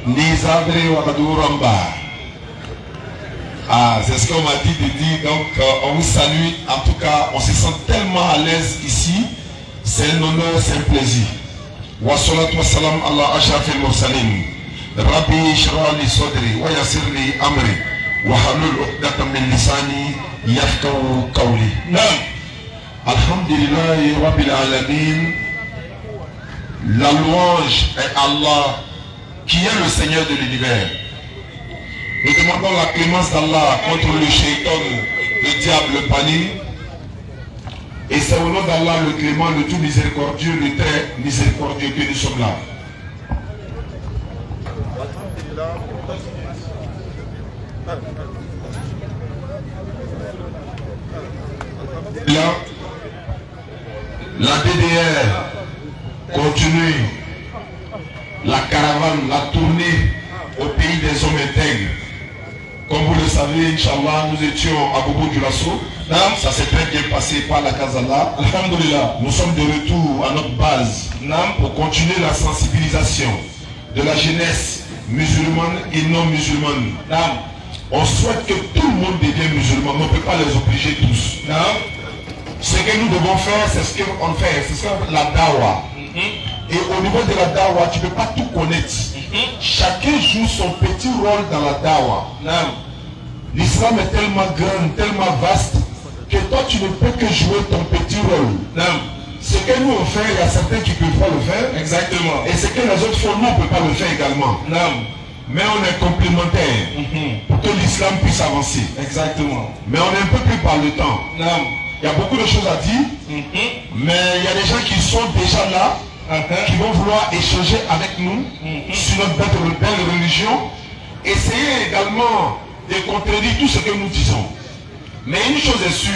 Nizadre Wakaduramba. Ah, c'est ce qu'on m'a dit de dire. Donc, on vous salue. En tout cas, on se sent tellement à l'aise ici. C'est un honneur, c'est un plaisir. Wa salatu wa salam ala ashrafil mursalin. Rabbi shrah li sadri wa yassir li amri wa halul 'uqdatam min lisani yafqahu qawli. Naam. Alhamdulillah rabbil alamin. La louange est Allah qui est le Seigneur de l'univers. Nous demandons la clémence d'Allah contre le shaitan, le diable, le panier. Et c'est au nom d'Allah le clément, le tout miséricordieux, le très miséricordieux que nous sommes là. Là, la DDR continue la caravane, la tournée au pays des hommes intègres. Comme vous le savez, Inch'Allah, nous étions à Bobo du Lasso. Ça s'est très bien passé par la Kazala. Alhamdulillah. Nous sommes de retour à notre base pour continuer la sensibilisation de la jeunesse musulmane et non musulmane. On souhaite que tout le monde devienne musulman, mais on ne peut pas les obliger tous. Ce que nous devons faire, c'est ce qu'on fait, c'est ce qu'on appelle la dawa. Et au niveau de la dawa, tu ne peux pas tout connaître. Chacun joue son petit rôle dans la dawa. L'islam est tellement grand, tellement vaste, que toi tu ne peux que jouer ton petit rôle. Ce que nous on fait, il y a certains qui ne peuvent pas le faire. Exactement. Et ce que les autres font, nous on ne peut pas le faire également. Mais on est complémentaires pour que l'islam puisse avancer. Exactement. Mais on est un peu plus par le temps. Il y a beaucoup de choses à dire, mais il y a des gens qui sont déjà là, qui vont vouloir échanger avec nous sur notre belle religion, essayer également de contredire tout ce que nous disons. Mais une chose est sûre,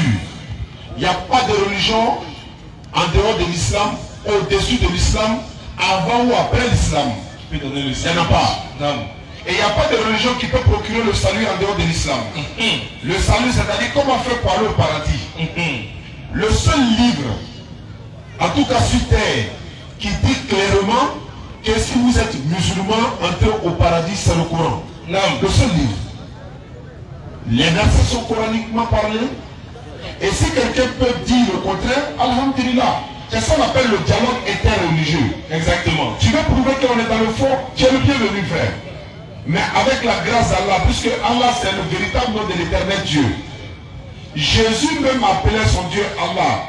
il n'y a pas de religion en dehors de l'islam, au-dessus de l'islam, avant ou après l'islam. Il n'y en a pas. Et il n'y a pas de religion qui peut procurer le salut en dehors de l'islam. Le salut, c'est-à-dire comment faire pour aller au paradis. Le seul livre, en tout cas sur terre, qui dit clairement que si vous êtes musulman, entrez au paradis, c'est le Coran. Le seul livre. Les versets sont coraniquement parlés. Et si quelqu'un peut dire le contraire, alhamdulillah. C'est ça qu'on appelle le dialogue interreligieux. Exactement. Tu veux prouver qu'on est dans le fond, tu es le bienvenu, frère. Mais avec la grâce d'Allah, puisque Allah c'est le véritable nom de l'éternel Dieu. Jésus même appelait son Dieu Allah.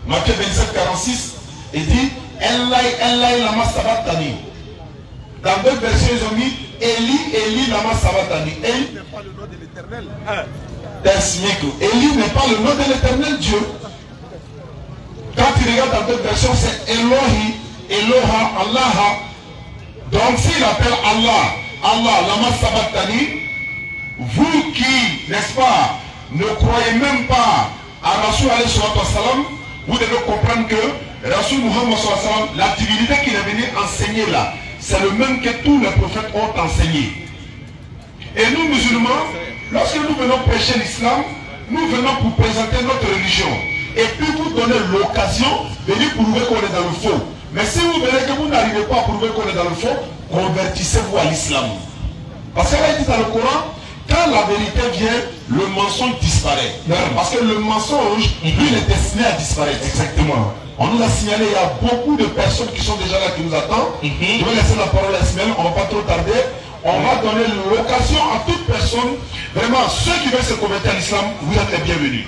Matthieu 27, 46, il dit Elai lama sabatani. Dans d'autres versions, ils ont mis Eli lama sabatani. Eli n'est pas le nom de l'éternel. Eli n'est pas le nom de l'éternel Dieu. Quand tu regardes dans d'autres versions, c'est Elohi, Eloha, Allah. Donc s'il appelle Allah, Allah, lama sabatani, vous qui, n'est-ce pas, ne croyez même pas à Rasoul alayhi salam, vous devez comprendre que Rasoul Muhammad sallam, la divinité qu'il est venu enseigner là, c'est le même que tous les prophètes ont enseigné. Et nous musulmans, lorsque nous venons prêcher l'islam, nous venons pour présenter notre religion. Et puis vous donner l'occasion de lui prouver qu'on est dans le faux. Mais si vous verrez que vous n'arrivez pas à prouver qu'on est dans le faux, convertissez-vous à l'islam. Parce qu'il dit dans le Coran, quand la vérité vient, le mensonge disparaît. Parce que le mensonge, lui, il est destiné à disparaître. Exactement. On nous a signalé, il y a beaucoup de personnes qui sont déjà là, qui nous attendent. Je vais laisser la parole à Ismaël, on ne va pas trop tarder. On va donner l'occasion à toute personne, vraiment, ceux qui veulent se convertir à l'islam, vous êtes les bienvenus.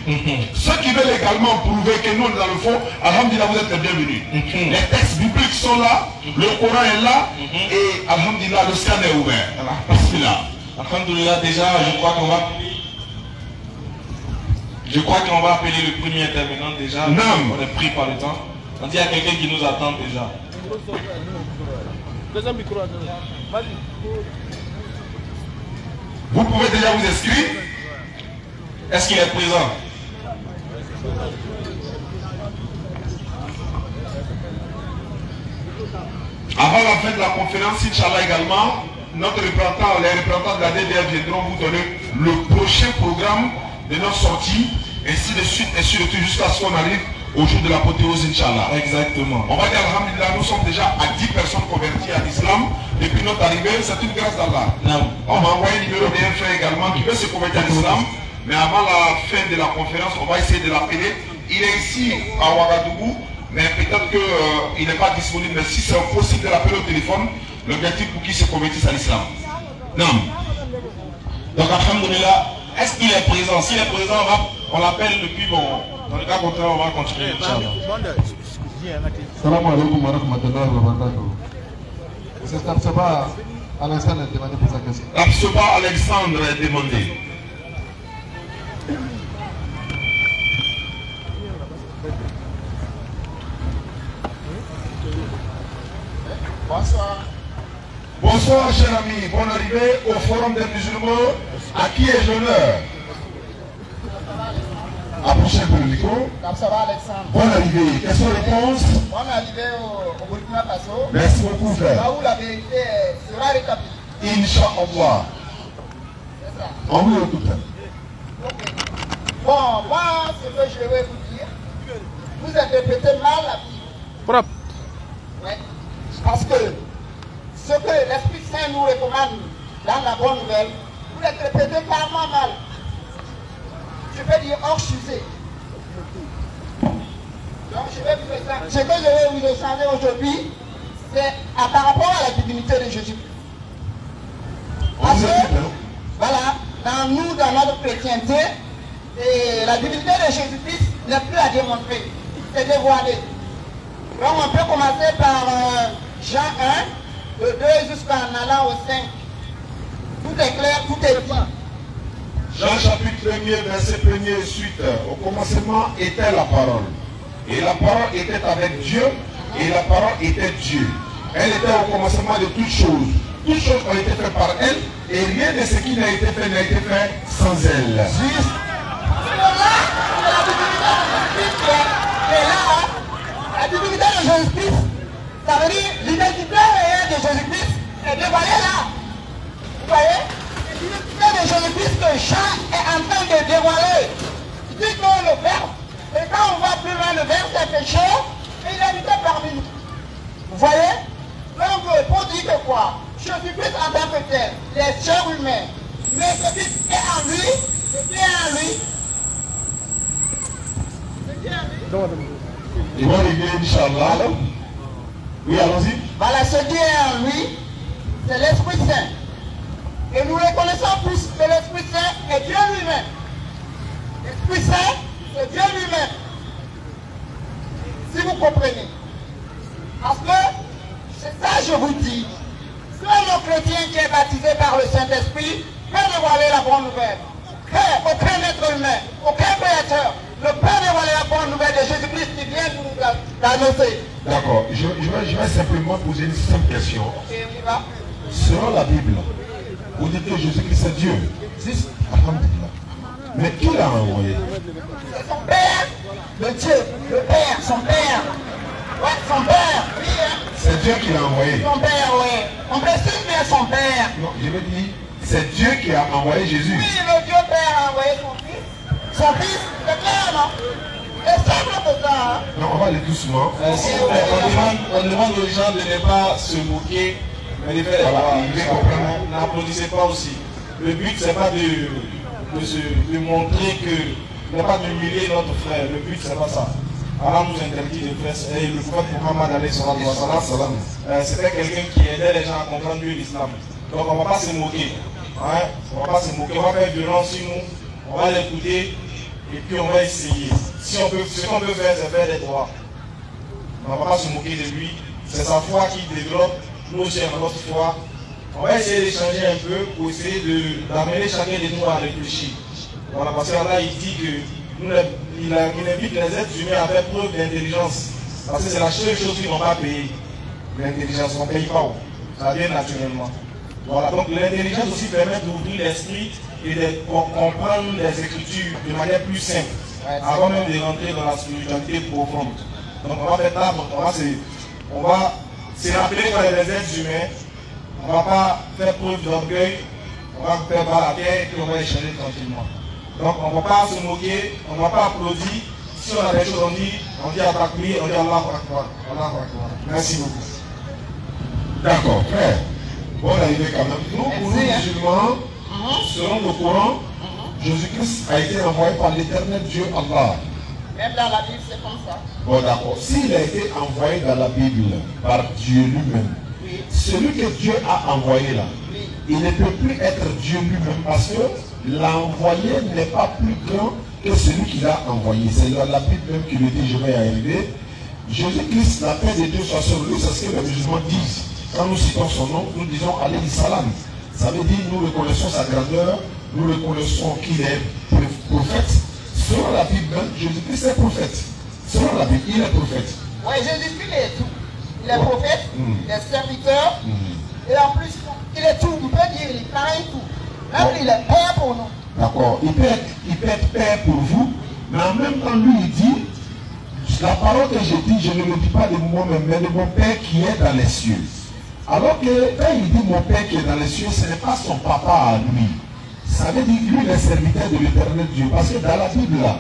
Ceux qui veulent également prouver que nous, on est dans le fond, alhamdulillah, vous êtes les bienvenus. Les textes bibliques sont là, le Coran est là, et alhamdulillah, le scan est ouvert. Bismillah. Alhamdulillah, déjà, je crois qu'on va appeler le premier intervenant déjà. Non. On est pris par le temps. On dit à quelqu'un qui nous attend déjà. Vous pouvez déjà vous inscrire. Est-ce qu'il est présent? Avant la fin de la conférence, Inch'Allah également, notre représentant, les représentants de la DDR viendront vous donner le prochain programme de notre sortie, ainsi de suite, jusqu'à ce qu'on arrive au jour de l'apothéose, Inch'Allah. Exactement. On va dire, alhamdulillah, nous sommes déjà à 10 personnes converties à l'islam depuis notre arrivée. C'est une grâce d'Allah. On m'a envoyé un numéro d'un frère également qui veut se convertir à l'islam. Mais avant la fin de la conférence, on va essayer de l'appeler. Il est ici à Ouagadougou, mais peut-être qu'il n'est pas disponible. Mais si c'est possible de l'appeler au téléphone, l'objectif pour qu'il se convertisse à l'islam. Non. Donc, alhamdulillah, est-ce qu'il est présent? S'il est présent, on l'appelle depuis bon. Dans le cas contraire, on va continuer. Salam alaikum wa rahmatullahi wa barakatuh. C'est Kapsaba Alexandre a demandé pour sa question. Kapsaba Alexandre a demandé. Bonsoir. Bonsoir, cher ami. Bonne arrivée au Forum des musulmans. À qui ai-je l'honneur? Approchez un peu le micro. Kapsaba Alexandre. Bonne arrivée. Question-réponse. Bonne arrivée au Burkina Faso. Merci beaucoup, frère. Là où la vérité sera rétablie. Inch'Allah. C'est ça. On vous écoute. Okay. Bon, moi, ce que je vais vous dire, vous interprétez mal la Bible. Propre. Oui. Parce que ce que l'Esprit Saint nous recommande dans la bonne nouvelle, vous l'interprétez carrément mal. Je vais dire hors sujet. Donc je vais vous échanger. Ce que je vais vous échanger aujourd'hui, c'est par rapport à la divinité de Jésus. Parce que, voilà, dans nous, dans notre chrétienté, et la divinité de Jésus-Christ n'est plus à démontrer, c'est dévoilé. Donc on peut commencer par Jean 1, de 2 jusqu'en allant au 5. Tout est clair, tout est dit. Jean chapitre 1er, verset 1er et suite. Au commencement était la parole. Et la parole était avec Dieu. Et la parole était Dieu. Elle était au commencement de toutes choses. Toutes choses ont été faites par elle. Et rien de ce qui n'a été fait sans elle. Juste. La divinité de Jésus-Christ, ça veut dire l'identité réelle de Jésus-Christ est dévoilée là. Vous voyez? L'identité de Jésus-Christ que Jean est en train de dévoiler. Il dit que le Verbe, et quand on va plus loin, le Verbe s'est fait chair et il habité parmi nous. Vous voyez? Donc, pour dire que quoi? Jésus-Christ en tant que tel, les chair humains, mais Jésus est en lui, c'est bien en lui. C'est bien en lui. Il va arriver, Inch'Allah. Oui, allons-y. Voilà, ce qui est en lui, c'est l'Esprit Saint. Et nous reconnaissons tous que l'Esprit Saint est Dieu lui-même. L'Esprit Saint, c'est Dieu lui-même. Si vous comprenez. Parce que, c'est ça je vous dis. Seul le chrétien qui est baptisé par le Saint-Esprit peut dévoiler la bonne nouvelle. Aucun être humain, aucun créateur ne peut dévoiler la bonne nouvelle de Jésus-Christ qui vient de nous l'annoncer. D'accord. Je vais simplement poser une simple question. Et on y va. Selon la Bible, vous dites que Jésus-Christ est Dieu. Juste. Alhamdulillah. Mais qui l'a envoyé? C'est son père, le Dieu, le père, son père. Ouais, son père, oui, hein. C'est Dieu qui l'a envoyé. Son père, oui. On précise bien son père. Non, je veux dire, c'est Dieu qui a envoyé Jésus. Oui, le Dieu Père a envoyé son fils. Son fils, c'est clair, non? C'est simple que ça, hein? Non, on va aller doucement. On demande aux gens de ne pas se moquer, mais de faire des devoirs. N'applaudissez pas aussi. Le but, c'est pas de montrer que, n'est pas d'humilier notre frère. Le but, c'est pas ça. Allah nous interdit de faire ça. Et le prophète Muhammad alayhi salam, c'était quelqu'un qui aidait les gens à comprendre mieux l'islam. Donc on ne va pas se moquer. Hein? On ne va pas se moquer. On va faire violence sur nous. On va l'écouter. Et puis on va essayer. Si on peut, ce qu'on peut faire, c'est faire des droits. On ne va pas se moquer de lui. C'est sa foi qui développe. Nous aussi, on a notre foi. On va essayer d'échanger un peu pour essayer d'amener chacun de nous à réfléchir. Voilà, parce qu'Allah, il dit que il invite les êtres humains à faire preuve d'intelligence. Parce que c'est la seule chose qu'ils n'ont pas payé. L'intelligence, on ne paye pas. Ça vient naturellement. Voilà, donc l'intelligence aussi permet d'ouvrir l'esprit et de comprendre les Écritures de manière plus simple, avant même de rentrer dans la spiritualité profonde. Donc on va faire ça, on va se rappeler qu'on est des êtres humains, on ne va pas faire preuve d'orgueil, on va faire bas la terre et puis on va échanger tranquillement. Donc on ne va pas se moquer, on ne va pas applaudir. Si on a des choses, on dit à Takbir, on dit Allahu Akbar. Allahu Akbar. Merci beaucoup. D'accord, frère. Bonne arrivée quand même. Nous, pour nous musulmans, selon le Coran, Jésus-Christ a été envoyé par l'éternel Dieu Allah. Même dans la Bible, c'est comme ça. Bon, d'accord. S'il a été envoyé dans la Bible par Dieu lui-même, Oui. celui que Dieu a envoyé là, Oui. il ne peut plus être Dieu lui-même parce que l'envoyé n'est pas plus grand que celui qui l'a envoyé. C'est dans la Bible même qui le dit, je vais y arriver. Jésus-Christ, la paix de Dieu soit sur lui, c'est ce que les musulmans disent. Quand nous citons son nom, nous disons alayhi salam. Ça veut dire nous reconnaissons sa grandeur, nous reconnaissons qu'il est prophète. Selon la Bible, Jésus-Christ est prophète. Selon la Bible, il est prophète. Oui, Jésus-Christ, il est tout. Il est prophète, il est serviteur, et en plus, il est tout. On peut dire, il travaille tout. Même il est père pour nous. D'accord. Il peut être père pour vous, mais en même temps, lui, il dit, la parole que je dis, je ne le dis pas de moi-même, mais de mon Père qui est dans les cieux. Alors que quand il dit mon Père qui est dans les cieux, ce n'est pas son papa à lui. Ça veut dire lui, il est serviteur de l'éternel Dieu. Parce que dans la Bible, là,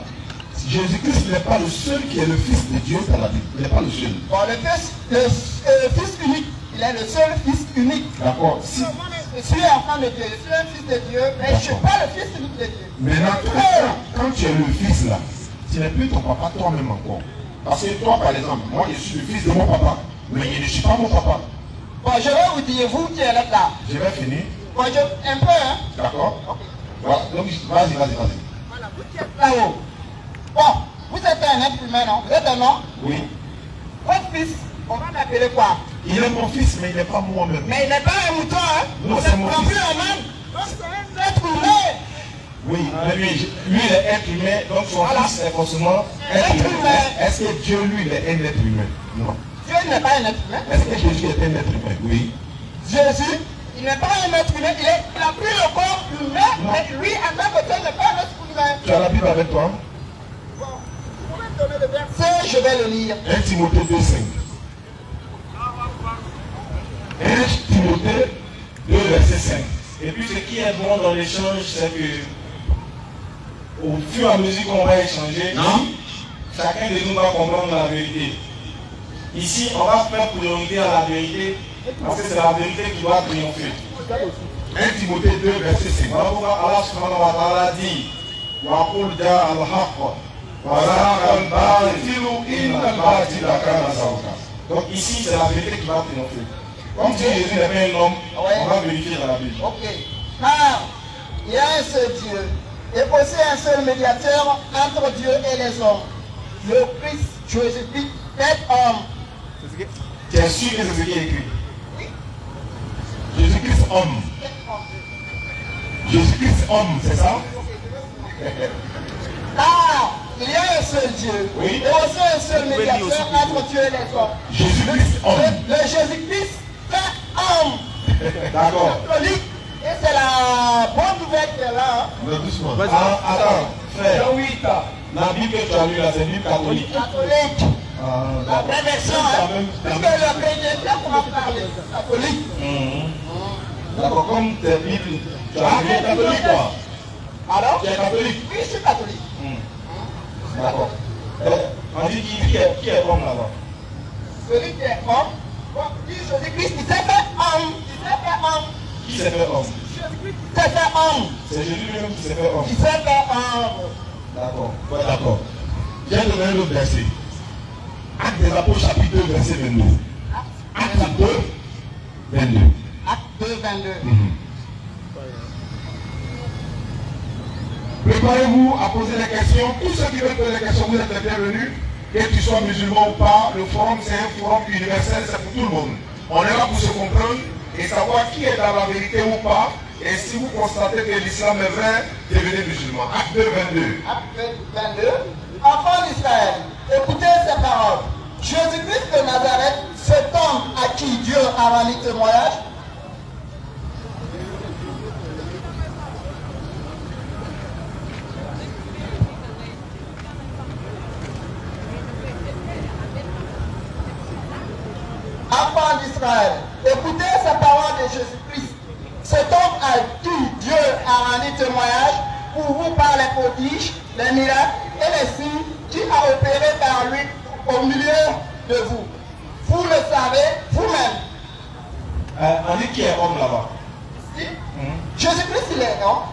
Jésus-Christ n'est pas le seul qui est le Fils de Dieu dans la Bible. Il n'est pas le seul. Bon, le Fils unique, il est le seul Fils unique. D'accord. Si, Je suis enfant de Dieu, je suis un Fils de Dieu, mais je ne suis pas le Fils unique de Dieu. maintenant, quand tu es le Fils là, tu n'es plus ton papa toi-même encore. Parce que toi, par exemple, moi, je suis le fils de mon papa, mais je ne suis pas mon papa. Bon, je vais vous dire, vous qui êtes là. Je vais finir. Bon, un peu, hein. D'accord. Ok. Voilà. Donc, vas-y. Voilà, vous qui êtes là-haut. Bon, vous êtes un être humain, non? Vous êtes un homme? Oui. Votre fils, on va l'appeler quoi? Il est mon fils, mais il n'est pas moi-même. Mais il n'est pas un mouton, hein? Non, Vous c'est êtes mon non fils. plus un homme. Donc c'est un être humain. Oui, mais lui, Lui, il est être humain, donc son Voilà. fils est forcément être Être humain. humain. Est-ce que Dieu, lui, il est un être humain? Non. Dieu n'est pas un être humain. Est-ce que Jésus est un être humain? Oui. Jésus, il n'est pas un être humain. Il a pris le corps humain, Non. mais lui, en tant que tel, n'est pas un être humain. Tu as la Bible avec toi? Bon, vous pouvez me donner le verset, je vais le lire. 1 Timothée 2,5. 1 Timothée 2, verset 5. Et puis ce qui est bon dans l'échange, c'est que au fur et à mesure qu'on va échanger, chacun de nous va comprendre la vérité. Ici, on va faire priorité à la vérité, parce que c'est la vérité qui doit triompher. 1 Timothée 2, verset 5. Voilà pourquoi Allah subhanahu wa ta'ala dit وَقُلْ جَاءَ الْحَقُّ وَزَهَقَ الْبَاطِلُ إِنَّ الْبَاطِلَ كَانَ زَهُوقًا. Donc ici, c'est la vérité qui va triompher. Comme si Jésus n'est pas un homme, on va vérifier dans la Bible. Ok. Car il y a un seul Dieu et aussi un seul médiateur entre Dieu et les hommes. Le Christ Jésus-Christ fait homme. Tu es sûr que c'est ce qui est écrit? Jésus-Christ homme. Jésus-Christ homme, c'est ça? Car il y a un seul Dieu Oui. et aussi un seul médiateur entre Dieu et les hommes. Jésus-Christ homme. Le Jésus-Christ fait homme. D'accord. Catholique. Et c'est la bonne nouvelle qui est là. Hein. Mais doucement. Attends, frère. La Bible que tu as lue là, c'est une Bible catholique. Catholique. La vraie version, hein. Parce que le chrétien, comment parler? Catholique. D'accord, comme tes Bibles, tu as lu catholique quoi? Alors? Tu es catholique? Oui, je suis catholique. D'accord. On dit qui est homme là-bas? Celui qui est homme, bon, dit Jésus-Christ, il s'est fait homme. Il s'est fait homme. Qui s'est fait homme? Jésus-Christ s'est fait homme. C'est Jésus lui-même qui s'est fait homme. Il s'est fait homme. D'accord. Ouais, d'accord. J'ai donné un autre verset. Actes des Apôtres, chapitre 2, verset 22. Acte 2, 22. Acte 2, 22. Préparez-vous à poser des questions. Tous ceux qui veulent poser des questions, vous êtes les bienvenus. Que tu sois musulman ou pas, le forum c'est un forum universel, c'est pour tout le monde. On est là pour se comprendre et savoir qui est dans la vérité ou pas. Et si vous constatez que l'islam est vrai, devenez musulman. Acte 2, 22. Acte 22. Enfants d'Israël, écoutez ces paroles. Jésus-Christ de Nazareth, cet homme à qui Dieu a rendu témoignage, enfants d'Israël, écoutez ces paroles de Jésus-Christ. Cet homme à qui Dieu a rendu témoignage pour vous par les prodiges, les miracles et les signes qui a opéré par lui au milieu de vous. Vous le savez vous-même. On dit qui est homme là-bas. Si. Jésus-Christ, il est homme.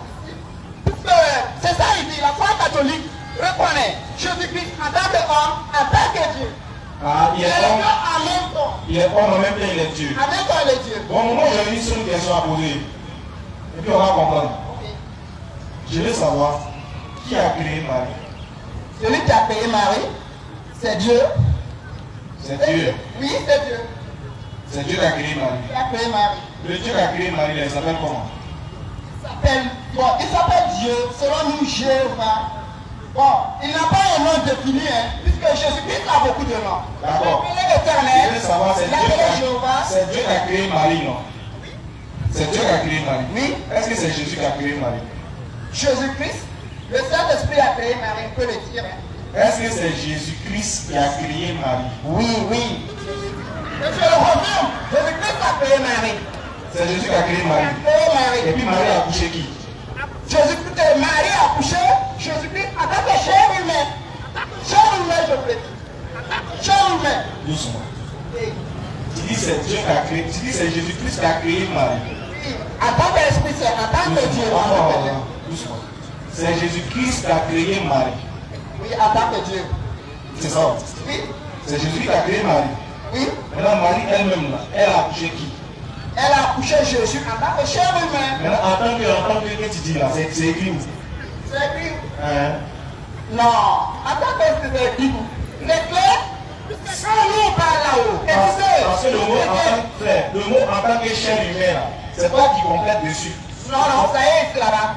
C'est ça, il dit. La foi catholique reconnaît Jésus-Christ en tant qu'homme, en tant que Dieu. Ah, il est homme. En même temps. Il est homme, en même temps il est Dieu. En même temps, il est Dieu. Bon, moi j'ai une seule question à poser. Et puis on va comprendre. Je veux savoir qui a créé Marie. Celui qui a créé Marie, c'est Dieu. C'est Dieu. Oui, c'est Dieu. C'est Dieu qui a créé Marie. Il a créé Marie. Le Dieu qui a créé Marie, il s'appelle comment? Il s'appelle Dieu, selon nous, Jéhovah. Bon, il n'a pas un nom défini, hein, puisque Jésus-Christ a beaucoup de noms. D'accord. Il est éternel. Je veux savoir, c'est Dieu qui a créé Marie, non? C'est Dieu qui a créé Marie. Oui. Est-ce que c'est Jésus qui a créé Marie? Jésus-Christ, le Saint-Esprit a créé Marie, on peut le dire. Hein. Est-ce que c'est Jésus-Christ qui a créé Marie? Oui, oui. Je le confirme, Jésus-Christ a créé Marie. C'est Jésus qui a créé Il a Marie. créé Marie. Et puis Marie a accouché qui? Jésus-Christ, Marie a accouché Jésus-Christ en tant que chair humaine. Chair humaine, je voulais dire. Chair humaine. Doucement. Tu dis c'est Dieu qui a créé. Tu dis c'est Jésus-Christ qui a créé Marie. En tant qu'Esprit Saint, en tant que Dieu. Doucement. C'est Jésus-Christ qui a créé Marie. Oui, en tant que Dieu. C'est ça. Oui. C'est Jésus qui a créé Marie. Oui. Maintenant Marie elle-même là, elle a accouché qui? Elle a accouché Jésus en tant que chair humaine. Maintenant en tant que tu dis là, c'est écrit où? C'est écrit. Hein? Non, en tant que c'est écrit où? C'est clair? Quand nous on parle là-haut. Parce que le mot en tant que chair humaine là, c'est toi qui complète dessus. Non, non, ça y est, c'est là-bas.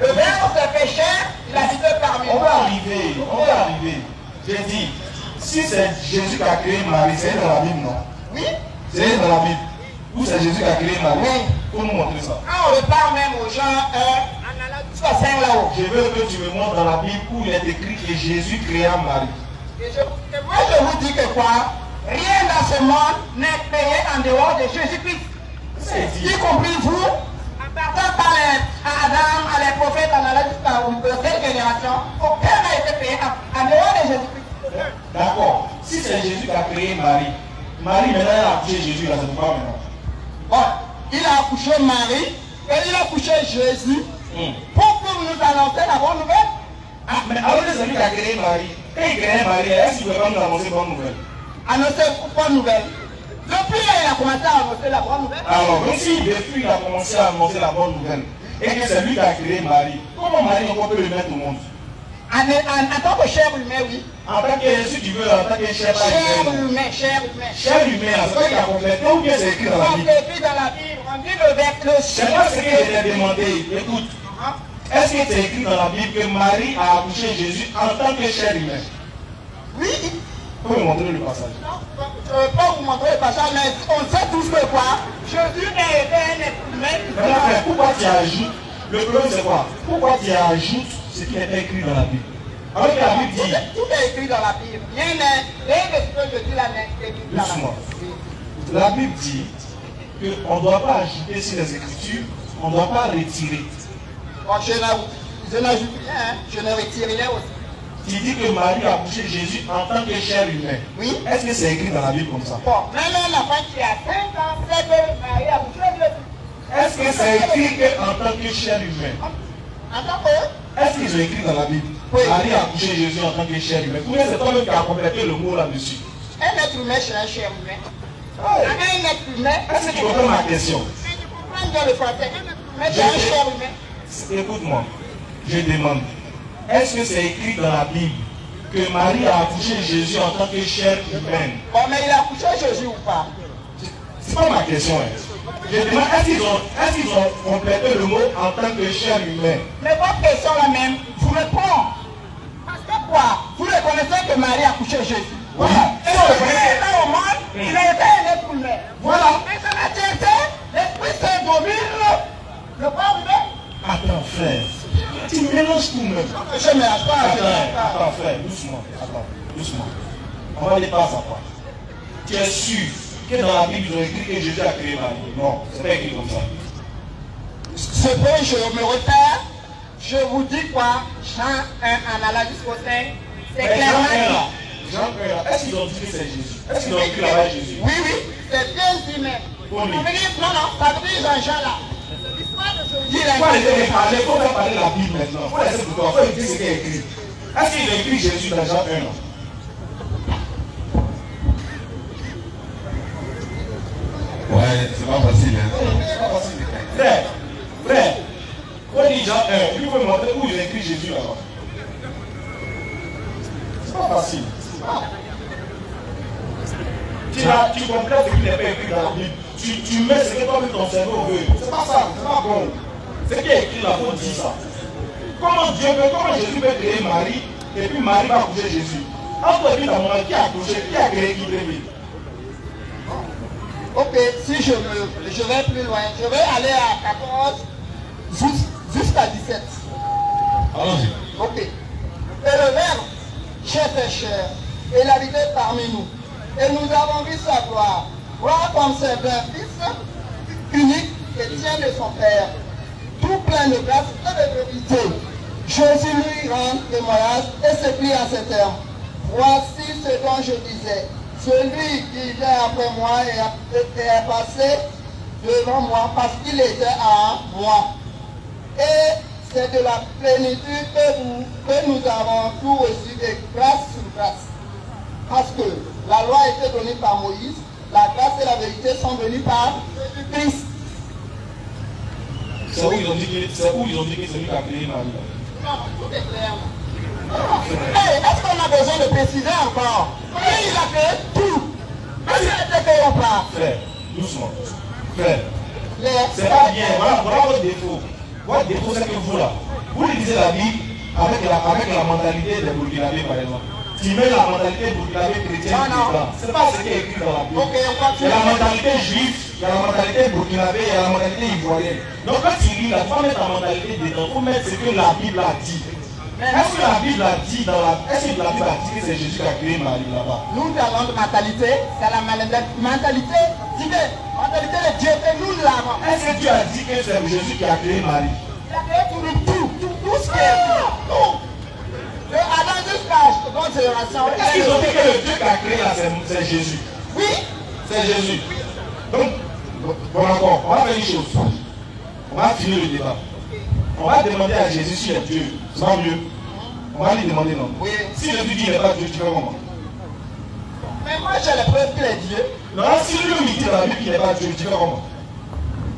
Le verbe s'est fait chair, il a habité parmi nous. On va arriver. J'ai dit, si c'est Jésus qui a créé Marie, c'est dans la Bible, non? Oui. C'est dans la Bible. Où c'est Jésus qui a créé Marie? Oui. Faut nous montrer ça. Quand on le parle même aux gens, soit 5 là-haut. Je veux que tu me montres dans la Bible où il est écrit que Jésus créa Marie. Et moi je vous dis que quoi? Rien dans ce monde n'est créé en dehors de Jésus-Christ. Y compris vous, en partant par Adam, à les prophètes, à la cette génération, aucun n'a été créé en dehors de Jésus-Christ. D'accord. Si c'est Jésus qui a créé Marie, Marie maintenant elle a accouché Jésus, là c'est pourquoi maintenant? Bon, il a accouché Marie et il a accouché Jésus pour nous annoncer la bonne nouvelle. Ah, mais alors c'est celui qui a créé Marie. Quand il créait Marie, est-ce qu'il ne pouvait pas nous annoncer bonne nouvelle? Annoncer bonne nouvelle. Depuis il a commencé à annoncer la bonne nouvelle. Alors, donc si depuis il a commencé à annoncer la bonne nouvelle, et que c'est lui qui a créé Marie, comment Marie on peut le mettre au monde? En tant que chair humaine, oui. En tant que, si tu veux, en tant que chair humaine. Chair humaine. Chair humaine, c'est toi qui a complété ou bien c'est écrit dans la Bible? C'est écrit dans la Bible. On dit le verset. C'est pas ce que je t'ai demandé. Écoute. Est-ce que c'est écrit dans la Bible que Marie a accouché Jésus en tant que chair humaine? Oui. Vous pouvez me montrer le passage. Je ne vais pas vous montrer le passage, mais on sait tous que quoi? Jésus est un être humain. Mais pourquoi tu ajoutes? Le problème c'est quoi? Pourquoi tu ajoutes ce qui est écrit dans la Bible? Alors que la Bible dit. Tout est écrit dans la Bible. Rien de ce que je dis là n'est écrit dans la Bible. La Bible dit qu'on ne doit pas ajouter sur les Écritures, on ne doit pas retirer. Bon, je n'ajoute rien, je ne retire rien aussi. Tu dis que Marie a accouché Jésus en tant que chair humaine. Oui. Est-ce que c'est écrit dans la Bible comme ça? Bon, même un enfant qui a 5 ans sait que Marie a accouché Jésus. Est-ce que c'est écrit qu'en tant que chair humaine? En tant que? Est-ce qu'ils ont écrit dans la Bible? Oui. Marie a accouché Jésus en tant que chair humaine. Ou bien c'est toi-même qui as complété le mot là-dessus? Un être humain, c'est un chair humain. Ouais. Un être humain. Est-ce que tu comprends ma question? Je comprends bien le français. Un être humain, c'est un chair humain. Écoute-moi, je demande, est-ce que c'est écrit dans la Bible que Marie a accouché Jésus en tant que chair humaine? Bon, mais il a accouché Jésus ou pas? C'est pas ma question. Hein. Je demande, est-ce qu'ils ont complété le mot en tant que chair humaine? Mais votre question là même, vous répondez. Parce que quoi? Vous reconnaissez que Marie a accouché Jésus. Oui. Et Jésus est là au monde, il a été un être humain. Voilà. Et ça n'a été l'Esprit Saint domine le corps humain. Attends, frère. Tu mélanges tout même. Je ne mélange pas. Attends, frère, doucement. Attends, doucement. On va aller pas à sa part. Tu es sûr que dans la Bible, ils ont écrit que Jésus a créé Marie? Non, c'est pas écrit comme ça. Ce que je me repère, je vous dis quoi? Jean 1, en allant jusqu'au 5, C'est clairement Jean 1 là, est-ce qu'ils ont dit que c'est Jésus? Est-ce qu'ils ont dit que là-bas est Jésus? Oui, c'est bien dit, mais. Non, ça veut dire Jean là. Il faut laisser parler, il faut faire parler la Bible maintenant. Il faut laisser pour toi, il faut écrire ce qui est écrit. Est-ce qu'il a écrit Jésus dans Jean 1 là? Ouais, c'est pas facile. Hein. C'est pas facile. Frère, quand il dit Jean 1, il faut me montrer où il a écrit Jésus là-bas. C'est pas facile. Tu comprends ce qui n'est pas écrit dans la Bible. Tu mets ce que toi-même ton cerveau veut. C'est pas ça, c'est pas bon. Ce qui est écrit là, il faut dire ça. Comment Jésus peut créer Marie et puis Marie va coucher Jésus? Entre lui, dans mon qui a couché, qui a créé qui bébé? Ok, si je vais plus loin, je vais aller à 14 jusqu'à 17. Allons-y. Ok. Et le Verbe, chair fait chair, et il habitait parmi nous. Et nous avons vu sa gloire. Gloire comme c'est d'un Fils unique et tient de son Père, tout plein de grâce et de vérité. Jésus lui rend témoignage et s'écrit en ces termes. Voici ce dont je disais. Celui qui vient après moi est passé devant moi parce qu'il était à moi. Et c'est de la plénitude que nous avons tout reçu de grâce sur grâce. Parce que la loi a été donnée par Moïse, la grâce et la vérité sont venues par Christ. C'est où ils ont dit que c'est lui qui a créé Marie. Non, tout est clair. Hey, est-ce qu'on a besoin de préciser encore? Il a fait tout. Est-ce qu'il a été fait ou pas? Frère, doucement. Frère, c'est pas bien. Voilà votre défaut. Votre défaut, c'est que vous là, vous lisez la Bible avec la mentalité des Burkinabés, par exemple. Tu mets la mentalité burkinabé chrétienne dedans. C'est pas ce qui est écrit dans la Bible. Il y a la mentalité juive, il y a la mentalité burkinabé, il y a la mentalité ivoirienne. Donc quand tu lis là, tu vas mettre ta mentalité dedans. Il faut mettre ce que la Bible a dit. Est-ce que la Bible a dit que c'est Jésus qui a créé Marie là-bas? Nous avons de mentalité, c'est la mentalité divine, mentalité de Dieu et nous l'avons. Est-ce que Dieu a dit que c'est Jésus qui a créé Marie? Il a créé tout ce qui est tout. De Adam jusqu'à votre génération. Est-ce qu'ils ont dit que le Dieu qui a créé là c'est Jésus? Oui. C'est Jésus. Donc, bon encore, on va faire une chose. On va finir le débat. On va demander à Jésus s'il est Dieu. C'est pas mieux. On va lui demander non. Oui. Si Jésus dit qu'il n'est pas Dieu, tu fais comment? Mais moi j'ai les preuves qu'il est Dieu. Non, si lui dit dans la Bible qu'il n'est pas Dieu, tu fais comment?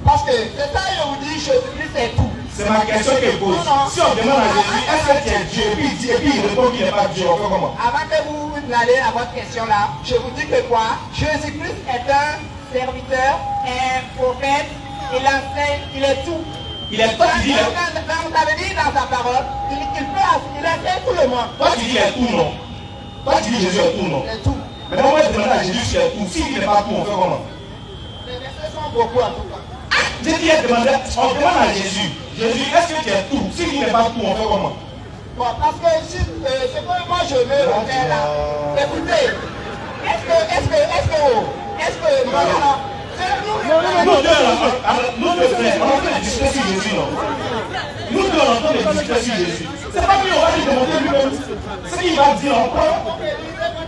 Parce que c'est ça, je vous dis, Jésus-Christ c'est tout. C'est ma question qu'il pose. Si on demande à Jésus, est-ce que tu es Dieu? Et puis il répond qu'il n'est pas Dieu, on fait comment? Avant que vous n'allez à votre question là, je vous dis que quoi? Jésus-Christ est un serviteur, un prophète, il enseigne, il est tout. Il est toi qui dis vous avez dit dans sa parole, il enseigne tout le monde. Toi tu dis il est tout, non? Toi tu dis Jésus est tout, non? Il est tout. Mais on va demander à Jésus s'il est tout. S'il n'est pas tout, on fait comment? Les versets sont beaucoup en tout cas. J'ai dit, on demande à Jésus. Jésus, est-ce que tu es tout? S'il n'est pas tout, on fait comment? Bon, parce que si, c'est que moi je veux le faire là. Écoutez, est-ce que nous deux frères, on entend discuter sur Jésus, non? Nous deux, on entend discuter sur Jésus. C'est pas mieux, on va lui demander lui-même ce qu'il va dire encore.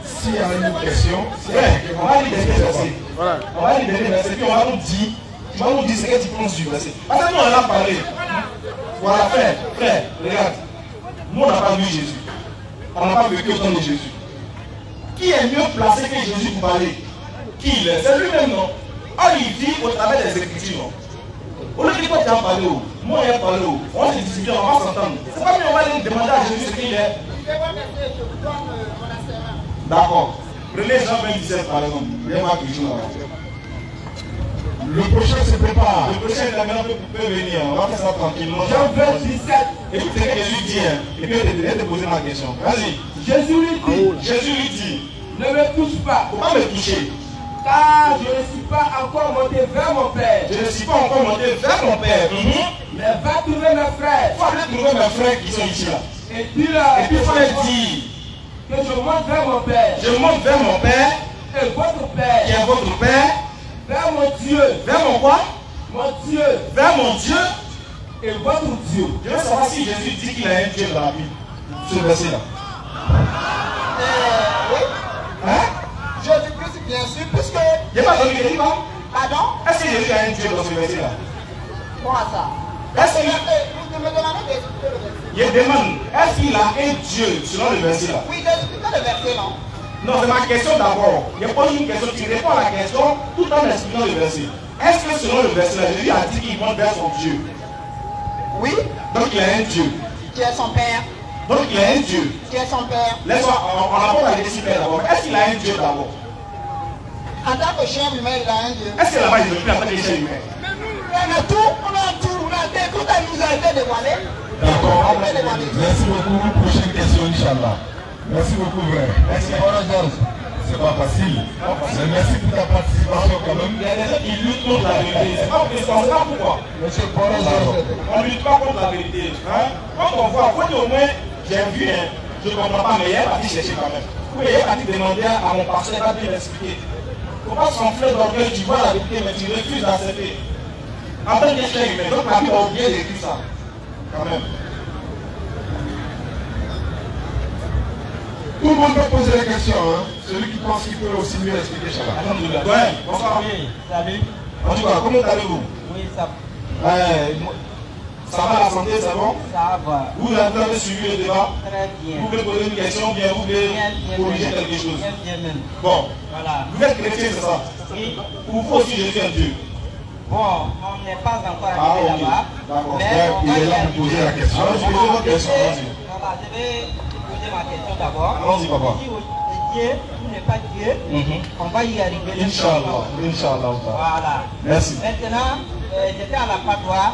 S'il y a une question, on va lui donner des versets. On va lui donner des versets, puis on va nous dire, tu vas nous dire ce que tu penses du verset. Parce que nous, on a parlé. Voilà, frère, regarde. Nous, on n'a pas vu Jésus. On n'a pas vécu autant de Jésus. Qui est mieux placé que Jésus pour parler? Qui il est? C'est lui-même, non? Ah, il dit au travers des Écritures, non? Au lieu de dire, tu as parlé où? Moi, il a parlé où? On va se discuter, on va s'entendre. C'est pas mieux, on va aller demander à Jésus ce qu'il est. D'accord. Prenez Jean 27 par exemple. Il y a quelque chose là. le prochain se prépare. Le prochain maintenant peut venir. On va faire ça tranquillement. Jean 27. Écoute ce que Jésus dit. Et puis je vais te poser ma question. Vas-y. Jésus lui dit, ne me touche pas. Faut pas me toucher. Car je ne suis pas encore monté vers mon Père. Je ne suis pas encore monté vers mon Père. Mais va trouver mes frères. Il faut aller trouver mes frères qui sont ici là. Et dis-leur. Et puis il faut leur dire que je monte vers mon Père. Je monte vers mon Père. Et votre Père. Qui est votre Père. Vers mon Dieu. Vers mon quoi? Mon Dieu. Vers mon Dieu. Et votre Dieu. Je veux savoir si Jésus dit qu'il a un Dieu dans la Bible. Ce verset là. Oui. Hein? Jésus-Christ, bien sûr, puisque... Il n'y a pas de Jésus, non? Pardon? Est-ce que Jésus a un Dieu dans ce verset-là? Comment ça? Est-ce qu'il Vous me demandez d'expliquer le verset. Je demande, est-ce qu'il a un Dieu selon le verset-là? Oui, d'expliquer le verset, non? Non, c'est ma question d'abord. Je pose une question, tu réponds à la question tout en expliquant le verset. Est-ce que selon le verset, Jésus a dit qu'il monte vers son Dieu? Oui. Donc il a un Dieu. Qui est son père? Donc il a un Dieu. Qui est son père? Laisse-moi, on apporte la question d'abord. Est-ce qu'il a un Dieu d'abord? En tant que chien humain, il a un Dieu. Est-ce que là-bas, il ne peut pas chien humain? On a tout a nous a été dévoilé. D'accord. Merci beaucoup. Prochaine question, Inch'Allah. Merci beaucoup, frère. Merci. C'est pas facile. Mais merci pour ta participation quand même. Il y a des gens qui luttent contre la vérité. C'est pas pourquoi. Monsieur Boris, On ne lutte pas contre la vérité. Hein? Quand on voit, au moins, j'ai vu, je ne comprends pas, mais il y a parti chercher quand même. Oui, il y a parti demander à mon pasteur, il va bien expliquer. Il ne faut pas s'enfler d'orgueil, tu vois la vérité, mais tu refuses d'accepter. En tant qu'être humain, donc la Bible a oublié d'écrire ça. Quand même. tout le monde peut poser la question. Hein. Celui qui pense qu'il peut aussi mieux expliquer Shabbat. Ouais, bonsoir. Oui, salut. En tout cas, comment allez-vous? Oui, ça ça va la santé, c'est bon? Ça va. Vous avez suivi le débat? Très bien. Vous voulez poser une question, bien vous voulez corriger quelque chose? Bien même. Bon, Voilà. vous êtes chrétien, c'est ça? Oui. Pour vous aussi, Jésus est Dieu. Bon, on n'est pas encore arrivé ok. là-bas. D'accord. Mais on Il va est y là pour arriver. poser la question. Alors, je vais poser votre question, vas-y. Voilà, je vais poser ma question d'abord. Allons-y, papa. Si Dieu, tout n'est pas Dieu, on va y arriver. Inch'Allah. Inch'Allah. Voilà. Merci. Maintenant, j'étais à la Padoie,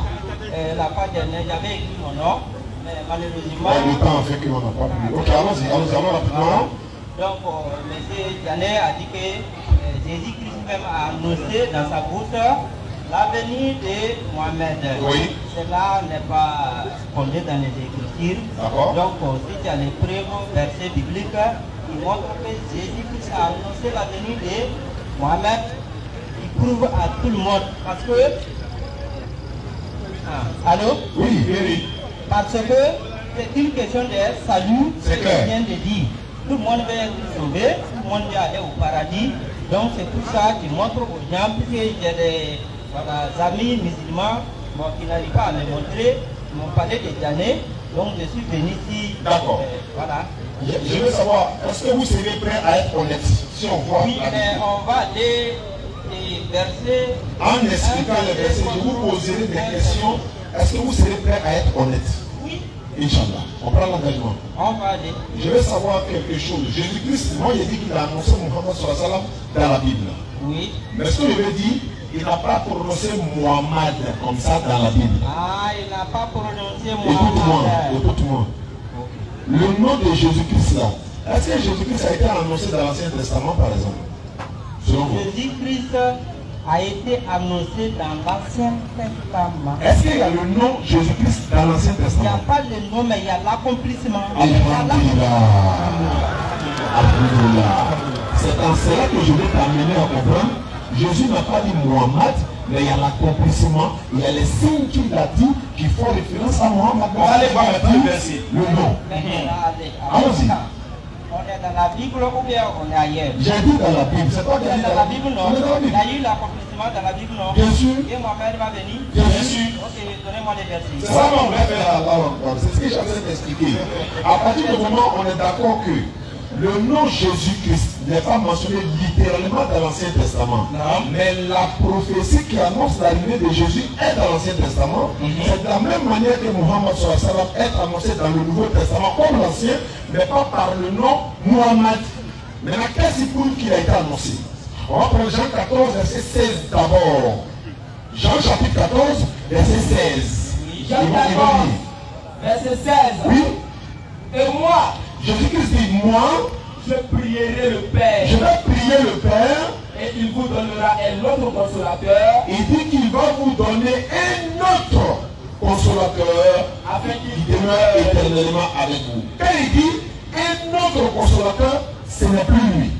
la fois dernière, j'avais écrit mon nom, mais malheureusement. Le temps fait qu'on n'a pas pu. Ok, allons-y rapidement. Donc, M. Janet a dit que Jésus-Christ même a annoncé dans sa bouche l'avenir de Mohamed. Oui. Cela n'est pas fondé dans les Écritures. D'accord. Donc, si tu as les preuves, versets bibliques, qui montrent que Jésus-Christ a annoncé l'avenir de Mohamed, il prouve à tout le monde. Parce que. Allô? Oui. Parce que c'est une question de salut, C'est clair. vient de dire. Tout le monde veut être sauvé, tout le monde veut aller au paradis. Donc c'est tout ça qui montre aux gens, puisque j'ai des amis musulmans qui n'arrivent pas à me montrer, ils m'ont parlé des années, donc je suis venu ici. D'accord. Voilà. Je veux savoir, est-ce que vous serez prêt à être honnête si on voit Oui, la mais Bible? on va aller verser. En expliquant les versets, je vous poserai des questions. Est-ce que vous serez prêt à être honnête? Oui, Inch'Allah. On prend l'engagement. on va aller. Je veux savoir quelque chose. Jésus-Christ, moi, il dit qu'il a annoncé Mohammed sallallahu alayhi wa sallam dans la Bible. Oui. Mais ce que je veux dire, il n'a pas prononcé Muhammad comme ça dans la Bible. Ah, il n'a pas prononcé Écoute-moi, Mohamed. écoute-moi. Le nom de Jésus-Christ là, est-ce que Jésus-Christ a été annoncé dans l'Ancien Testament par exemple? Selon vous. Jésus-Christ a été annoncé dans l'Ancien Testament. Est-ce qu'il y a le nom Jésus-Christ dans l'Ancien Il n'y a Testament? pas le nom, mais il y a l'accomplissement. Alhamdulillah. Alhamdulillah. C'est en cela que je vais t'amener à comprendre. Jésus n'a pas dit Muhammad, mais il y a l'accomplissement, il y a les signes qu'il a dit qui font référence à Muhammad. On va aller voir maintenant le verset. Le nom. Allons-y. On est dans la Bible ou bien on est ailleurs? J'ai dit dans la Bible, c'est pas On est dans la Bible, non? On est dans la Il y Bible. a eu l'accomplissement dans la Bible, non? Bien sûr. Et Mohamed va venir? Bien sûr. Ok, donnez-moi les versets. C'est ça qu'on voulait faire là. C'est ce que j'avais expliqué. À partir du moment où on est d'accord que le nom Jésus-Christ n'est pas mentionné littéralement dans l'Ancien Testament, mais la prophétie qui annonce l'arrivée de Jésus est dans l'Ancien Testament. C'est de la même manière que Muhammad sallallahu alayhi wa sallam est annoncé dans le Nouveau Testament comme l'Ancien, mais pas par le nom Muhammad. Maintenant, qu'est-ce qui prouve qu'il a été annoncé? On va prendre Jean 14, verset 16 d'abord. Jean chapitre 14, verset 16. Jean Ils vont 14, dire. verset 16. Oui. Et moi, Jésus-Christ dit, moi, je prierai le Père. je vais prier le Père. Et il vous donnera un autre consolateur. Il dit qu'il va vous donner un autre consolateur Afin qui demeure éternellement avec vous. Quand il dit un autre consolateur, ce n'est plus lui.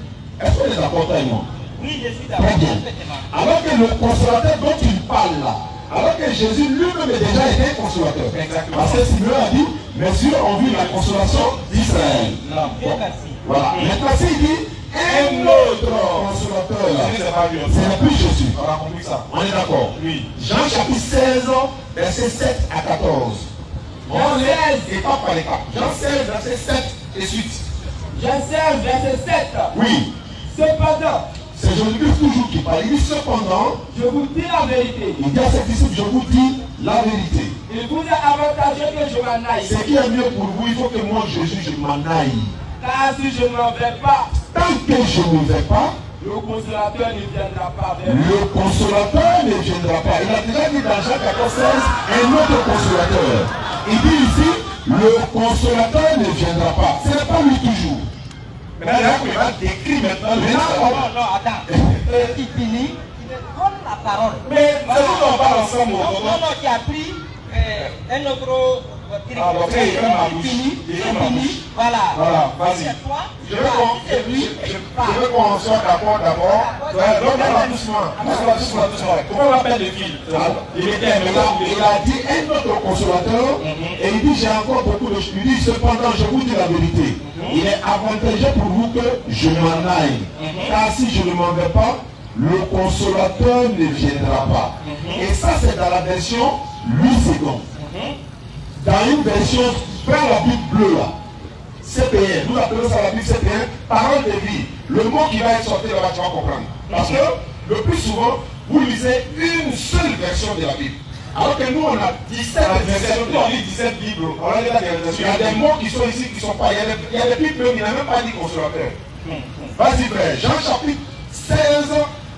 Est-ce que vous êtes d'accord avec moi? Oui, je suis d'accord. Très bien. Parfaitement. Alors que le consolateur dont il parle là, alors que Jésus lui-même est déjà été consolateur. Exactement. Parce que Simeon a dit, mes yeux ont vu la consolation d'Israël. Dieu merci. Voilà. Maintenant, s'il dit un autre consolateur, ce n'est plus Jésus. On a compris ça. On est d'accord? Oui. Jean chapitre 16, verset 7 à 14. On est étape par étape. Jean 16, verset 7 et suite. Jean 16, verset 7. Oui. Cependant, c'est Jésus-Christ toujours qui parle. Il dit cependant, je vous dis la vérité. Il dit à ses disciples, je vous dis la vérité. Il vous est avantageux que je m'en aille. Ce qui est mieux pour vous, il faut que moi, Jésus, je m'en aille. Car si je ne m'en vais pas, tant que je ne vais pas, le consolateur ne viendra pas vers vous. Le consolateur ne viendra pas. Il a déjà dit dans Jean 14, 16, un autre consolateur. Il dit ici, le consolateur ne viendra pas. Ce n'est pas lui toujours. Maintenant, il va décrire maintenant. Non, attends. Il finit, il me donne la parole. Mais c'est nous qu'on parle ensemble. Non, qui a pris un autre. Il finit, voilà. Voilà, vas-y. Je veux qu'on soit d'accord d'abord. Donc, doucement. Pourquoi on l'appelle le fil? Il a dit un autre consolateur et il dit j'ai encore beaucoup de choses. Il dit cependant je vous dis la vérité. Il est avantageux pour vous que je m'en aille. Car si je ne m'en vais pas, le consolateur ne viendra pas. Et ça c'est dans la version Louis II. Dans une version, prends la Bible bleue là. CPN, nous appelons ça la Bible CPN, parole de vie. Le mot qui va être sorti là-bas, tu vas comprendre. Parce que le plus souvent, vous lisez une seule version de la Bible. Alors que nous, on a 17 versions. On lit 17 Bibles. Il y a des mots qui sont ici qui ne sont pas. Il y a des Bibles qui n'ont même pas dit consolateur. Vas-y, frère. Jean chapitre 16,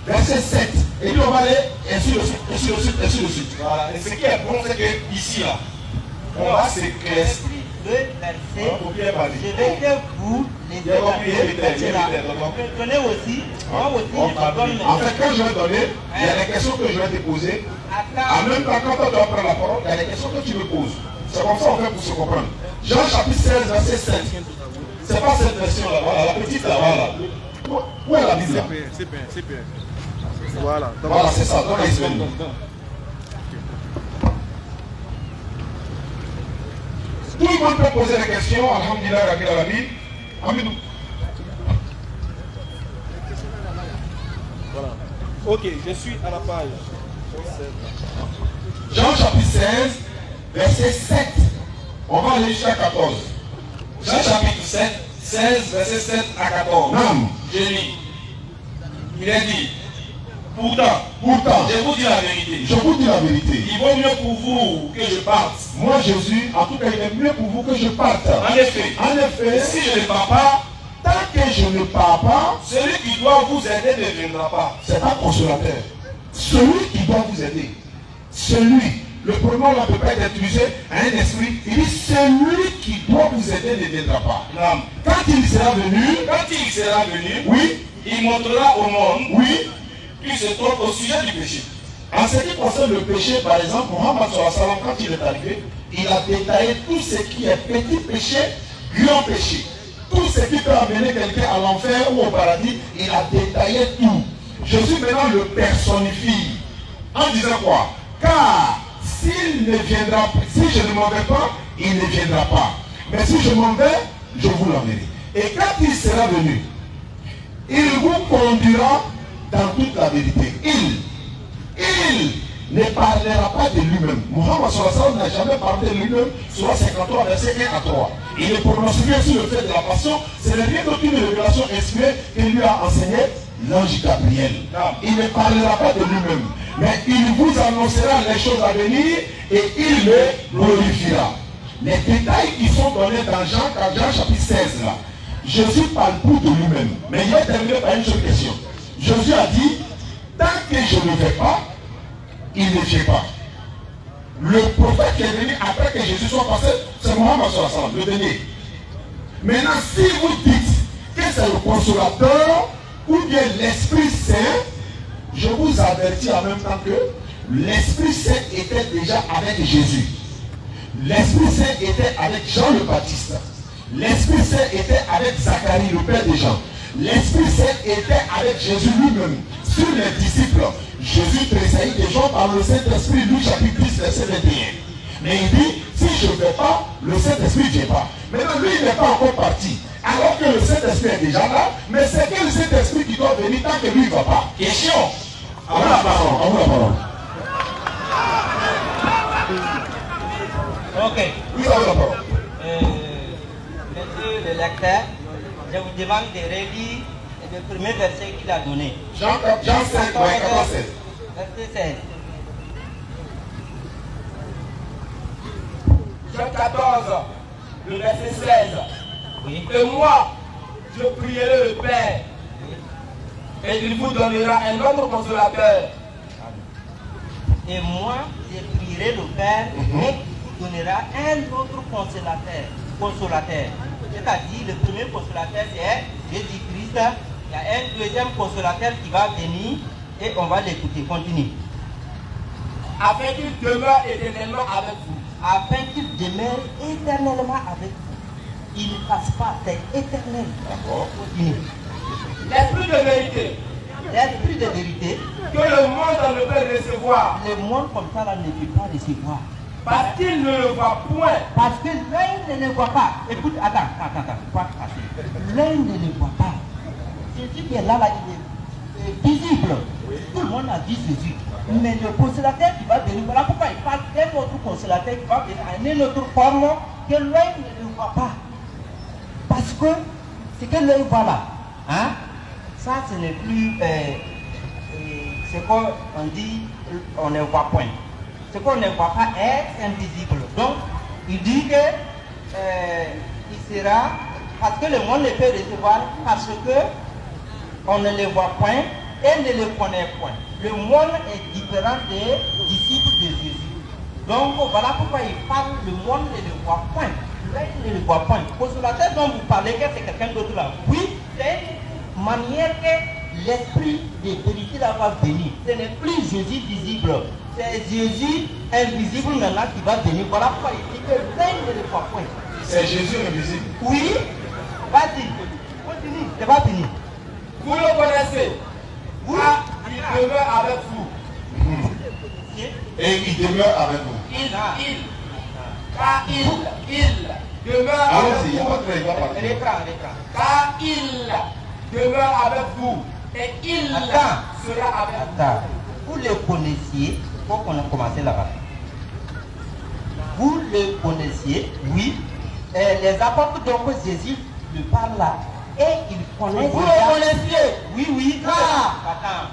verset 7. Et puis on va aller ainsi de suite. Voilà. Et ce qui est bon, c'est que ici, là, on va s'éclaircir. Le verset, Je vais que vous les donnez aussi. Moi aussi, je donne. En fait, quand je vais donner, il y a des questions que je vais te poser. En même temps, quand toi tu vas prendre la parole, il y a des questions que tu me poses. C'est comme ça on fait pour se comprendre. Jean chapitre 16, verset 7. C'est pas cette version-là, voilà, la petite là, voilà. Où est la Bible là? C'est bien. Voilà. Voilà, c'est ça. Donne la Israël. Tout le monde peut poser des questions. Alhamdulillah, Rabbil Alamin. Amidou. Voilà. Ok, je suis à la page. Jean chapitre 16, verset 7. On va aller jusqu'à 14. Jean chapitre 16, verset 7 à 14. Non. Je lis. Il est dit, pourtant, je vous dis la vérité. Je vous dis la vérité. Il vaut mieux pour vous que je parte. Moi, Jésus, en tout cas, il est mieux pour vous que je parte. En effet, si je ne pars pas, tant que je ne pars pas, celui qui doit vous aider ne viendra pas. C'est un consolateur. Celui qui doit vous aider. Celui. Le pronom là ne peut pas être utilisé à un esprit. Il dit celui qui doit vous aider ne viendra pas. Non. Quand il sera venu, oui, il montrera au monde, oui, qu'il se trompe au sujet du péché. En ce qui concerne le péché, par exemple, Mohammed sallallahu alayhi wa sallam, quand il est arrivé, il a détaillé tout ce qui est petit péché, grand péché. Tout ce qui peut amener quelqu'un à l'enfer ou au paradis, il a détaillé tout. Jésus maintenant le personnifie. En disant quoi? Car s'il ne viendra pas, si je ne m'en vais pas, il ne viendra pas. Mais si je m'en vais, je vous l'emmènerai. Et quand il sera venu, il vous conduira dans toute la vérité. Il ne parlera pas de lui-même. Mohammed sallallahu n'a jamais parlé de lui-même. Surah 53, verset 1 à 3. Il est prononcé sur le fait de la passion. Ce n'est rien d'autre qu'une révélation inspirée que lui a enseigné l'ange Gabriel. Il ne parlera pas de lui-même. Mais il vous annoncera les choses à venir et il le glorifiera. Les détails qui sont donnés dans Jean chapitre 16 là. Jésus parle plus de lui-même. Mais il est terminé par une seule question. Jésus a dit, tant que je ne vais pas, il ne vient pas. Le prophète qui est venu après que Jésus soit passé, c'est Mohammed sallallahu alayhi wa sallam, le dernier. Maintenant, si vous dites que c'est le consolateur ou bien l'Esprit Saint, je vous avertis en même temps que l'Esprit Saint était déjà avec Jésus. L'Esprit Saint était avec Jean le Baptiste. L'Esprit Saint était avec Zacharie, le père de Jean. L'Esprit Saint était avec Jésus lui-même. Sur les disciples, Jésus tressaillit des gens par le Saint-Esprit, Luc chapitre 10, verset 21. Mais il dit, si je ne vais pas, le Saint-Esprit ne vient pas. Maintenant, lui, il n'est pas encore parti. Alors que le Saint-Esprit est déjà là, mais c'est que le Saint-Esprit qui doit venir tant que lui ne va pas. Question. À vous la parole, à vous la parole. Ok. Oui, à vous la parole. Monsieur le lecteur, je vous demande de relire le premier verset qu'il a donné. Jean 7, ouais, 14, 16. Verset 16. Jean 14, le verset 16. Oui. Et moi, je prierai le Père, et il vous donnera un autre consolateur. Et moi, je prierai le Père et il vous donnera un autre consolateur. C'est-à-dire, le premier consolateur, c'est Jésus-Christ. Il y a un deuxième consolateur qui va venir et on va l'écouter. Continue. Afin qu'il demeure éternellement avec vous. Afin qu'il demeure éternellement avec vous. Il ne passe pas, c'est éternel. D'accord. Continue. L'esprit de vérité, L'esprit de vérité, que le monde ne peut recevoir, le monde comme ça là, ne peut pas recevoir. parce qu'il ne le voit point. Parce que l'œil ne le voit pas. Écoute, attends, pas passer. L'œil ne le voit pas. Jésus qui est là, il est visible. Tout le monde a vu Jésus. Mais le consolateur qui va venir, voilà pourquoi il parle d'un autre consolateur qui va venir en une autre forme que l'œil ne le voit pas. Parce que ce que l'œil voit là, hein, ça ce n'est plus ce qu'on dit, on ne voit point. Ce qu'on ne voit pas est invisible. Donc, il dit que il sera, parce que le monde ne peut recevoir, parce que on ne le voit point et ne le connaît point. Le monde est différent des disciples de Jésus. Donc, voilà pourquoi il parle, le monde ne le voit point. L'œil ne le voit point. Consolateur dont vous parlez, que c'est quelqu'un d'autre là. Oui, c'est une manière que l'esprit de vérité là va venir. Ce n'est plus Jésus visible. C'est Jésus invisible maintenant qui va venir. Voilà pourquoi il dit que l'œil ne le voit point. C'est Jésus invisible. Oui, vas-y, continue, c'est pas fini. Vous le connaissez. Ah, il demeure avec vous. Et il demeure avec vous. Car il demeure Allons-y, il n'y a avec pas vous. de il va parler. L'écran. Car il demeure avec vous. Et il Attends. sera avec vous. Attends. Vous le connaissiez, il faut qu'on a commencé là-bas. Vous le connaissiez, oui. Les apôtres, donc Jésus le parle là. Et il connaît. Vous le connaissiez. Oui. Ah. Attends.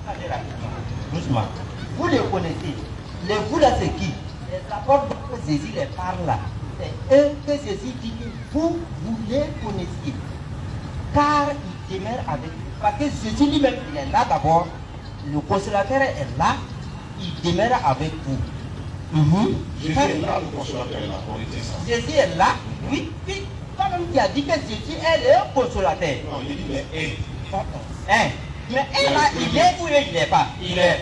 Allez rapidement. Doucement. Vous le connaissez. Les vous là, c'est qui? Les apôtres, donc Jésus les parle là. C'est eux que Jésus dit que vous les connaissiez. Car il demeure avec vous. Parce que Jésus lui-même, il est là d'abord. Le consolateur est là. Il demeure avec vous. Jésus est là, le consolateur est là. On était ça. Jésus est là. Oui. Puis, toi-même qui a dit que Jésus est le consolateur. Non, il dit il est. Mais elle là, il est ou il n'est pas? Il est.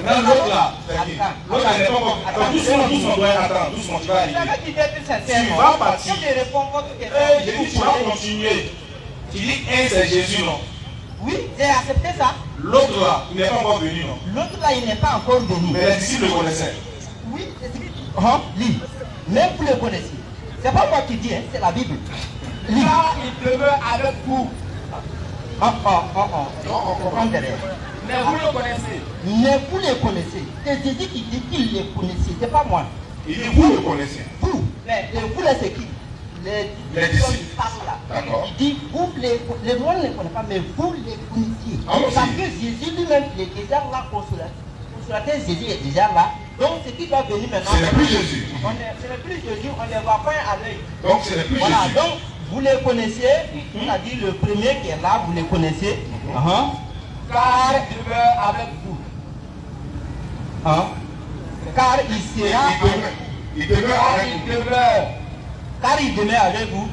Maintenant, l'autre là, c'est qui? Attends. L'autre là, il n'est pas encore. Attends, doucement, doigt. Attends, doucement, tu vas Vous arriver. avez dit plus sincèrement. Tu vas partir. Je réponds votre question. J'ai dit, tu vas continuer. Tu dis, un, c'est Jésus, non? Oui, j'ai accepté ça. L'autre là, il n'est pas encore venu, non? L'autre là, il n'est pas encore venu. Mais les disciples le connaissaient. Oui, les disciples. Lis. Même vous le connaissez. C'est pas moi qui dis, hein, c'est la Bible. Lis. Car il demeure avec vous. Non, on comprend derrière. Mais vous le connaissez. Mais vous les connaissez. C'est Jésus qui dit qu'il les connaissait, c'est pas moi. Il dit, vous le connaissez. Vous, mais vous là, c'est qui? Les disciples. parlent là. D'accord. Il dit, vous, les monde ne les connaît pas, mais vous les connaissiez. Allons-y. Parce que Jésus lui-même, il est déjà là, consolateur, Jésus est déjà là. Donc, ce qui va venir maintenant, Ce n'est plus Jésus. ce n'est plus Jésus, on ne les voit pas à l'œil. Donc, ce n'est plus Voilà, Jésus. donc, vous les connaissez, c'est-à-dire le premier qui est là, vous les connaissez. Car il demeure avec vous. Car il sera... Il demeure Car avec il vous. demeure. Car il demeure avec vous.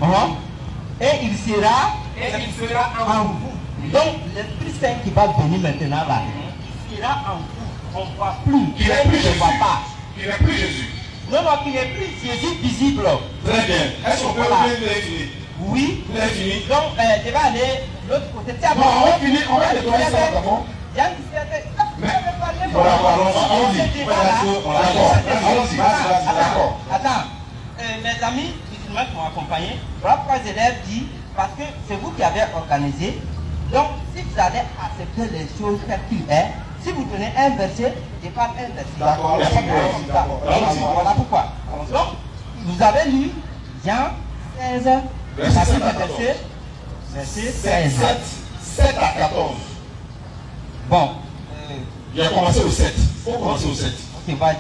Et il sera Et il sera en en vous. vous. Donc, l'Esprit Saint qui va venir maintenant là, il sera en vous. On ne voit plus. Il n'est plus ne Jésus. voit pas. Il n'est plus Jésus. Non, il n'est plus Jésus visible. Très bien. Est-ce qu'on peut Voilà. finir? Oui. Vous avez fini? Donc, je vais aller de l'autre côté. Tiens, Non, on va finir. On va nettoyer ça d'abord. Allons-y. D'accord. Allons-y. D'accord. mes amis musulmans qui m'ont accompagné, voilà pourquoi je leur dis, parce que c'est vous qui avez organisé. Donc, si vous allez accepter les choses telles qu'il est, si vous donnez un verset, je parle un verset. D'accord, voilà pourquoi. Donc, vous avez lu Jean 16, verset 16. 7 à 14. Bon. Il a commencé au 7. Il faut commencer au 7. Ok, vas-y.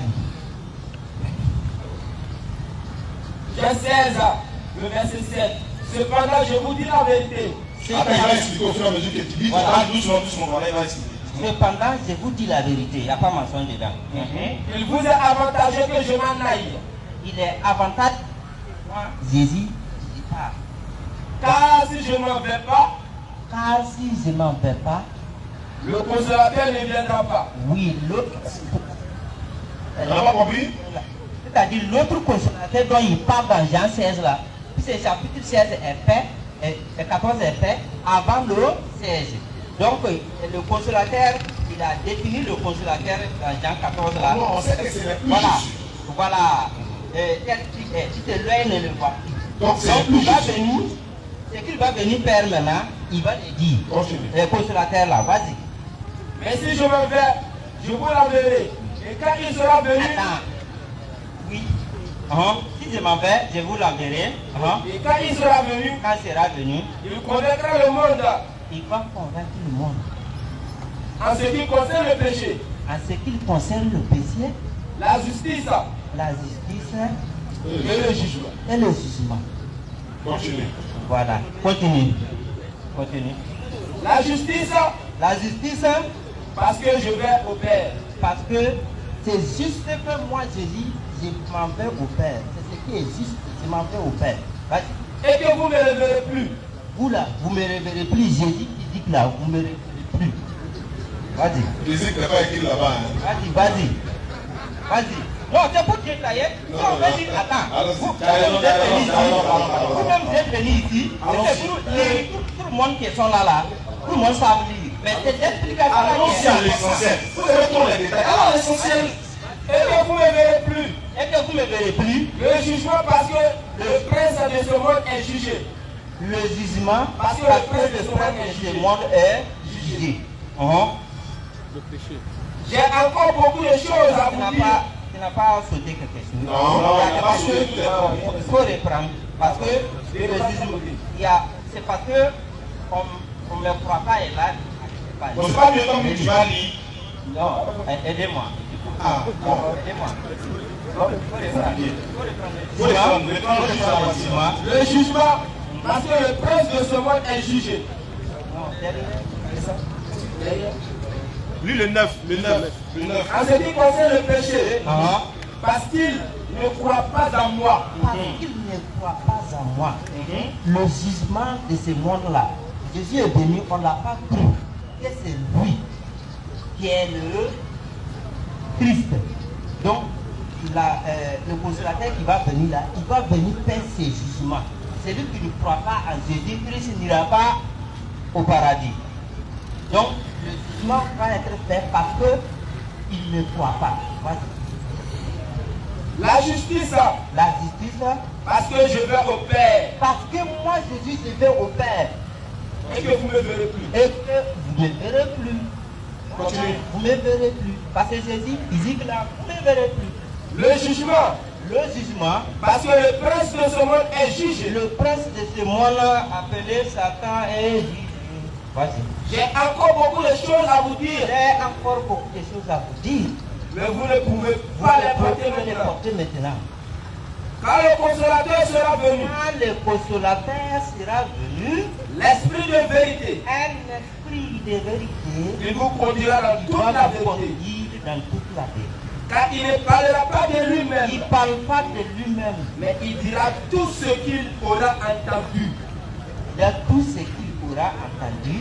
Jean 16, le verset 7. Cependant, je vous dis la vérité. Après, il va expliquer au fur et à mesure que tu dis. Voilà. Doucement, voilà, il va expliquer. Cependant, je vous dis la vérité. Il n'y a pas mensonge dedans. Il vous est avantageux que je m'en aille. Il est avantageux. Jésus, je pars. Car si je ne m'en vais pas, Car si je m'en vais pas, le consolateur ne viendra pas. oui, l'autre. On n'a pas compris? C'est-à-dire l'autre consolateur dont il parle dans Jean 16 là. Puis c'est chapitre 16 est fait, et 14 est fait avant le 16. Donc le consolateur, il a défini le consolateur dans Jean 14 là. Non, on sait que c'est le plus Voilà. Jésus. Voilà. Si c'est l'œil ne le voit plus. Donc c'est le plus il va Jésus. venir, c'est qu'il va venir Père maintenant, il va le dire. Continue. Le consolateur là, vas-y. Mais si je me vais, je vous l'enverrai. Et quand il sera venu, Attends. Oui. Si je m'en vais, je vous l'enverrai. et quand il sera venu, Quand il sera venu, il convaincra le monde il va convaincre le monde. en ce qui concerne le péché, En ce qui concerne le péché, la justice la justice et le jugement. et le jugement. Continue. Voilà. Continue. Continue. La justice, La justice, parce que je vais au Père. parce que c'est juste que moi je dis, je m'en vais au Père. C'est ce qui est juste, je m'en vais au Père. Vas-y. Et que vous ne me reverrez plus. Vous là, vous ne me révérez plus. Jésus qui dit que là, vous ne me révérez plus. Vas-y. Jésus n'est pas écrit là-bas. Hein. Vas-y. Non, c'est pour dire ça y est. Non, on va non. dire, attends. Allons-y. Vous-même vous êtes venus ici. C'est pour lire tout le monde qui sont là. Tout le monde sait lire. Mais c'est l'explication. Allons-y à l'essentiel. Vous avez trop les détails. Alors l'essentiel. Et que vous ne me verrez plus. Et que vous ne verrez plus. Le jugement parce que le prince de ce monde est jugé. Le jugement, Parce que parce que le monde est jugé. J'ai encore beaucoup de choses à vous dire. Tu n'as pas sauté quelque chose. Non, il n'a pas sauté. Il faut reprendre. Parce que le jugement, c'est parce que on ne me croit pas et là. Bon, c'est pas mieux comme tu vas lire. Non, aidez-moi. Ah, bon. Aidez-moi. Le jugement parce que le prince de ce monde est jugé. Lui, le 9. En ce qui concerne le péché, parce qu'il ne croit pas en moi. Parce qu'il ne croit pas en moi. Le jugement de ce monde-là, Jésus est venu, on ne l'a pas cru. Et c'est lui qui est le Christ. Donc, le consolateur qui va venir là, il va venir faire ses jugements. Celui qui ne croit pas en Jésus-Christ n'ira pas au paradis. Donc, le jugement va être fait parce qu'il ne croit pas. Voici. La justice, La justice, parce que je vais au Père parce que moi Jésus, je vais au Père. et que vous ne me verrez plus. Et que vous ne verrez plus. Vous ne verrez plus. Parce que Jésus, il dit que là, vous ne verrez plus. Le jugement, Le jugement, parce que le prince de ce monde est jugé. le prince de ce monde-là, appelé Satan, est jugé. Vas-y. J'ai encore beaucoup de choses à vous dire, J'ai encore beaucoup de choses à vous dire. mais vous ne pouvez Vous pas ne les porter pouvez pas les maintenant. porter maintenant. Quand le consolateur sera venu, Quand le consolateur sera venu, l'esprit de vérité, un esprit de vérité, il vous conduira dans il toute va la vous vérité. conduire dans toute la vérité. Car il ne parlera pas de Il lui-même, ne parle pas de lui-même, mais il dira tout ce qu'il aura entendu. de tout ce qu'il aura entendu.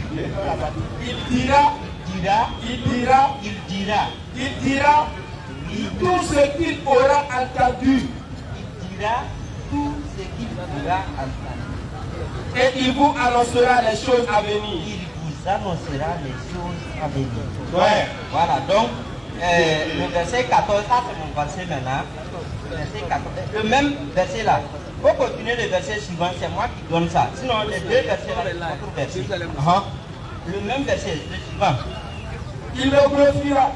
Il dira, Il dira, il dira, il dira, il dira tout ce qu'il aura entendu. il dira tout ce qu'il aura entendu. Et il vous annoncera les choses à venir. Il vous annoncera les choses à venir. Ouais. Voilà, donc le verset 14, ça c'est mon verset maintenant. verset 14. Le même verset là. Pour continuer le verset suivant, c'est moi qui donne ça. Sinon, les deux versets là, c'est notre verset. Le même verset, le suivant. Il me glorifiera,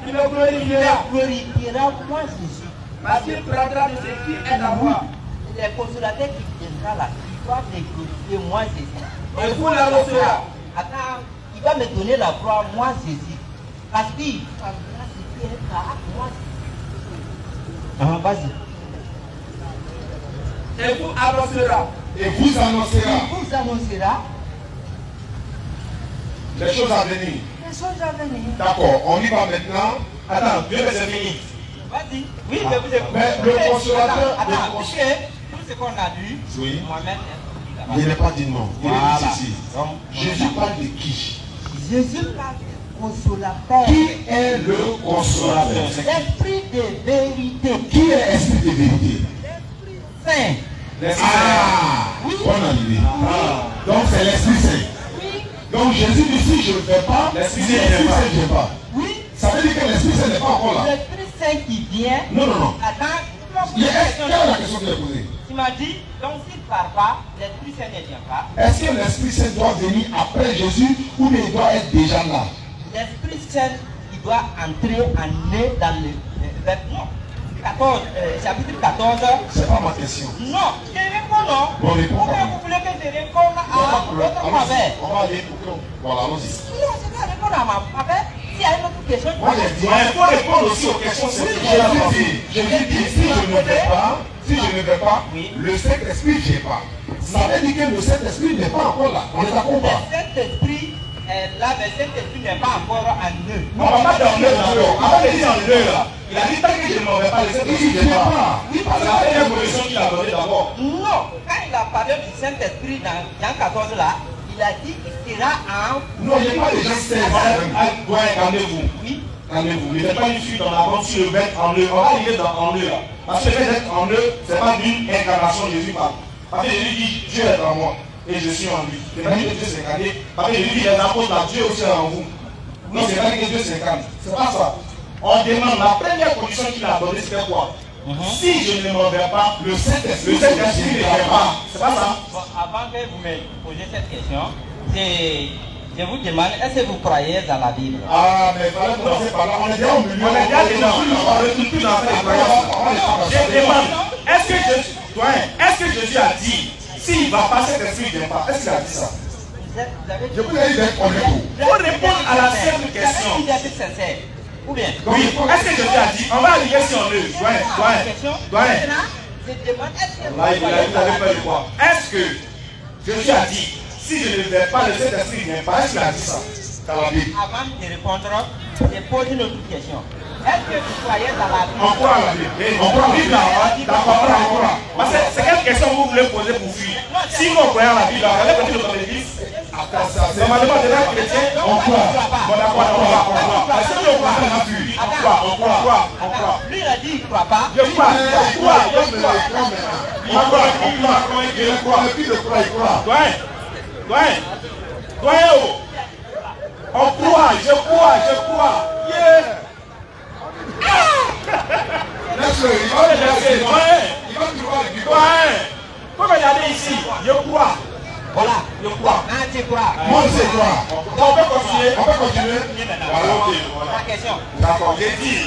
moi Jésus. parce qu'il prendra de ce qui est à moi. Les consolateurs qui viendra là, il va me glorifier moi Jésus. Et vous l'arrosera. Attends, il va me donner la gloire moi Jésus. Parce qu'il prendra ce qui est à moi Jésus. Vas-y. Et vous annoncera. Et vous annoncera. Il vous annoncera Les choses à venir. les choses à venir. D'accord, on y va maintenant. Attends, Dieu c'est fini. Vas-y. Oui, mais vous écoutez. Mais le consolateur. Attends, parce que tout ce qu'on a lu, Oui. Mohamed, Il n'est pas dit non. Il Voilà. est dit ici. Donc, Jésus parle de qui? Jésus parle de consolateur. Qui est le consolateur? L'esprit de vérité. Qui est esprit de vérité? Saint. Ah, Oui. bonne arrivée. Donc c'est l'Esprit Saint. Oui. Donc Jésus dit si je ne fais pas, L'Esprit si Saint l'Esprit ne vient pas. Saint ne vient pas. Oui. Ça veut dire que l'Esprit Saint n'est pas encore là. L'Esprit Saint qui vient. Non, non, non. Attends. Quelle est la question qu'il a posée? Tu m'as dit, donc s'il ne part pas, l'Esprit Saint ne vient pas. Est-ce que l'Esprit Saint doit venir après Jésus ou bien il doit être déjà là? L'Esprit Saint, il doit entrer en nez dans le vêtement. 14, chapitre 14. C'est pas ma question. Non, je réponds non. Bon, réponds Pourquoi pas. vous voulez que je réponde à votre faveur? On va aller pour que. Voilà, allons-y. Non, je vais répondre à ma faveur. S'il y a une autre question, Moi j'ai dit. Il faut répondre aussi aux questions. Jésus dit, si je ne vais pas, Oui. le Saint-Esprit ne vient pas. Ça veut dire que le Saint-Esprit n'est pas encore là. On est d'accord le pas? Saint-Esprit est là, mais le Saint-Esprit n'est pas encore en eux. On va pas dans le d'abord. Avant de dire en deux là, il a dit tant que je ne m'en vais pas, le Saint-Esprit ne vient pas. Oui, C'est la première position qu'il a donnée d'abord. Non, quand il a parlé du Saint-Esprit dans Jean 14 là, il a dit qu'il sera en. Non, il n'y a pas de gens saints. Ouais, calmez-vous. Oui. Calmez-vous. Ne faites pas une fuite dans la vente sur le bête en eux. On va arriver dans en eux là. Parce que le fait d'être en eux, ce n'est pas d'une incarnation Jésus parle. Parce que Jésus dit Dieu est en moi et je suis en lui. C'est pas dire que Dieu s'incarne. Parce que Jésus dit les apôtres là, Dieu aussi est en vous. Non, c'est pas dire que Dieu s'incarne. C'est pas ça. On demande la première condition qu'il a donnée, c'était quoi? Si je ne m'en vais pas, le Saint-Esprit ne vient pas. C'est pas ça. Bon, avant que vous me posiez cette question, je vous demande, est-ce que vous croyez dans la Bible? Ah, mais il fallait commencer par là. On est déjà au milieu. On est déjà dedans. On ne retourne plus dans cette croyance. Je demande, est-ce que Jésus a dit, s'il ne va pas, cet esprit ne vient pas? Est-ce qu'il a dit ça? Vous avez dit. Je vous ai dit d'être honnête. Il faut répondre à la simple question. Vous avez dit sincère. Ou bien? Oui, est-ce que Jésus a dit, on va arriver sur le doyen. Je demande, est-ce que vous Là, il croyez dans avait la fait le Bible? quoi? Est-ce que Jésus a dit, si je ne vais pas, le Saint-Esprit ne vient pas? Est-ce qu'il a dit ça? Dans la Bible. Avant de répondre, je pose une autre question. Est-ce que vous croyez dans la Bible? On croit à la Bible. On croit à la Bible. D'accord, on croit. Parce que c'est quelle question vous voulez poser pour fuir? Si vous croyez à la Bible, allez continuer dans l'église. Normalement, c'est là chrétien, on croit. Bon, d'accord, on croit. Est-ce que vous croyez à la Bible? On croit. Lui, il a dit qu'il ne croit pas. Je crois. Doyen, on croit, je crois. Yeah. Faut regarder ici, je crois. Voilà. Je crois. Ah, tu crois. Moi, je crois. On peut continuer. On peut continuer. Voilà, ok, voilà. La question. D'accord, j'ai dit.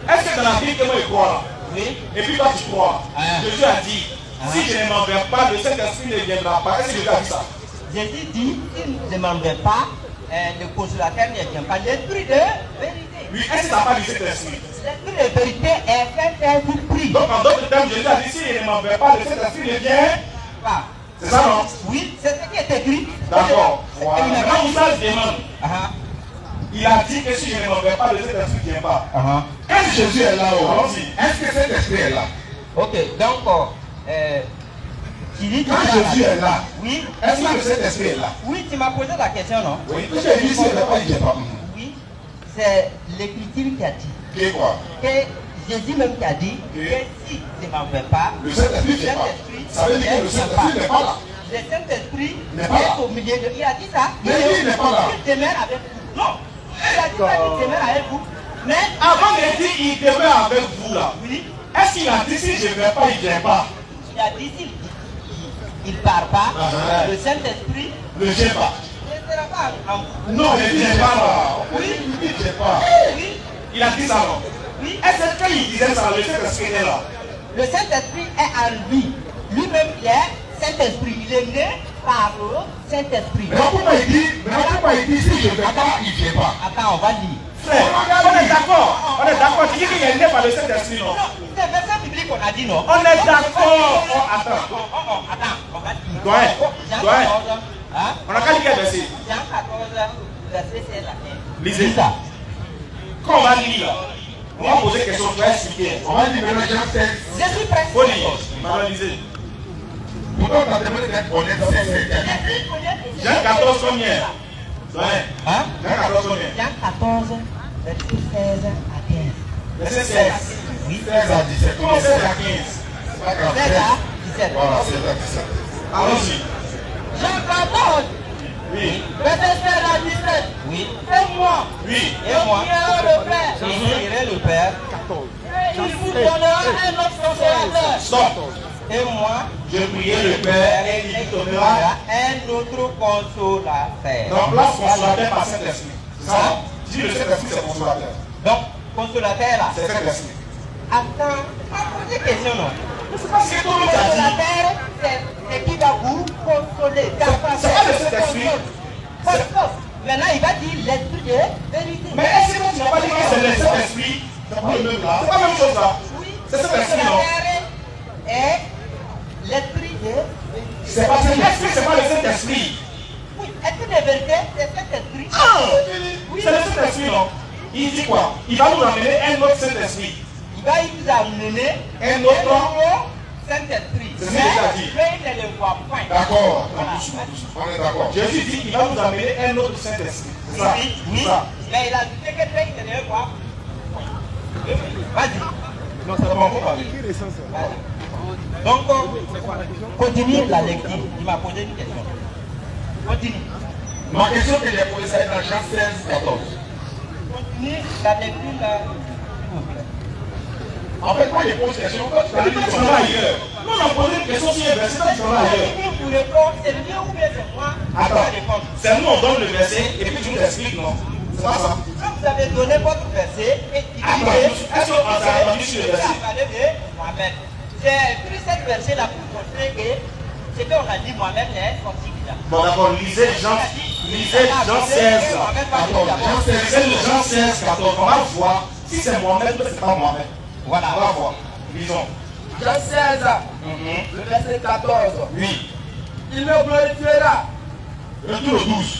Est-ce que dans la Bible que moi je crois là? Oui. Et puis toi tu crois. Ah. Jésus a dit, si je ne m'en vais pas, le Saint-Esprit ne viendra pas. Est-ce que Jésus a dit ça? Jésus dit, s'il ne demanderait pas, le consolateur ne vient pas. L'esprit de vérité. Oui, est-ce que ça n'a pas dit Saint-Esprit? L'esprit de vérité est fait un vous prie. Donc en d'autres termes, Jésus a dit, si je ne m'en vais pas, le Saint-Esprit ne vient. Pas. C'est ça non? Oui, c'est ce qui est écrit. D'accord. Voilà. Maintenant, Moussa demande. Ah, Il a dit que si je ne m'en vais pas, le Saint-Esprit ne vient pas. ah. Quand Jésus est là, Allons-y. est-ce que cet esprit est là? Ok, donc, tu dis Quand Jésus est là, oui, est-ce que cet esprit est là? oui, tu m'as posé la question, non? Oui. Parce que lui, s'il n'est pas, il ne vient pas. Oui, c'est l'Écriture qui a dit. Qui est quoi? Que Jésus même qui a dit que si je ne m'en vais pas, Le Saint-Esprit ne vient pas. Ça veut dire que le Saint-Esprit n'est pas là. Le Saint-Esprit N'est pas là. est au milieu de. Il a dit ça. Mais il n'est pas là. Il demeure avec vous. Non. Il a dit ça, il demeure avec vous. Mais Avant de dire il demeure avec vous là. oui, Est-ce Est-ce qu'il a dit si je ne vais pas, il ne vient pas? Il a dit il ne part pas. Le Saint-Esprit ne vient pas. Ne sera pas en... Non, il ne vient pas là. Oui. Il ne vient pas. Oui. Il a dit ça non? Oui. Est-ce qu'il disait ça? Le Saint-Esprit est là. Le Saint-Esprit est en lui. Lui-même, il est Saint-Esprit. Il est né par le Saint-Esprit. Mais pourquoi il dit si je ne vais pas, il ne vient pas? Attends, on va lire. Frère, on est d'accord. On est d'accord. Tu dis qu'il est né par le Saint-Esprit, non? C'est le verset biblique qu'on a dit, non? On est d'accord. Attends, on va dire. Doyen. Hein? On a qu'à lire quel verset? Jean 14, verset 16 à 15. Lisez ça. Quand on va lire là, on va poser des questions pour expliquer. On va dire maintenant Jean 16. Je suis prêt. Faut lire. Maintenant lisez. Pourtant, on a demandé d'être honnête, c'est Jean 14 combien? Doyen. Hein? Jean 14 combien? Jean 14, verset 16 à 15. Verset 16. Oui. 16 à 17. Comment 16 à 15? C'est pas grave. 16 à 17. Voilà, 16 à 17. Allons-y. Jean 14, Oui. verset 16 à 17. Oui. Et moi. Oui. Et moi. Je prierai le Père. Il vous donnera un autre consolateur. Stop. Et moi, Je prierai le Père et il vous donnera. un autre consolateur. Remplace consolateur par Saint-Esprit. C'est ça? Dis le Saint-Esprit, c'est consolateur. Donc, consolateur là. C'est Saint-Esprit. Attends, pas poser question non. C'est pas ce que tout le monde a dit. Consolateur, c'est qui va vous consoler. C'est pas le Saint-Esprit. Maintenant, il va dire l'esprit de vérité. Mais est-ce que tu n'as pas dit que c'est le Saint-Esprit? C'est pas le même là. C'est pas la même chose là. Oui, C'est Saint-Esprit, non? et l'esprit de vérité. C'est pas Saint-Esprit, c'est pas le Saint-Esprit. Oui, esprit de vérité, c'est cet esprit. Oui. C'est le Saint-Esprit, non? Il dit quoi? Il va nous amener un autre Saint-Esprit. Il va nous amener Un autre Saint-Esprit. C'est ce qu'il a dit. Mais il ne le voit point. D'accord. Voilà. On est d'accord. Jésus dit qu'il va nous amener un autre Saint-Esprit. C'est ça? Oui. Ça. Mais il a dit que il ne le voit point. Vas-y. Non, c'est pas bon, parler. Donc, continue la lecture. Il m'a posé une question. Continue. Ma question que j'ai posée, c'est dans Jean 16, 14. Continue la lecture là. En fait, moi, je pose une question. Quand tu as dit Tu vas ailleurs. Nous, on a posé une question sur un verset, toi, tu vas ailleurs. Vous répondre, c'est mieux ou bien c'est moi qui Attends, dois répondre. c'est nous, on donne le verset et puis tu nous expliques, non? C'est pas ça? Quand vous avez donné votre verset et Attends, est-ce qu'on s'est entendu sur le verset? parlé de Mohamed. J'ai pris cette verset là pour montrer que ce qu'on a dit Mohamed est sorti déjà. Bon, d'accord, lisez Jean 16. Attends, Jean 16. C'est le Jean 16, 14. On va voir si c'est Mohamed ou c'est pas Mohamed. Voilà. On va voir. Lisons. Jean 16, le verset 14. Oui. Il me glorifiera. Retour au 12.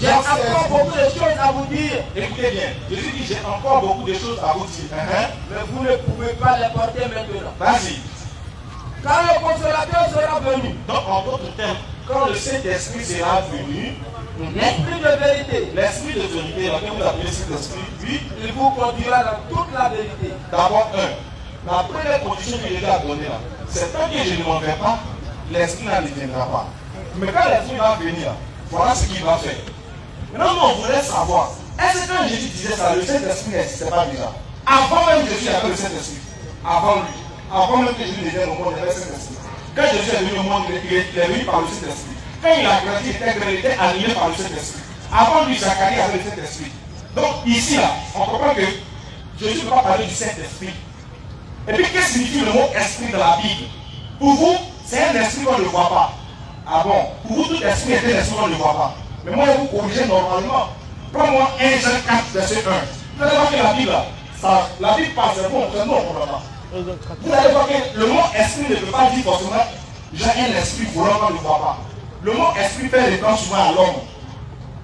J'ai encore beaucoup de choses à vous dire, Écoutez bien. Jésus dit j'ai encore beaucoup de choses à vous dire. mais vous ne pouvez pas les porter maintenant. Vas-y. Quand le consolateur sera venu, Donc, en d'autres termes, quand le Saint-Esprit sera venu, l'esprit de vérité, l'Esprit de vérité, laquelle vous appelez Saint-Esprit, oui, il vous conduira dans toute la vérité. d'abord, la première condition que Jésus a donnée là, c'est tant que je ne m'en vais pas, l'Esprit ne viendra pas. Mais quand l'Esprit va venir, voilà ce qu'il va faire. Maintenant, nous, on voudrait savoir, est-ce que quand Jésus disait ça, le Saint-Esprit n'existait pas déjà? Avant même Jésus, il y avait le Saint-Esprit. Avant lui. Avant même que Jésus ne vienne au monde, il y avait le Saint-Esprit. Quand Jésus est venu au monde, il est venu par le Saint-Esprit. Quand il a grandi, il était animé par le Saint-Esprit. Avant lui, Zacharie avait le Saint-Esprit. Donc, ici, là, on comprend que Jésus ne peut pas parler du Saint-Esprit. Et puis, qu'est-ce que signifie le mot esprit dans la Bible? Pour vous, c'est un esprit qu'on ne voit pas. Ah bon? Pour vous, tout esprit est un esprit qu'on ne voit pas. Mais moi, je vous corrige normalement. Prends-moi 1 Jean 4, verset 1. Vous allez voir que la Bible, la Bible parle, c'est bon, c'est non, on ne comprend pas. Vous allez voir que le mot esprit ne peut pas dire forcément j'ai un esprit volant qu'on ne voit pas. Le mot esprit fait référence souvent à l'homme.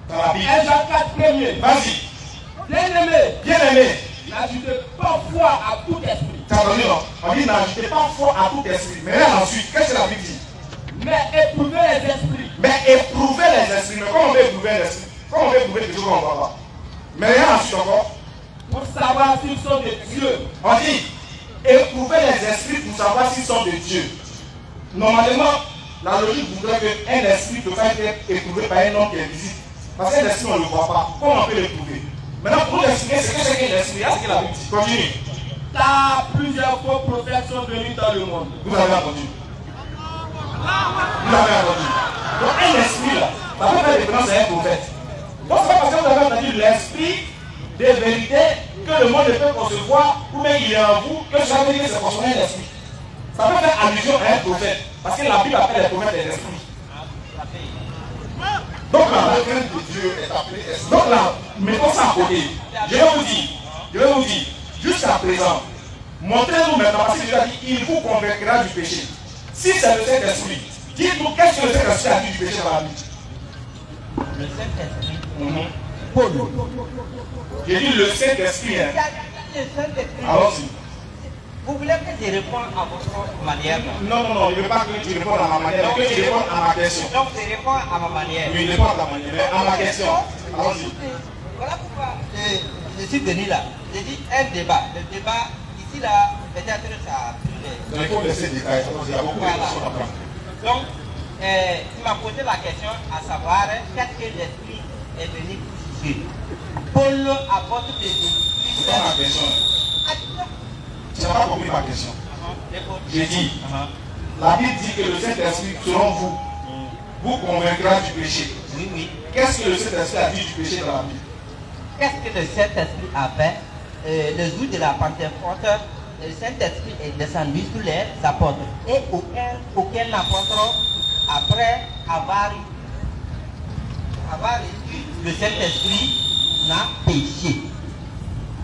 Dans la Bible. 1 Jean 4, premier. Vas-y. Bien-aimé, Bien-aimé. n'ajoutez pas foi à tout esprit, T'as entendu, non? On dit n'ajoutez pas foi à tout esprit. Mais là, ensuite, qu'est-ce que la Bible dit? mais éprouvez les esprits, Mais éprouvez les esprits. Mais comment on peut éprouver les esprits? Comment on peut éprouver quelque chose qu'on ne voit pas? Mais rien ensuite encore. pour savoir s'ils sont de Dieu. On dit éprouvez les esprits pour savoir s'ils sont de Dieu. Normalement, la logique voudrait qu'un esprit ne peut pas être éprouvé par un homme qui est visible. Parce qu'un esprit, on ne le voit pas. Comment on peut l'éprouver? Maintenant, pour l'expliquer, c'est ce que l'esprit, c'est ce que la Bible dit. Continue. Car plusieurs faux prophètes sont venus dans le monde. Vous avez entendu. Vous avez entendu. Donc, un esprit là, ça peut faire référence à un prophète. Donc, c'est pas parce que vous avez entendu l'esprit des vérités que le monde ne peut concevoir, ou même il est en vous, que ça veut dire que c'est consommé un esprit. Ça peut faire allusion à un prophète. Parce que la Bible appelle les prophètes des esprits. Donc là, La crainte de Dieu est appelée esprit. donc là, mettons ça à côté. Je vais vous dire, jusqu'à présent, montrez-nous maintenant, parce que Dieu a dit, il vous convaincra du péché. Si c'est le Saint-Esprit, dites-nous qu'est-ce que le Saint-Esprit a dit du péché dans la Bible. Le Saint-Esprit. Paul. J'ai dit le Saint-Esprit. Hein. Le Saint-Esprit. Allons-y. Vous voulez que je réponde à votre manière? Non, je ne veux pas que tu répondes à ma manière, mais que tu répondes à ma question. Donc, je réponds à ma manière. Oui, réponds à ta manière, mais à ma question. Allons-y. Voilà pourquoi je suis venu là. J'ai dit un débat. Le débat, ici là, peut-être ça a pris les... Il faut laisser des détails, il y a beaucoup de questions à prendre. Donc, tu m'as posé la question à savoir qu'est-ce que l'esprit est venu pour juger. Paul apporte des esprits. C'est pas ma question. Tu n'as pas compris ma question. J'ai dit, la Bible dit que le Saint-Esprit, selon vous, vous convaincra du péché. Oui, oui. Qu'est-ce que le Saint-Esprit a dit du péché dans la Bible? Qu'est-ce que le Saint-Esprit a fait? Le jour de la Pentecôte, le Saint-Esprit est descendu sur les apôtres. Et aucun apôtre, après avoir reçu le Saint-Esprit, n'a péché.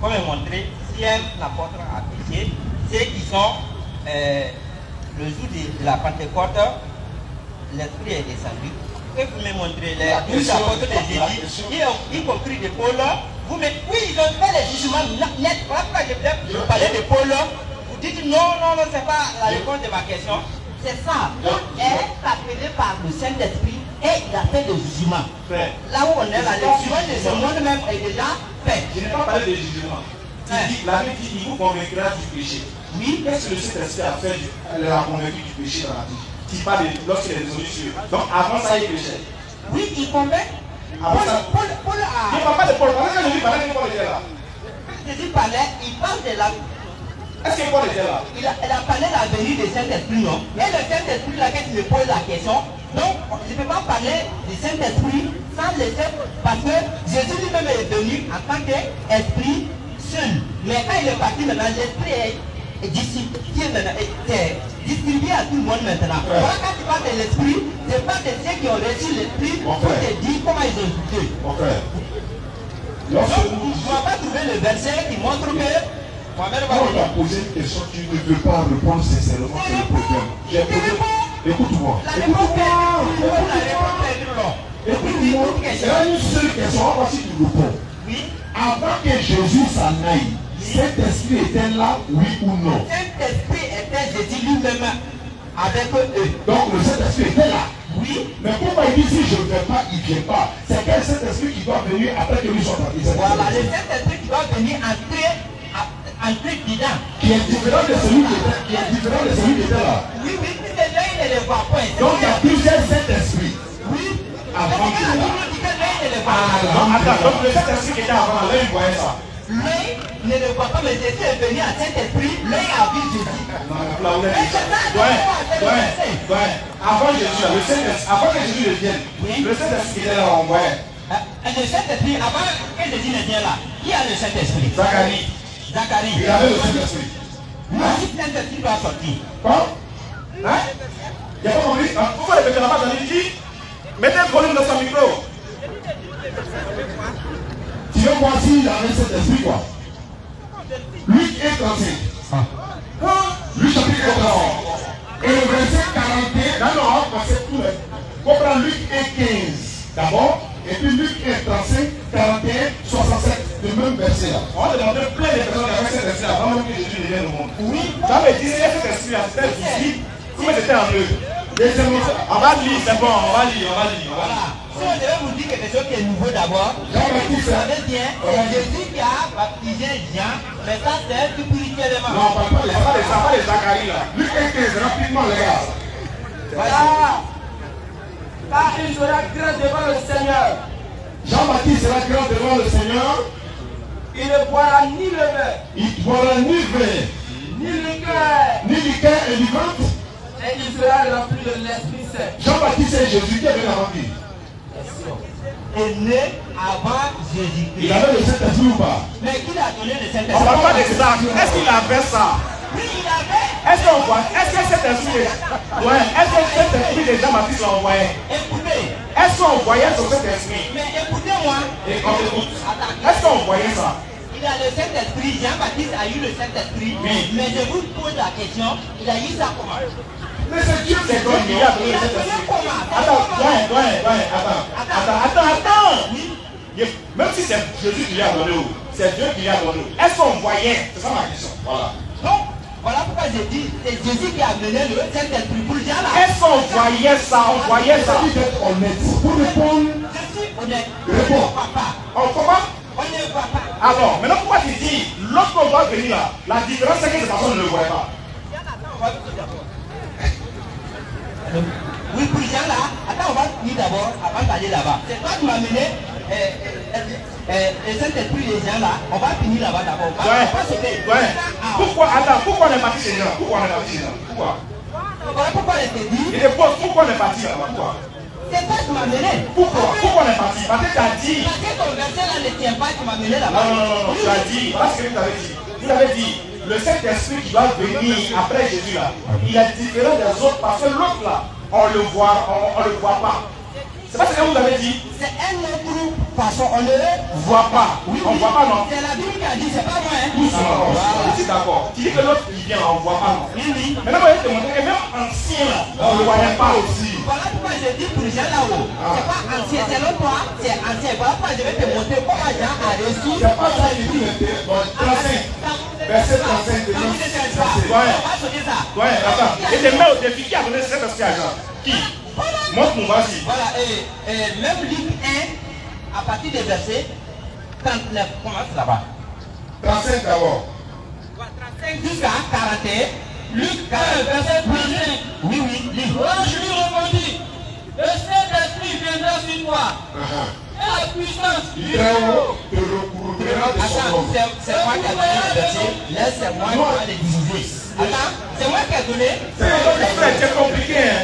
Comme montrer, si un apôtre a péché, ceux qui sont le jour de la Pentecôte, l'Esprit est descendu. Et vous me montrez les 12 apôtres de Jésus, y compris de Paul. Vous me, oui, ils ont fait les jugements nets. Voilà pourquoi je voulais parler de Paul. Vous dites non, c'est pas la réponse de ma question. C'est ça. Paul est appelé par le Saint-Esprit et il a fait des jugements. Là où on est là, le jugement de ce monde même est déjà fait. Je n'ai pas parlé de jugement. La Bible dit qu'il vous convaincra du péché. Oui. Qu'est-ce que le Saint-Esprit a fait? Elle a convaincu du péché dans la Bible. Tu parles lorsqu'il est résolu sur. Donc avant ça, il péchait. Oui, il convainc. Avant ça. Paul a. Il ne parle pas de Paul. Pendant que Jésus parlait, Paul était là. Jésus parlait, il parle de la. Est-ce que Paul était là? Elle a parlé de la venue du Saint-Esprit, non? Et le Saint-Esprit, là, quand il me pose la question, donc je ne peux pas parler du Saint-Esprit sans le Saint-Esprit, parce que Jésus lui-même est venu en tant qu'esprit seul. Mais quand il est parti maintenant, l'esprit est distribué à tout le monde maintenant. Voilà, quand tu parles de l'esprit, c'est pas de ceux qui ont reçu l'esprit pour te dire comment ils ont goûté. Mon frère, Donc, tu ne vas pas trouver le verset qui montre que quand on t'a posé une question, tu ne veux pas répondre sincèrement, c'est le problème. J'ai posé. Écoute-moi. la réponse est non. Écoute-moi. C'est une seule question. Voici tu réponds. Oui. Avant que Jésus s'en aille, Saint-Esprit était là, oui ou non? Saint-Esprit était Jésus lui-même avec eux. Donc le Saint-Esprit était là. Oui. Mais pourquoi il dit si je ne vais pas, il ne vient pas? C'est quel Saint-Esprit qui doit venir après que lui soit parti? Voilà, le Saint-Esprit qui doit venir entrer dedans. Qui est différent de celui qui était là. Oui, si l'œil ne le voit pas. Donc il y a plusieurs Saint-Esprits. Oui. Avant que là. Attends, donc le Saint-Esprit qui était avant, l'œil voyait ça. L'œil ne le voit pas, mais Jésus est venu à Saint-Esprit, l'œil a vu Jésus. Avant Jésus, avant que Jésus ne vienne, le Saint-Esprit était là, on voyait. Le Saint-Esprit, avant que Jésus ne vienne là, qui a le Saint-Esprit? Zacharie. Zacharie. Il avait le Saint-Esprit. Le Saint-Esprit doit sortir. Quoi? Hein? Il n'y a pas compris? Pourquoi répéter la page? Il dit, mettez le volume dans son micro. Tu veux voir s'il avait cet esprit quoi? Luc 1:35. Luc chapitre 1. Et le verset 41. Non, on va passer tout le. On prend Luc 1:15 d'abord. Et puis Luc 1:35, 41, 67. Le même verset là. On va demander plein de personnes qui avaient cet esprit avant même que Jésus ne vienne au monde. Oui. Ça veut dire que cet esprit c'était visible. Comment c'était en eux? On va lire, c'est bon, on va lire. Voilà. Si on devait vous dire quelque chose qui est nouveau d'abord, vous savez bien, c'est Jésus qui a baptisé Jean, mais ça c'est spirituellement. Non, on ne parle pas de Zacharie là. Luc 1:15, rapidement les gars. Voilà. Car il sera grand devant le Seigneur. Jean-Baptiste sera grand devant le Seigneur. Il ne boira ni le vin. Il ne boira ni vin. Ni liqueur. Ni liqueur enivrante. Et il sera rempli de l'Esprit Saint. Jean-Baptiste et Jésus qui avait avant lui. Est né avant Jésus-Christ. Il avait le Saint-Esprit ou pas? Mais qui l'a donné le Saint-Esprit? On ne parle pas de ça. Est-ce qu'il avait ça? Oui, il avait. Est-ce qu'on voit? Est-ce que cet esprit, ouais, est-ce que cet esprit de Jean-Baptiste l'envoyait? Écoutez. Est-ce qu'on voyait sur cet esprit? Mais écoutez-moi. Et on écoute. Est-ce qu'on voyait ça? Il a le Saint-Esprit. Jean-Baptiste a eu le Saint-Esprit. Oui. Mais je vous pose la question. Il a eu ça comment? Mais c'est Dieu qui lui a donné le Saint-Esprit. Attends. Même si c'est Jésus qui lui a donné, c'est Dieu qui lui a donné. Est-ce qu'on voyait? C'est ça ma question. Voilà. Donc, voilà pourquoi j'ai dit, c'est Jésus qui a mené le Saint-Esprit pour Jean là. Est-ce qu'on voyait ça? On voyait ça. Il faut être honnête. Pour répondre, Je suis honnête. réponds. On ne voit pas. On comment? On ne voit pas. Alors, maintenant pourquoi tu dis, lorsqu'on va venir là, la différence c'est que cette personne ne le voit pas. Oui, pour Jean là, attends, on va finir d'abord avant d'aller là-bas. C'est toi qui m'as mené le Saint-Esprit des gens là. On va finir là-bas d'abord. Pourquoi? Attends, pourquoi on est parti chez Jean? Pourquoi on est parti chez Jean? Pourquoi? Voilà pourquoi je t'ai dit. Il dépose, pourquoi on est parti là-bas? Pourquoi? C'est toi qui m'as mené. Pourquoi on est parti? Parce que tu as dit. Parce que ton verset là ne tient pas, tu m'as mené là-bas. Non, tu as dit. Voilà ce que vous avez dit. Vous avez dit, le Saint-Esprit qui doit venir après Jésus là, il est différent des autres parce que l'autre là, on le voit pas. C'est pas ce que vous avez dit? C'est un autre façon, on ne le voit pas. Oui, on ne voit pas, non? C'est la Bible qui a dit, c'est pas moi, hein? Je suis d'accord. Tu dis que l'autre qui vient, on ne voit pas, non? Oui. Maintenant, vous allez te montrer que même ancien là, on ne le voyait pas aussi. Voilà pourquoi je dis pour Jean là-haut. C'est pas ancien, c'est l'autre toi, c'est ancien. Voilà pourquoi je vais te montrer comment Jean a reçu. C'est pas ça qui dit verset 35 de Jean. Ouais, attends. Et te mets au défi qui a donné cet esprit à Jean. Qui? Montre-nous, vas-y. Voilà, et même Luc 1, à partir des versets 39, commence là-bas. 35 d'abord. 35 jusqu'à 41. Luc 1, verset 35. Oui, lis. Je lui répondis, le Saint-Esprit viendra sur toi. Et la puissance du haut. Te recouvrira de son nom. Attends, c'est moi qui ai donné le verset. Laisse-moi les diviser. Attends, c'est moi qui ai donné. C'est compliqué, hein?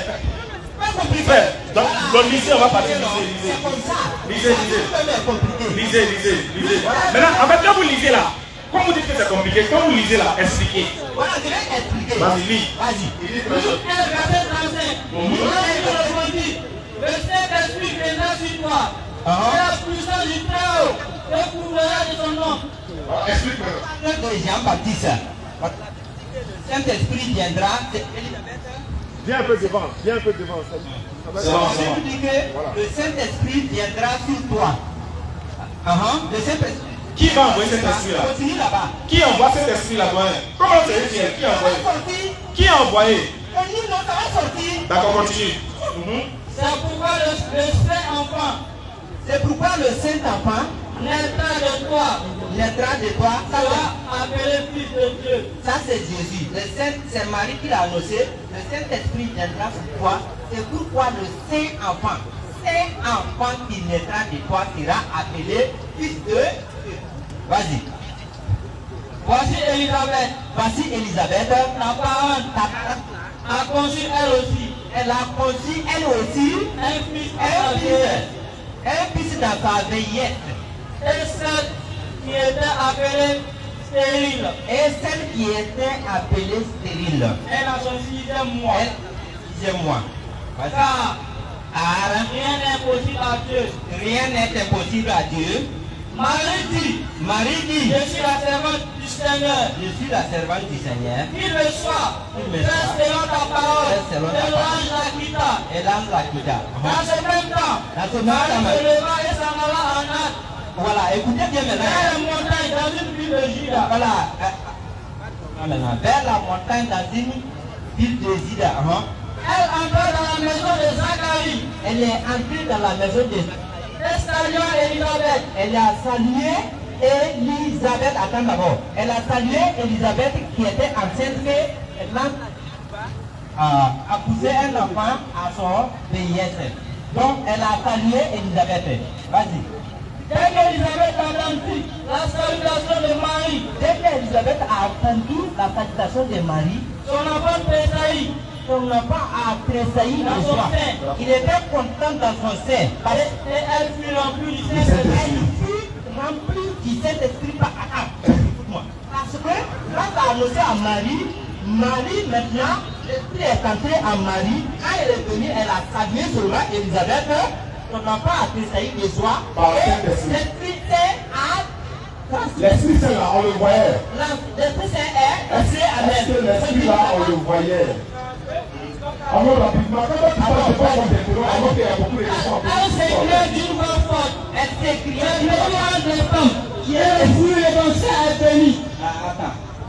Pas compliqué. Frère, donc lisez, on va partir lisez. C'est comme ça. Lisez. Maintenant, en fait, quand vous lisez là, quand vous dites que c'est compliqué, quand vous lisez là, expliquez. Voilà, je vais expliquer. Vas-y, lis. Luc 1, verset 35. Je lui répondis, le Saint-Esprit viendra sur toi. Et la puissance du Très-Haut te couvrira de son nom. Explique-moi. De Jean-Baptiste. Le Saint-Esprit viendra. Viens un peu devant. C'est bon. Je dis que le Saint-Esprit viendra sur toi. Le Saint-Esprit. Qui va envoyer cet esprit là? Continue là-bas. Qui envoie cet esprit là? Comment c'est dit? Qui a envoyé? Qui a envoyé? Non, ça va sortir. D'accord, continue. C'est pourquoi le Saint-Enfant C'est pourquoi le Saint-Enfant naîtra de toi. Ça sera appelé Fils de Dieu. Ça c'est Jésus. C'est Marie qui l'a annoncé. Le Saint-Esprit viendra sur toi. C'est pourquoi le Saint-Enfant qui naîtra de toi sera appelé Fils de Dieu. Vas-y. Voici Élisabeth, ta parente, a conçu elle aussi elle a conçu elle aussi un fils dans sa vieillesse. Et celle qui était appelée stérile. Elle a son 6e mois. Car rien n'est possible à Dieu. Rien n'est impossible à Dieu. Marie dit, je suis la servante du Seigneur. Qu'il me soit, fais selon ta parole. Et l'âme la quitta. Dans ce même temps, Marie se leva et s'en alla en hâte. Voilà, écoutez bien maintenant. Vers la montagne dans une ville de Juda. Voilà. Vers la montagne dans une ville de Juda. Elle entra dans la maison de Zacharie. Elle est entrée dans la maison de Zacharie. Et saluant Élisabeth. Elle a salué Élisabeth. Attends d'abord. Elle a salué Élisabeth qui était enceinte et elle a poussé un enfant à son vieillesse. Donc elle a salué Élisabeth. Vas-y. Dès qu'Élisabeth a entendu la salutation de Marie, dès qu'Élisabeth a entendu la salutation de Marie, son enfant tressaillit. son enfant a tressailli de joie. Il était content dans son sein. Et elle fut remplie du Elle Saint-Esprit. fut remplie du Saint-Esprit par Adam. Parce que quand on a annoncé à Marie, Marie maintenant, l'esprit est entré en Marie. Quand elle est venue, elle a salué seulement Élisabeth. Son enfant a tressailli de joie. Et l'Esprit Saint a... L'Esprit Saint là, on le voyait. L'Esprit Saint est entré en elle. Est-ce que l'Esprit là, on le voyait? Alors rapidement, quand tu parles, je pas mon découvert, alors qu'il y a beaucoup de questions. Elle s'écria d'une voix forte. Elle s'écria Le roi des femmes, qui est le fruit de ton sein est béni.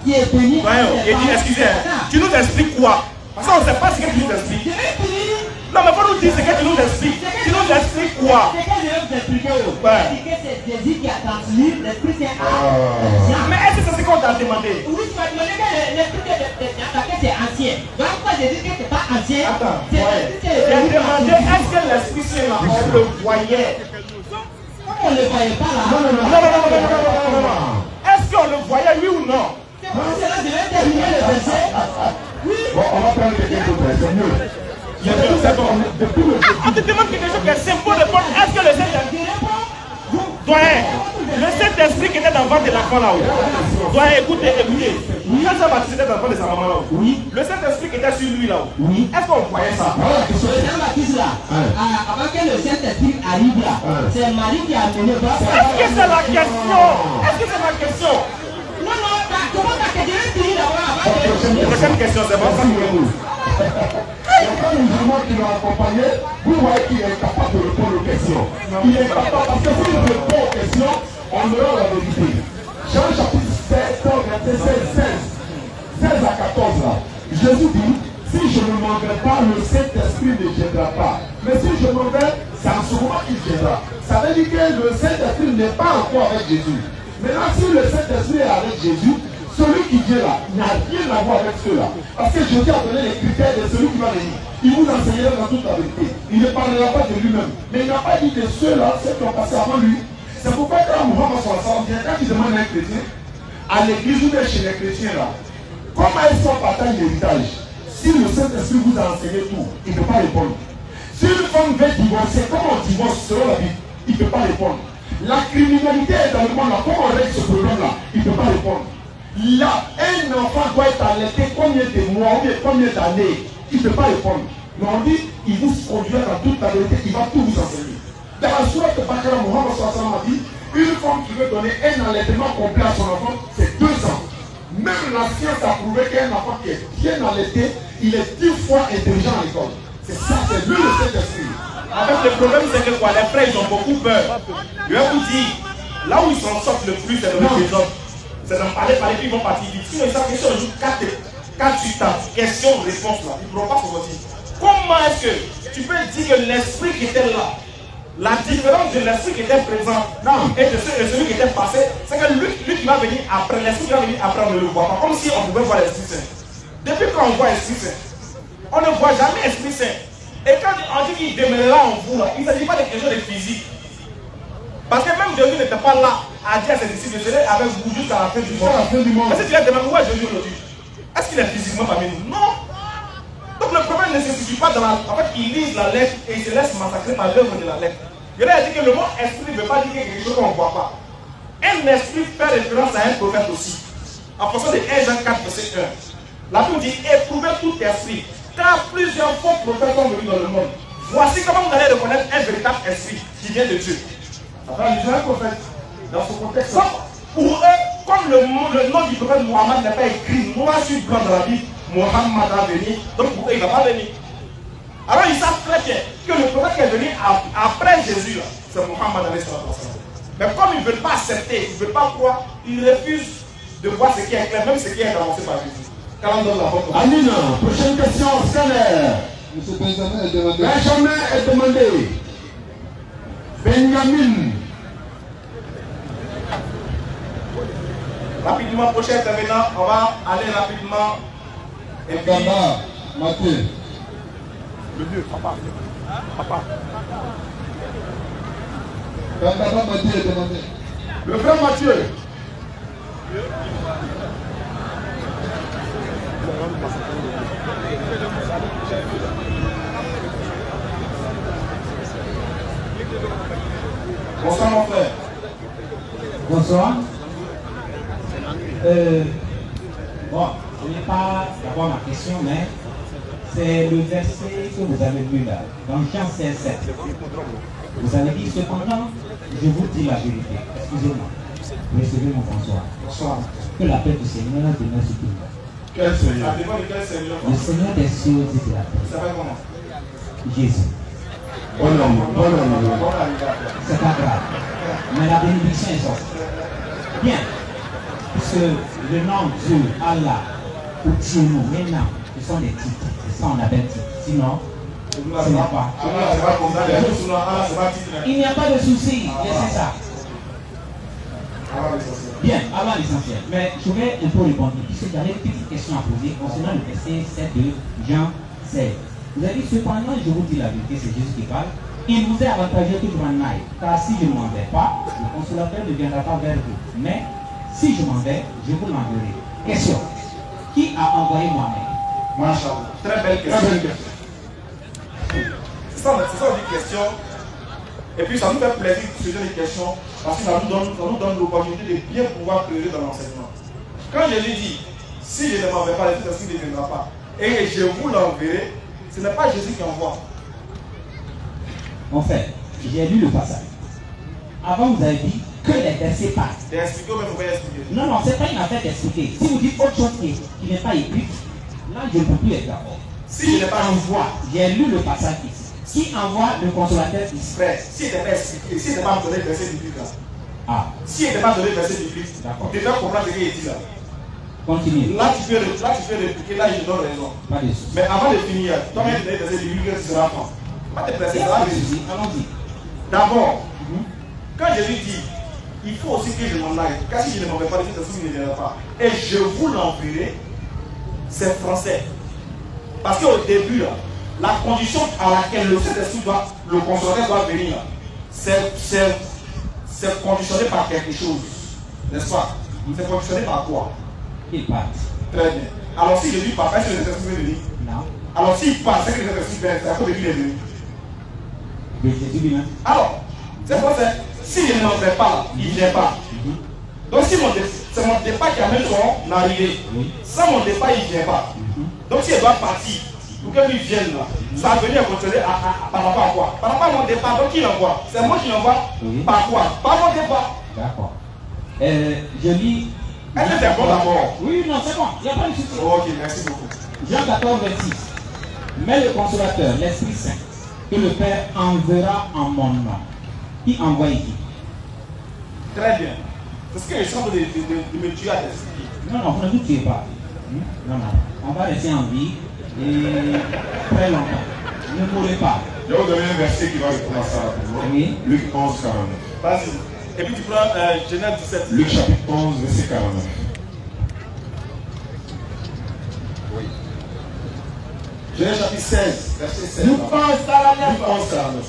qui est béni. Il dit, excusez, tu nous expliques quoi? Parce qu'on ne sait pas ce que tu nous expliques. Non, mais il faut nous dire ce que tu nous expliques. Tu nous expliques quoi? C'est que je vais vous expliquer. C'est Jésus qui a transmis l'Esprit Saint. Mais est-ce que c'est ce qu'on t'a demandé? Oui, tu m'as demandé que l'Esprit Saint c'est ancien. Donc, quand j'ai dit que c'est pas ancien, Attends, j'ai demandé est-ce que l'Esprit Saint là, on le voyait? on ne le voyait pas là. Non. Est-ce qu'on le voyait, oui ou non? C'est pour cela que je vais terminer le verset. Oui. Bon, on va prendre quelqu'un d'autre, c'est mieux. On te demande quelque chose qui est simple de répondre. Est-ce que le Saint-Esprit le Saint-Esprit qui était dans le ventre de l'enfant là-haut, doit écouter. Quand Jean-Baptiste était dans le ventre de sa maman là-haut, le Saint-Esprit qui était sur lui là-haut, est-ce qu'on voyait ça? Jean-Baptiste là, avant que le Saint-Esprit arrive là, c'est Marie qui a amené. Est-ce que c'est la question? Est-ce que c'est ma question? Non, comment t'as que je vais finir d'abord? Prochaine question, c'est bon, ça nous Il y a pas de musulman qui l'a accompagné, vous voyez qu'il est capable de répondre aux questions. Il est capable, parce que s'il répond aux questions, on aura la vérité. Jean chapitre 7, verset 16 à 14 là. Jésus dit, si je ne m'en vais pas, le Saint-Esprit ne viendra pas. Mais si je m'en vais, c'est en ce moment qu'il viendra. Ça veut dire que le Saint-Esprit n'est pas encore avec Jésus. Maintenant, si le Saint-Esprit est avec Jésus, celui qui vient là n'a rien à voir avec ceux-là. Parce que Jésus a donné les critères de celui qui va venir. Il vous enseignera dans toute la vérité. Il ne parlera pas de lui-même. Mais il n'a pas dit que ceux-là, ceux qui ont passé avant lui. C'est pourquoi quand Mohammed vient, quand il demande à un chrétien, à l'église ou bien chez les chrétiens là, comment ils sont partagés l'héritage? Si le Saint-Esprit vous a enseigné tout, il ne peut pas répondre. Si une femme veut divorcer, comment on divorce selon la Bible? Il ne peut pas répondre. La criminalité est dans le monde là, comment on règle ce problème-là? Il ne peut pas répondre. Là, un enfant doit être allaité combien de mois ou bien combien d'années? Il ne peut pas répondre. Mais on dit, il vous conduira dans toute la vérité, il va tout vous enseigner. Dans la sourate de Bakara, Mohammed a dit, une femme qui veut donner un allaitement complet à son enfant, c'est 2 ans. Même la science a prouvé qu'un enfant qui est bien allaité, il est 10 fois intelligent à l'école. C'est ça, c'est lui le Saint-Esprit. En fait, le problème, c'est que quoi, les frères, ils ont beaucoup peur. Je vais vous dire, là où ils s'en sortent le plus, c'est de les autres. C'est d'en parler, puis ils vont partir vite. Sinon, ils savent que si on joue 4 questions-réponses là, ils ne pourront pas sortir. Comment est-ce que tu peux dire que l'esprit qui était là, la différence de l'esprit qui était présent et de celui qui était passé, c'est que lui qui va venir après, l'esprit qui va venir après, on ne le voit pas. Comme si on pouvait voir l'Esprit Saint. Depuis qu'on voit l'Esprit Saint, on ne voit jamais l'Esprit Saint. Et quand on dit qu'il demeurera en vous, là, il ne s'agit pas de quelque chose de physique. Parce que même Jésus n'était pas là à dire à ses disciples, je serai avec vous jusqu'à la fin du monde. Mais si tu as demandé où est Jésus aujourd'hui, est-ce qu'il est physiquement parmi nous? Non. Donc le problème ne se situe pas dans la... En fait, ils lisent la lettre et ils se laissent massacrer par l'œuvre de la lettre. Il y en a dit que le mot esprit ne veut pas dire quelque chose qu'on ne voit pas. Un esprit fait référence à un prophète aussi. En fonction de 1 Jean 4, verset 1. La Bible dit, éprouvez tout esprit, car plusieurs faux prophètes sont venus dans le monde. Voici comment vous allez reconnaître un véritable esprit qui vient de Dieu. Ça va dire un prophète. Dans ce contexte, pour eux, comme le nom du prophète Mohammed n'est pas écrit noir sur blanc dans la Bible, Mohammed va venir, donc pour eux, il ne va pas venir. Alors ils savent très bien que le prophète qui est venu après Jésus, c'est Mohammed. Mais comme ils ne veulent pas accepter, ils ne veulent pas croire, ils refusent de voir ce qui est clair, même ce qui est annoncé par Jésus. Amina, prochaine question, scanner. Monsieur Benjamin est demandé. Benjamin est demandé. Benjamin. Rapidement, prochain intervenant, on va aller rapidement. Et puis... Gamba, Mathieu. Le vieux, papa. Papa. Le frère Mathieu. Bonsoir mon frère. Bonsoir. Bon, ce n'est pas d'abord ma question, mais c'est le verset que vous avez lu là, dans Jean 16:7. Vous avez dit cependant, je vous dis la vérité. Excusez-moi. Recevez mon bonsoir. Bonsoir. Que la paix du Seigneur demeure sur tout le monde. Quel Seigneur? Ça dépend de quel Seigneur? Le Seigneur des cieux et de la paix. Il s'appelle comment? Jésus. C'est pas grave. Mais la bénédiction est sortie. Bien. Puisque le nom Dieu, Allah, ou Dieu, maintenant, ce sont des titres. C'est ça on appelle titres. Sinon, ce n'est pas. Il n'y a pas de souci. Laissez ça. Bien, avant l'essentiel. Mais je vais un peu répondre, puisque j'avais une petite question à poser concernant le verset 7 de Jean 16. Vous avez dit, cependant, je vous dis la vérité, c'est Jésus qui parle. Il vous est avantageux que je m'en aille, car si je ne m'en vais pas, le consolateur ne viendra pas vers vous. Mais si je m'en vais, je vous l'enverrai. Question. Qui a envoyé Mohamed? Machallah. Très belle question. C'est ça une question. Et puis ça nous fait plaisir de poser des questions parce que ça nous donne l'opportunité de bien pouvoir creuser dans l'enseignement. Quand Jésus dit, si je ne m'en vais pas, le Saint-Esprit ne viendra pas, et je vous l'enverrai, ce n'est pas Jésus qui envoie. En fait, j'ai lu le passage. Avant, vous avez dit que les versets passent. D'expliquer ou même vous pouvez expliquer? Non, non, ce n'est pas une affaire d'expliquer. Si vous dites autre chose qui n'est pas écrite, là, je ne peux plus être d'accord. Si je n'ai pas envoie, j'ai lu le passage ici. Qui envoie le consolateur ici? Frère, si il n'est pas expliqué, si il n'est pas donné le verset biblique là. Ah. Si il n'est pas donné le verset biblique, d'accord. Tu peux comprendre ce qu'il dit là. Continue. Là, tu peux répliquer, là, je donne raison. Pas de souci. Mais avant de finir, toi-même, tu donnes le verset biblique, tu seras quand? Pas te presser, ça va venir. Allons-y. D'abord, quand Jésus dit, il faut aussi que je m'en aille, car si je ne m'en vais pas, le Saint-Esprit ne viendra pas. Et je vous l'enverrai, c'est français. Parce qu'au début, là, la condition à laquelle le Saint-Esprit le consolateur doit venir, c'est conditionné par quelque chose. N'est-ce pas? C'est conditionné par quoi? Il part. Très bien. Alors si Jésus part, est-ce que le Saint-Esprit est venu? Non. Alors s'il part, c'est que le Saint-Esprit vient, c'est à cause de qui il est venu? De Jésus lui-même. Alors, c'est quoi ça? Si je ne m'en vais pas, il ne vient pas. Donc si c'est mon départ qui amène son arrivée. Sans mon départ, il ne vient pas. Donc si elle doit partir, pour que lui vienne là, ça va venir contrôler par rapport à quoi? Par rapport à mon départ, donc qui l'envoie? C'est moi qui l'envoie. Par quoi? Par mon départ. D'accord. Je lis. Est-ce que c'est bon d'abord? Oui, non, c'est bon. Il n'y a pas de souci. Ok, merci beaucoup. Jean 14, 26. Mais le consolateur, l'Esprit Saint, que le Père enverra en mon nom. Qui envoie qui? Très bien. C'est ce que je suis en train de me tuer à t'expliquer. Non, non, vous ne vous tuez pas. Non, non. On va rester en vie et très longtemps. Ne mourrez pas. Je vais vous donner un verset qui va répondre à ça rapidement. Oui. Luc 11, 49. Vas-y. Et puis tu prends Genèse 17. Luc chapitre 11, verset 49. Oui. Genèse chapitre 16, verset 16. Luc 11, 49. Luc 11, 49.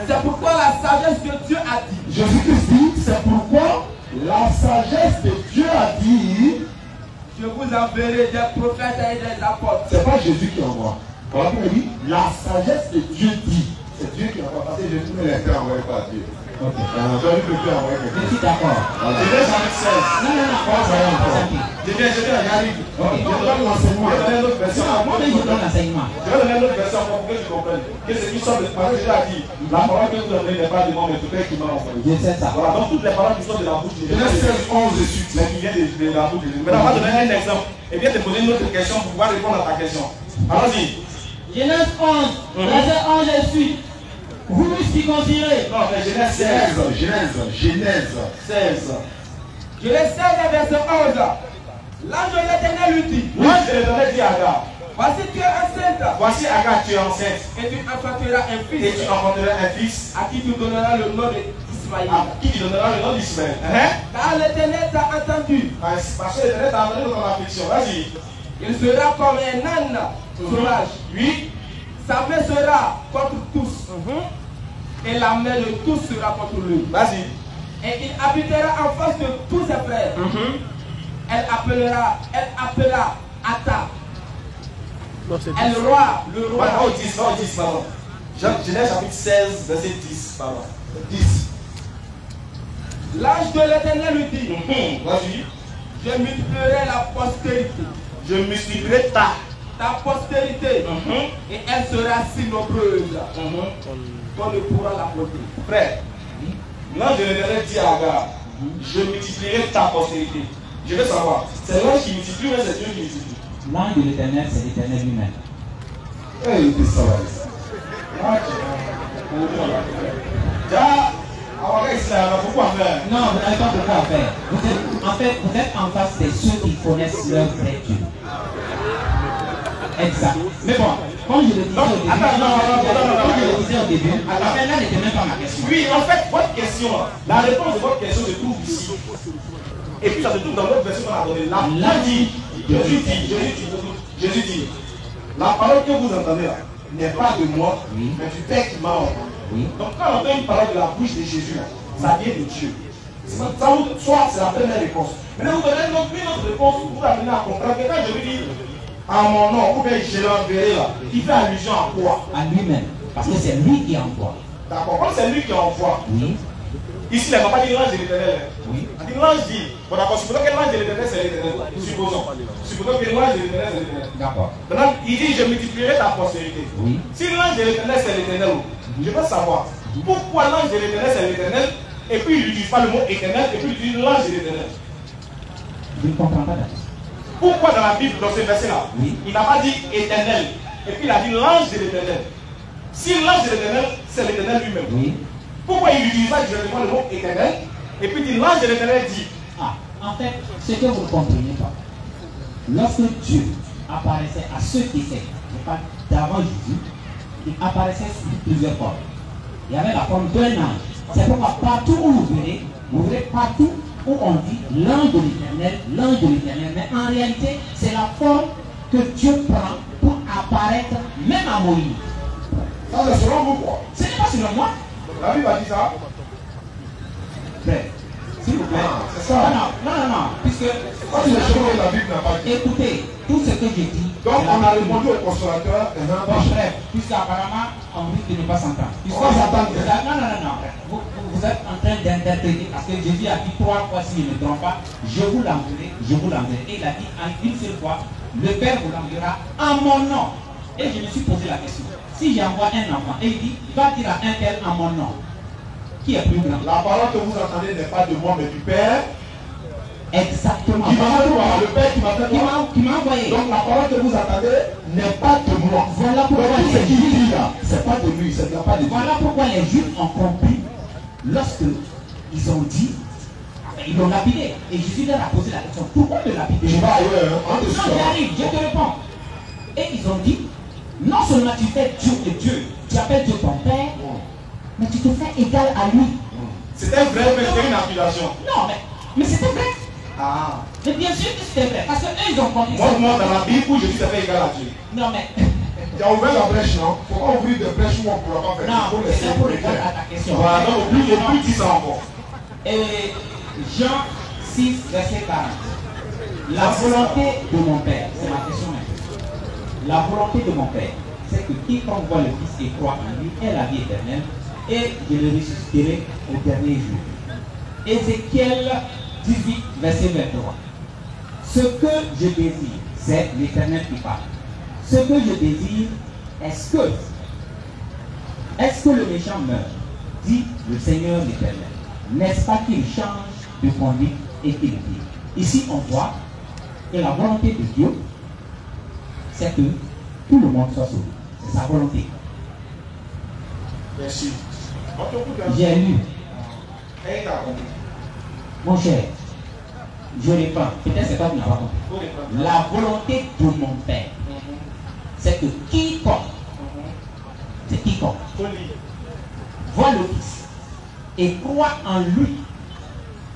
C'est pourquoi la sagesse de Dieu a dit. Jésus-Christ dit, c'est pourquoi la sagesse de Dieu a dit, je vous enverrai des prophètes et des apôtres. c'est pas Jésus qui envoie. Voilà pourquoi il dit, la sagesse de Dieu dit. C'est Dieu qui envoie. Parce que Jésus ne l'a été envoyé par Dieu. Ok. Jésus ne peut envoyer quelqu'un. Je suis d'accord. Genèse chapitre 16. Non, non, non. Je viens, j'arrive. Ok, je donne l'enseignement. Je vais donner une autre version. Moi, je donne l'enseignement. Je vais donner une autre version pour que tu comprennes. Que ce qui sort de parce que Jésus a dit, la parole que vous donnez n'est pas de moi, mais tout qui m'a envoyé. Je sais ça. Voilà, donc toutes les paroles qui sortent de la bouche de Jésus. Genèse 16, 11 et suite. Mais qui viennent de la bouche de Jésus. Maintenant, on va donner un exemple et bien te poser une autre question pour pouvoir répondre à ta question. Allons-y. Genèse 11, verset 11 et suite. Vous nous circoncirez. Non, mais Genèse 16. Genèse 16. Genèse 16, verset 11. L'ange de l'Éternel lui dit. L'ange de l'Éternel dit à Agar. Voici tu es enceinte. Voici Agar, tu es enceinte. Et tu enfanteras un fils. Et tu enfanteras un fils. À qui tu donneras le nom d'Ismaël. À qui tu donneras le nom d'Ismaël. Car l'Éternel t'a entendu. Parce que l'Éternel t'a entendu dans ton affliction. Vas-y. Il sera comme un âne sauvage. Oui. Sa main sera contre tous. et la main de tous sera contre lui. Vas-y. Et il habitera en face de tous ses frères. Elle appellera Atta. Elle roi, le roi. Oh, 10, pardon. Genèse chapitre 16, verset 10, pardon. 10. L'ange de l'Éternel lui dit, Vas-y. je multiplierai la postérité. Je multiplierai ta postérité. Et elle sera si nombreuse qu'on ne pourra la porter. Frère, l'ange de l'Éternel dit à Agar, je multiplierai ta postérité. Je veux savoir, c'est l'ange qui multiplie ou c'est Dieu qui multiplie? L'ange de l'Éternel, c'est l'Éternel lui-même. Il dit ça. Pourquoi faire? Non, vous n'avez pas beaucoup à faire. Vous êtes en face de ceux qui connaissent leur vrai Dieu. Exact. Mais bon, comme je le disais au début, là n'était même pas ma question. Oui, en fait, votre question, la réponse de votre question se trouve ici. Et puis ça se trouve dans l'autre version qu'on a donnée. Jésus dit, la parole que vous entendez là n'est pas de moi, mais du Père qui m'a envoyé. Donc quand on entend une parole de la bouche de Jésus, ça vient de Dieu. Soit c'est la première réponse. Mais vous donnez une autre réponse pour vous amener à comprendre que quand je lui dis en mon nom, ou bien je l'enverrai là, il fait allusion à quoi? À lui-même. Parce que c'est lui qui envoie. D'accord, comme c'est lui qui envoie. Oui. Ici, il n'a pas dit l'ange de l'Éternel. Oui. Il dit l'ange dit, bon d'accord, supposons que l'ange de l'Éternel c'est l'Éternel. Supposons que l'ange de l'Éternel c'est l'Éternel. D'accord. Maintenant, il dit, je multiplierai ta postérité. Oui. Si l'ange de l'Éternel c'est l'Éternel, je veux savoir pourquoi l'ange de l'Éternel c'est l'Éternel, et puis il n'utilise pas le mot éternel, et puis il dit l'ange de l'Éternel. Je ne comprends pas d'accord. Pourquoi dans la Bible, dans ce verset-là, il n'a pas dit éternel, et puis il a dit l'ange de l'Éternel. Si l'ange de l'Éternel, c'est l'Éternel lui-même. Oui. Pourquoi il n'utilise pas directement le mot éternel, et puis il dit l'ange de l'Éternel dit. En fait, ce que vous ne comprenez pas, lorsque Dieu apparaissait à ceux qui étaient, je parle d'avant Jésus, il apparaissait sous plusieurs formes. Il y avait la forme d'un ange. C'est pourquoi partout où vous verrez partout où on dit l'ange de l'Éternel, mais en réalité, c'est la forme que Dieu prend pour apparaître même à Moïse. Ça, c'est selon vous quoi? Ce n'est pas selon moi. La Bible a dit ça? Frère, s'il vous plaît. C'est ça. Non. Puisque. Quand tu la Bible n'a pas dit. Écoutez, tout ce que j'ai dit. Donc, on a répondu au consolateur. Mon frère, puisqu'apparemment, on risque de ne pas s'entendre. On va s'entendre. Non. Vous êtes en train d'interpréter, parce que Jésus a dit 3 fois, s'il ne me trompe pas, je vous l'enverrai. Et il a dit en une seule fois, le Père vous l'enverra en mon nom. Et je me suis posé la question. Si j'envoie un enfant, et il dit, va dire à un tel en mon nom, qui est plus grand? La parole que vous entendez n'est pas de moi, mais du Père. Exactement. Qui m'a fait voir, le Père qui m'a fait voir. Qui m'a envoyé. Donc la parole que vous entendez n'est pas de moi. Voilà pourquoi ce qu'il dit là, c'est pas de lui, c'est pas de Dieu. Voilà pourquoi les Juifs ont compris lorsque ils ont dit, ils l'ont lapidé. Et Jésus leur a posé la question, pourquoi le lapider? Je vais ailleurs, hein, non, j'arrive, je te réponds. Et ils ont dit, non seulement tu fais Dieu et Dieu, tu appelles Dieu ton Père, mais tu te fais égal à lui. C'était vrai, mais c'était une accusation. Non, mais c'était vrai. Ah. Mais bien sûr que c'était vrai, parce qu'eux ils ont compris. Moi, dans la Bible où Jésus s'est fait égal à Dieu. Non, mais. Tu as ouvert la brèche, non? Il ne faut pas ouvrir de brèche où on ne pourra pas faire. Non, c'est pour répondre à ta question. Voilà, donc au plus dis ça encore. Et Jean 6, verset 40. La volonté de mon Père, c'est ma question maintenant. La volonté de mon Père, c'est que quiconque voit le Fils et croit en lui ait la vie éternelle, et je le ressusciterai au dernier jour. Ézéchiel 18, verset 23. Ce que je désire, c'est l'Éternel qui parle. Ce que je désire, est-ce que le méchant meurt, dit le Seigneur l'Éternel. N'est-ce pas qu'il change de conduite et qu'il dit? Ici, on voit que la volonté de Dieu, c'est que tout le monde soit sauvé. C'est sa volonté. Merci. J'ai lu. Mon cher, je réponds. Peut-être c'est pas que tu n'as pas compris. La volonté de mon Père, c'est que quiconque voit le Fils et croit en lui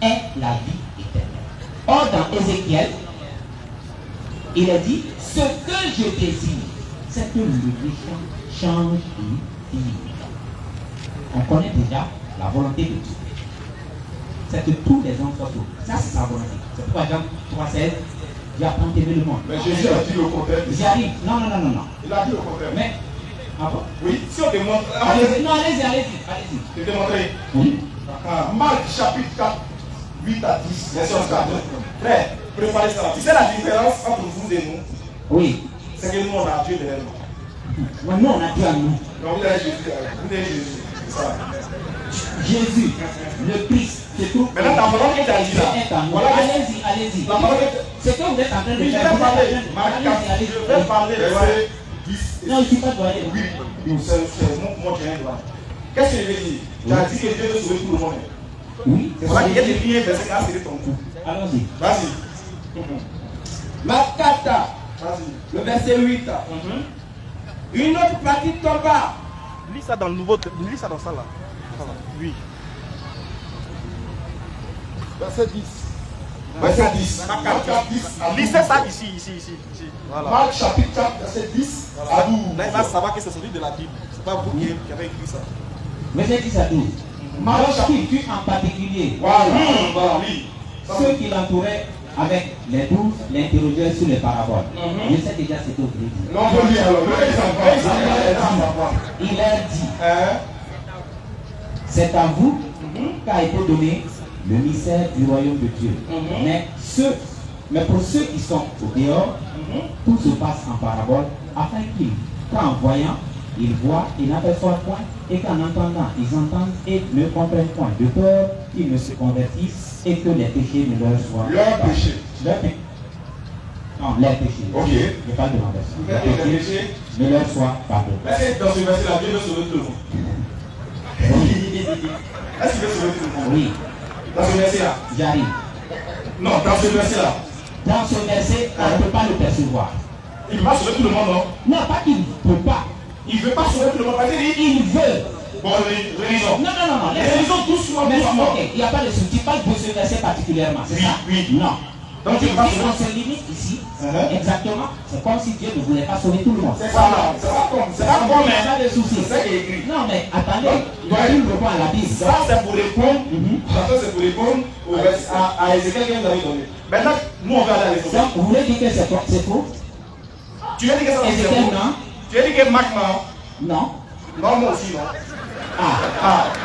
ait la vie éternelle. Or, dans Ézéchiel, il a dit, ce que je désire, c'est que le méchant change de vie. on connaît déjà la volonté de Dieu. C'est que tous les hommes soient sauvés. Ça, c'est sa volonté. C'est pourquoi Jean 3,16, Dieu a tant aimé le monde. Mais Jésus a dit le contraire. J'y arrive. Non. Il a dit le contraire. Mais, ah bon? Oui, si on démontre. Allez-y. Je vais démontrer. Oui. Marc chapitre 4, 8 à 10. Verset 4. Frère, préparez ça. Tu sais la différence entre vous et nous? Oui. C'est que nous, on a Dieu derrière nous. Mais nous, on a Dieu à nous. Donc, vous avez Jésus. C'est ça. Jésus, le Christ, se trouve. Maintenant, ta parole que tu as dit là. Voilà, allez-y. La parole que c'est que vous êtes en train de je faire. vais parler. Je vais parler. Non, je ne suis pas doyen. Oui, c'est moi qui viens de là. Qu'est-ce que je vais dire? Tu as dit que Dieu veut sauver tout le monde. Oui. C'est voilà qu'il y a des liens verset qui a serré ton cou. Allons-y. Vas-y. Marc 4, le verset 8. Une autre partie tomba. Lis ça dans le nouveau. Lis ça dans ça là. Oui. Verset 10. Verset 10. Marc 4, 10. Lisez ça ici. Voilà. Marc chapitre 4, verset 10 à 12. Là, il va savoir que c'est celui de la Bible. C'est pas vous qui avez écrit ça. Verset 10 à 12. Marc qui fut en particulier. Voilà, oui. Ceux qui l'entouraient avec les 12 l'interrogeaient sur les paraboles. Je sais déjà ce que vous voulez dire. Non, je lis alors. Il leur dit, c'est à vous qu'a été donné le mystère du royaume de Dieu. Mais pour ceux qui sont au dehors, tout se passe en parabole, afin qu'ils, qu'en voyant, ils voient et n'aperçoivent point, et qu'en entendant, ils entendent et ne comprennent point, de peur qu'ils ne se convertissent et que les péchés ne leur soient Leurs péchés. Non, les péchés. Ok. Je parle de l'enversion. Les péchés ne leur soient pardonnés. Est-ce que dans ce verset-là, Dieu veut sauver tout le monde? Est-ce qu'il veut sauver tout le monde? Oui. Dans ce verset-là? J'arrive. Non, dans ce verset-là. Dans ce verset, on ne peut pas le percevoir. Il ne peut pas sauver tout le monde, non? Non, pas qu'il ne peut pas. Il ne veut pas sauver tout le monde. Parce Il veut. Bon, raison. Non. Les raisons doucement. Ok, il n'y a pas de souci. Pas de ce verset particulièrement, c'est ça? Oui. Non. Donc, Donc, on se limite ici, exactement, c'est comme si Dieu ne voulait pas sauver tout le monde. C'est ça, c'est pas comme, Il n'y a pas de souci. c'est ça qui est écrit. Non, mais attendez, il répond à la Bible. Ça, c'est pour répondre, c'est pour répondre à Ézéchiel que vous avez donné. Maintenant, nous, on va aller à l'Ézéchiel. Donc, vous voulez dire que c'est faux? Tu as dit que ça c'est Ézéchiel, faux? non? Tu as dit que Marc, non? Non. Non, moi aussi, non.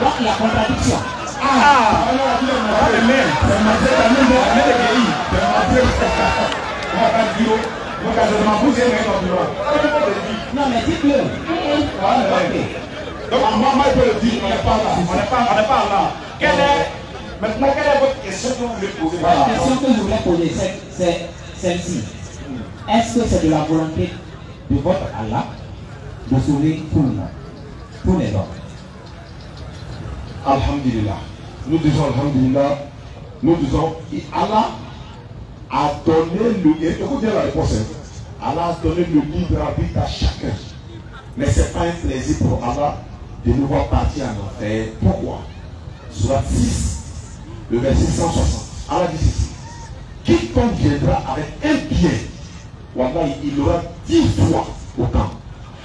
Donc, il y a contradiction. Non, mais dites-le. Donc, moi, je peux le dire, on n'est pas là. On n'est pas là. Maintenant, quelle est votre question que vous voulez poser? La question que je voulais poser, c'est celle-ci. Est-ce que c'est de la volonté de votre Allah de sauver tout le monde, tous les hommes? Alhamdulillah. Nous disons Alhamdulillah. Nous disons Allah a donné le. Écoutez la réponse. Allah a donné le libre arbitre à chacun. Mais ce n'est pas un plaisir pour Allah de nous voir partir en enfer. Pourquoi? Surat 6, le verset 160. Allah dit ceci. Quiconque viendra avec un bien, voilà, il aura 10 fois autant.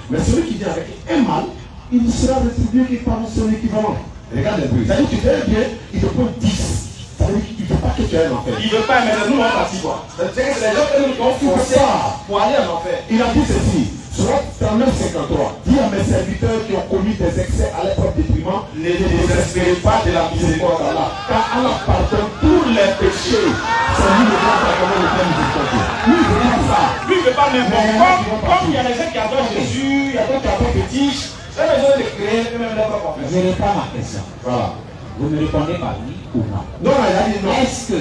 Mais celui qui vient avec un mal, il sera rétribué qui par son équivalent. Regarde un peu. C'est-à-dire que tu fais un bien, il te prend 10. Ça veut dire qu'il ne veut pas que tu ailles en enfer. Il ne veut pas, mais nous, on va partir quoi. C'est les gens qui nous ont forcé pour aller en enfer. Il a dit ceci. Surat 39-53. Dis à mes serviteurs qui ont commis des excès à l'épreuve déprimant, ne désespérez pas de la miséricorde d'Allah. Car Allah pardonne tous les péchés. C'est lui le grand pardonneur, le plein miséricordieux. Lui, il veut pas ça. Lui, il ne veut pas n'importe quoi. Comme il y a des gens qui adorent Jésus, il y a d'autres qui adorent Fétiche. C'est besoin de créer eux-mêmes leur propre affaire. Je réponds à ma question. Voilà. Vous me répondez par oui ou non. Non, il a dit non. Est-ce que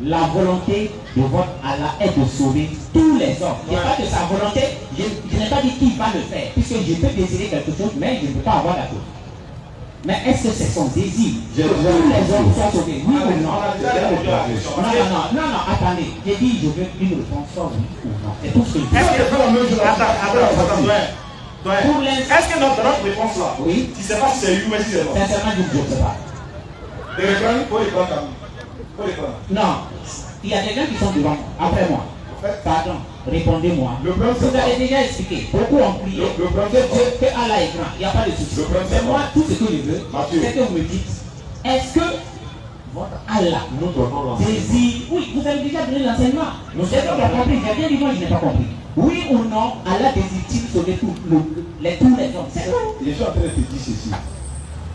la volonté de votre Allah est de sauver tous les hommes? Je n'ai pas de sa volonté, je n'ai pas dit qui va le faire, puisque je peux désirer quelque chose, mais je ne peux pas avoir d'accord. Mais est-ce que c'est son désir que tous les hommes soient sauvés? Oui ou non? Non, attendez. J'ai dit, je veux une réponse soit oui ou non. C'est tout ce que je veux. Attends. Est-ce que notre réponse là, oui, tu ne sais pas si c'est oui ou si c'est non? Sincèrement, je ne sais pas. Les répondre, il faut les prendre quand même. Non, il y a des gens qui sont devant moi, après moi. Pardon, répondez-moi. Vous avez déjà expliqué. Beaucoup ont prié que Allah est grand. Il n'y a pas de souci. Mais moi, tout ce que je veux, c'est que vous me dites, est-ce que votre Allah désire... Oui, vous avez déjà donné l'enseignement. J'ai bien compris. J'ai bien dit, moi, je n'ai pas compris. Oui ou non, Allah désire-t-il sauver tous les hommes? C'est tout. Je suis en train de te dire ceci.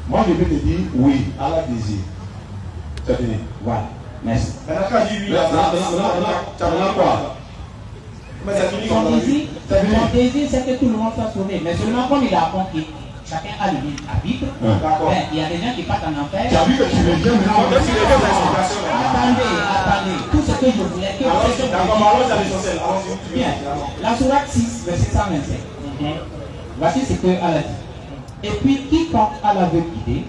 Moi, je vais te dire, oui, Allah désire. C'est fini. Voilà. Merci. Maintenant, quoi? Mon désir, c'est que tout le monde soit sauvé. Mais seulement comme il a compris, chacun a le libre arbitre. Il y a des gens qui partent en enfer. Tu as vu que tu veux bien Attendez. Tout ce que je voulais que bien. La sourate 6, verset 125. Voici ce que Allah dit. Et puis, quiconque Allah veut guider,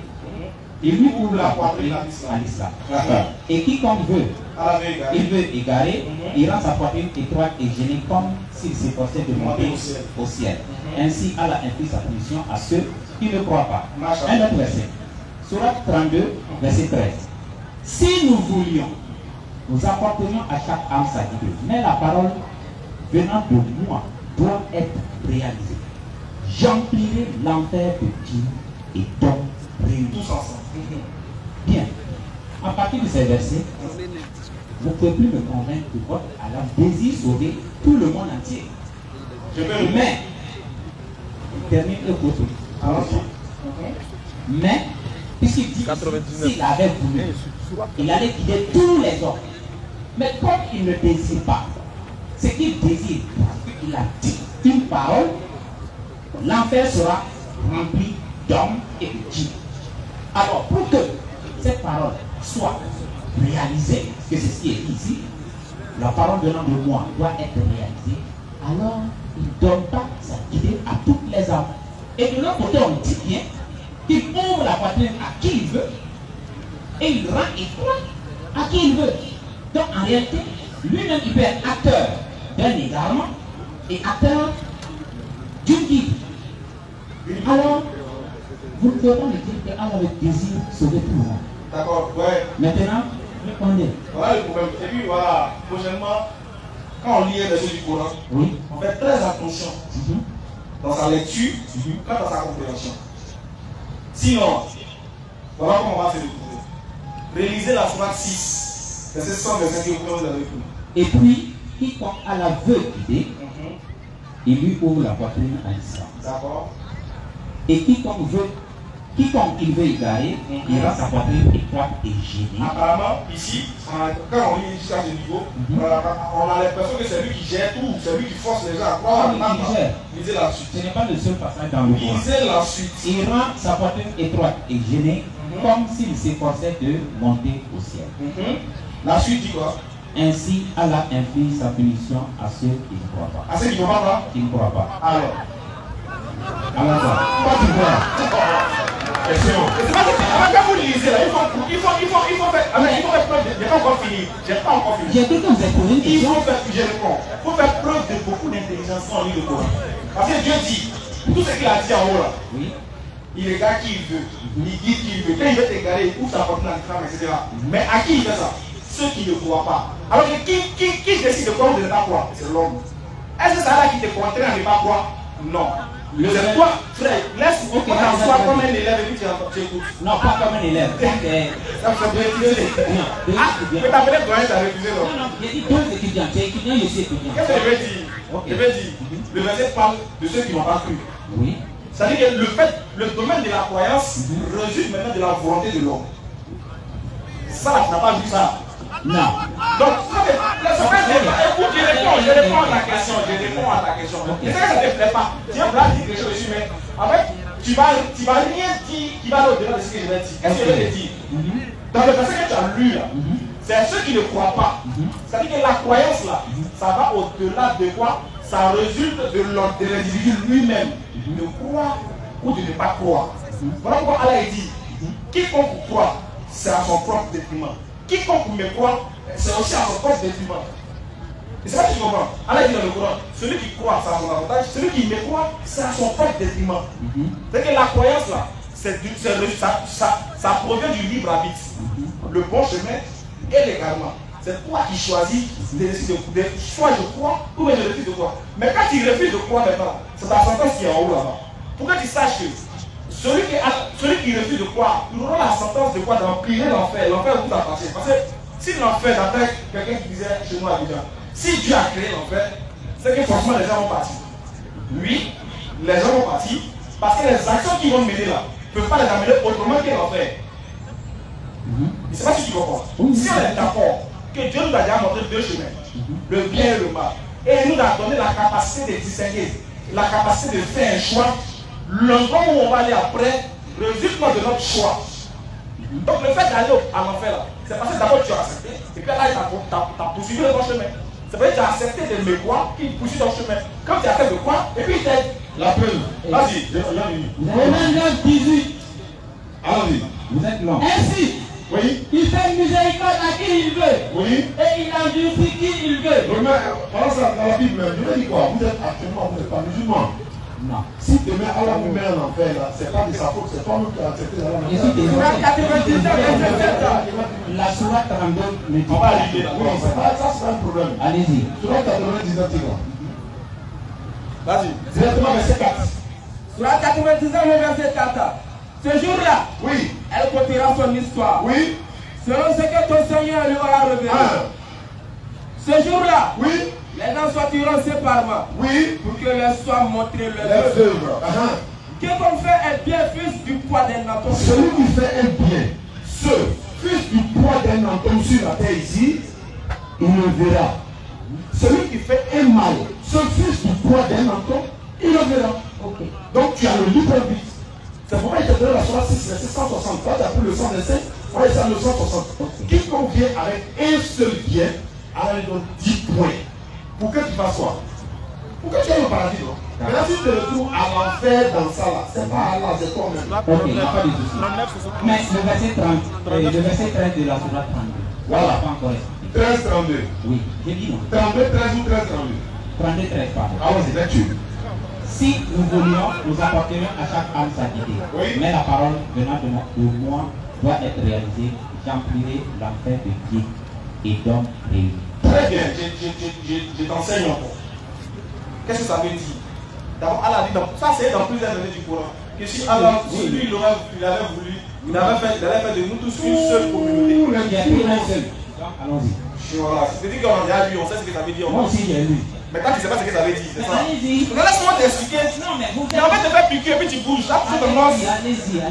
il lui ouvre la poitrine à l'islam. Et quiconque il veut égarer, il rend sa poitrine étroite et gênée comme s'il s'efforçait de monter au ciel. Ainsi, Allah inflige sa punition à ceux qui ne croient pas. Un autre verset. Sourate 32, verset 13. Si nous voulions, nous apporterions à chaque âme sa guidée. Mais la parole venant de moi doit être réalisée. J'emplirai l'enfer de Dieu et d'hommes réunis. Tous ensemble. Bien. À partir de ces versets, vous ne pouvez plus me convaincre que votre Allah désire sauver tout le monde entier. Mais, il termine le côté. Mais, puisqu'il dit s'il avait voulu, il allait guider tous les hommes. Mais comme il ne désire pas, ce qu'il désire, parce qu'il a dit une parole, l'enfer sera rempli d'hommes et de djinns. Alors, pour que cette parole soit réalisée, que c'est ce qui est dit ici, la parole venant de moi doit être réalisée, alors il ne donne pas sa guidée à toutes les âmes. Et de l'autre côté, on dit bien qu'il ouvre la poitrine à qui il veut, et il rend étroit à qui il veut. Donc en réalité, lui-même il peut être acteur d'un égarement et acteur d'une guide. Alors, vous ne pouvez pas me dire qu'Allah avait désir sauver tout le monde. D'accord, ouais. Maintenant, répondez. Voilà le problème. Et puis voilà, prochainement, quand on lit les choses du Coran, on fait très attention dans sa lecture, quand dans sa compréhension. Sinon, voilà comment on va se retrouver. Réalisez la sourate 6, verset 125 que vous avez pris. Et puis, quiconque Allah veut guider, il lui ouvre la poitrine à l'islam. D'accord. Et quiconque il veut égarer, il rend sa poitrine étroite et gênée. Apparemment, ici, quand on lit jusqu'à ce niveau, on a l'impression que c'est lui qui gère tout, c'est lui qui force les gens à croire. Lisez la suite. Ce n'est pas le seul passage dans le Coran. Lisez la suite. Il rend sa poitrine étroite et gênée, comme s'il s'efforçait de monter au ciel. La suite dit quoi? Ainsi, Allah inflige sa punition à ceux qui ne croient pas. À ceux qui ne croient pas? Qui ne croient pas. Alors, quoi tu vois? c'est quand vous lisez là, il faut faire preuve de... J'ai pas encore fini. J'ai cru que vous êtes posé une question. Je réponds. Il faut faire preuve de beaucoup d'intelligence quand on lit le Coran. Parce que Dieu dit, tout ce qu'il a dit en haut là, il regarde qui il veut, il guide qui il veut. Quand il veut t'égarer, il ouvre sa porte dans l'islam, etc. Mais à qui il fait ça? Ceux qui ne croient pas. Alors qui décide de croire ou de ne pas croire? C'est l'homme. Est-ce que c'est là qui te contraint à ne pas croire? Non. C'est toi, frère, laisse-moi comme un élève et puis tu écoutes. Non, pas comme un élève. Ça peut refuser. Mais ta belle doyen t'a refusé, non? Non, j'ai dit deux étudiants. Tu es étudiant, je suis étudiant. Qu'est-ce que je vais dire? Je vais dire, le verset parle de ceux qui n'ont pas cru. Oui. C'est-à-dire que le domaine de la croyance résulte maintenant de la volonté de l'homme. Ça, tu n'as pas vu ça? Non. Donc, écoute, je réponds à ta question. Et ça ne te plaît pas. Tiens, là, dis quelque chose dessus, mais en fait, tu vas rien dire qui va au-delà de ce que je vais dire. Qu'est-ce que je vais te dire? Dans le verset que tu as lu là, c'est ceux qui ne croient pas. C'est-à-dire que la croyance là, ça va au-delà de quoi? Ça résulte de l'individu lui-même, de croire ou de ne pas croire. Voilà pourquoi Allah dit, quiconque croit, c'est à son propre détriment. Quiconque me croit, c'est aussi à son propre détriment. Et c'est ça que tu comprends. Allah dit dans le Coran, celui qui croit, c'est à son avantage, celui qui me croit, c'est à son propre détriment. C'est que la croyance là, ça provient du libre arbitre. Le bon chemin et l'égarement. c'est toi qui choisis soit je crois ou bien je refuse de croire. Mais quand tu refuses de croire maintenant, c'est ta sentence qui est en haut là-bas. Pour que tu saches que celui qui refuse de croire, il aura la sentence de quoi d'empirer l'enfer. L'enfer vous appartient. Parce que si l'enfer, d'après quelqu'un qui disait chez nous à Abidjan, si Dieu a créé l'enfer, c'est que forcément les gens vont partir. Oui, les gens vont partir parce que les actions qui vont mener là ne peuvent pas les amener autrement que l'enfer. Je ne sais pas si tu comprends. Si on est d'accord que Dieu nous a déjà montré deux chemins, le bien et le mal, et il nous a donné la capacité de distinguer, la capacité de faire un choix, l'endroit où on va aller après résulte de notre choix. Donc le fait d'aller à l'enfer là, c'est parce que d'abord tu as accepté, et puis là tu as poursuivi le bon chemin. C'est vrai que tu as accepté de me croire qui poursuit ton chemin. Quand tu acceptes de croire, et puis il t'aide. La preuve. Vas-y, Romains 18. Allons-y. Vous êtes long. Ainsi, Oui. il fait miséricorde à qui il veut. Oui. Et il endurcit qui il veut. Pendant ça, dans la Bible même, je vous dis quoi? Vous êtes actuellement, vous n'êtes pas musulman. Non. Si demain Allah vous met en enfer, là, c'est pas de sa faute, c'est toi-même qui as accepté d'aller en enfer. Sourate 99, verset 7. La sourate 32 me dit. On va arriver là. Oui, ça c'est pas un problème. Allez-y. Sourate 99, c'est quoi? Vas-y. Directement verset 4. Sourate 99, verset 4. Ce jour-là, Oui. elle contera son histoire. Oui. Selon ce que ton Seigneur lui aura révélé. Ce jour-là, Oui. les gens sortiront séparément. Oui. Pour que leur soit montré Les leur œuvre. œuvres. Quiconque fait un bien fils du poids d'un menton. Celui qui fait un bien, ce fils du poids d'un menton sur la terre ici, il le verra. Celui qui fait un mal, ce fils du poids d'un menton, il le verra. Ok. Donc tu as le libre arbitre. C'est pourquoi il te donne la sourate 6, verset 160. Toi, tu as pris le 125, moi, il s'en le 160. Quiconque vient avec un seul bien, alors il donne 10 points. Pour que tu fasses quoi? Pour que tu ailles au paradis, non? Maintenant, si tu te retrouves à l'enfer dans ça, là, c'est pas Allah, c'est toi-même. Ok, il n'y a pas de souci. Mais le verset 30, le verset 13 de la sourate 32. Voilà. Pas encore expliqué. 13, 32. Oui, j'ai dit non. 32, 13 ou 13, 32. 32, 13, pardon. Allons-y, lecture. Si nous voulions, nous apporterions à chaque âme sa guidée. Oui. Mais la parole venant de moi doit être réalisée. J'emplirai l'enfer de Dieu et d'hommes réunis. Très bien, je t'enseigne encore. Qu'est-ce que ça veut dire? D'abord, Allah dit, ça c'est dans plusieurs années du Coran, que si Allah, lui, il avait voulu, il allait faire de nous tous une seule communauté. Il y a plus un seul. Allons-y. Voilà, c'est-à-dire qu'on a lu, on sait ce que ça veut dire. Moi aussi j'ai lu. Mais toi tu ne sais pas ce que ça veut dire, c'est ça? Allez-y. Laisse-moi t'expliquer. Non mais vous Et en fait, te faire piquer et puis tu bouges. Ça, tu commences. Allez-y.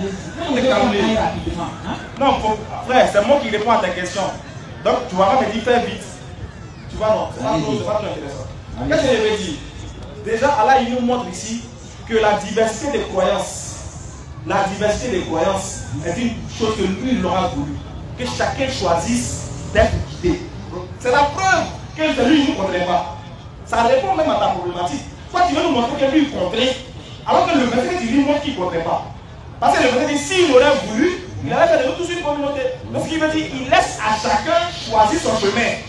On est calmé. Non, frère, c'est moi qui réponds à ta question. Donc, tu vas pas me dire fais vite. Tu vois, non, c'est pas trop intéressant. Qu'est-ce que je veux dire? Déjà, Allah, il nous montre ici que la diversité des croyances est une chose que lui, il aura voulu. Que chacun choisisse d'être guidé. C'est la preuve que lui, il ne nous contraint pas. Ça répond même à ta problématique. Toi, tu veux nous montrer que lui, il contraint, alors que le verset, tu lui montres qu'il ne contraint pas. Parce que le verset dit, s'il aurait voulu, il aurait fait de nous tous une communauté. Donc, ce qui veut dire, il laisse à chacun choisir son chemin.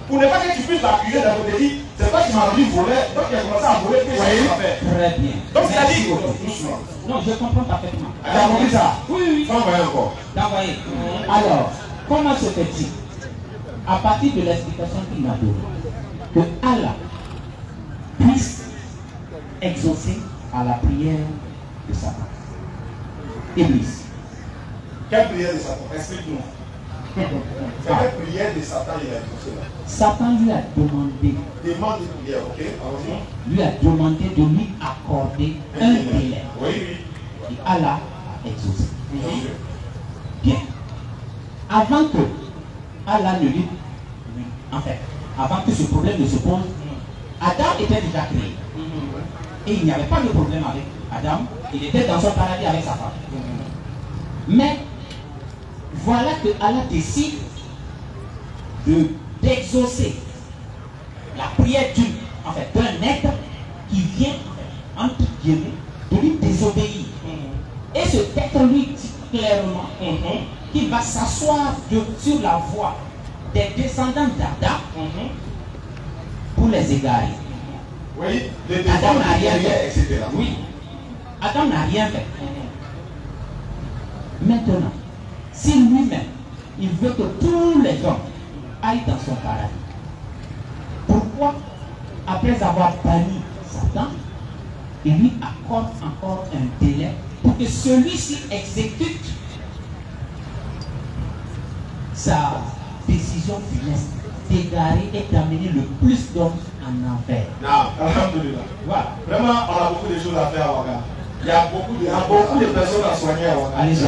Pour ne pas que tu puisses l'accuser d'un côté, dit, c'est toi qui m'as dit voler, donc il a commencé à voler, qu'est-ce que tu vas faire? Très bien. Donc, c'est-à-dire, non, je comprends parfaitement. Tu as compris ça? Oui. Envoyez encore. D'envoyer. Alors, comment se fait-il, à partir de l'explication qu'il m'a donnée, que Allah puisse exaucer à la prière de Satan? Iblis. Quelle prière de Satan? Explique-nous. Quelle prière de Satan il a exaucé là? Satan lui a demandé. Demande une prière, ok? Allons-y. Lui a demandé de lui accorder un délai. Oui. Et Allah a exaucé. Bien. Avant que Allah ne lui. En fait, avant que ce problème ne se pose, Adam était déjà créé. Et il n'y avait pas de problème avec Adam. Il était dans son paradis avec sa femme. Mais voilà que Allah décide d'exaucer la prière d'un être qui vient, entre guillemets, de lui désobéir. Et ce être lui dit clairement qu'il va s'asseoir sur la voie des descendants d'Adam pour les égarer. Oui, Adam n'a rien fait. etc. Oui, Adam n'a rien fait. Maintenant, si lui-même, il veut que tous les hommes aille dans son paradis. Pourquoi, après avoir banni Satan, il lui accorde encore un délai pour que celui-ci exécute sa décision funeste d'égarer et d'amener le plus d'hommes en enfer? Non, alhamdoulilah. Voilà. Vraiment, on a beaucoup de choses à faire à Ouaga. Il y a beaucoup de personnes à soigner à Ouaga. Allez-y.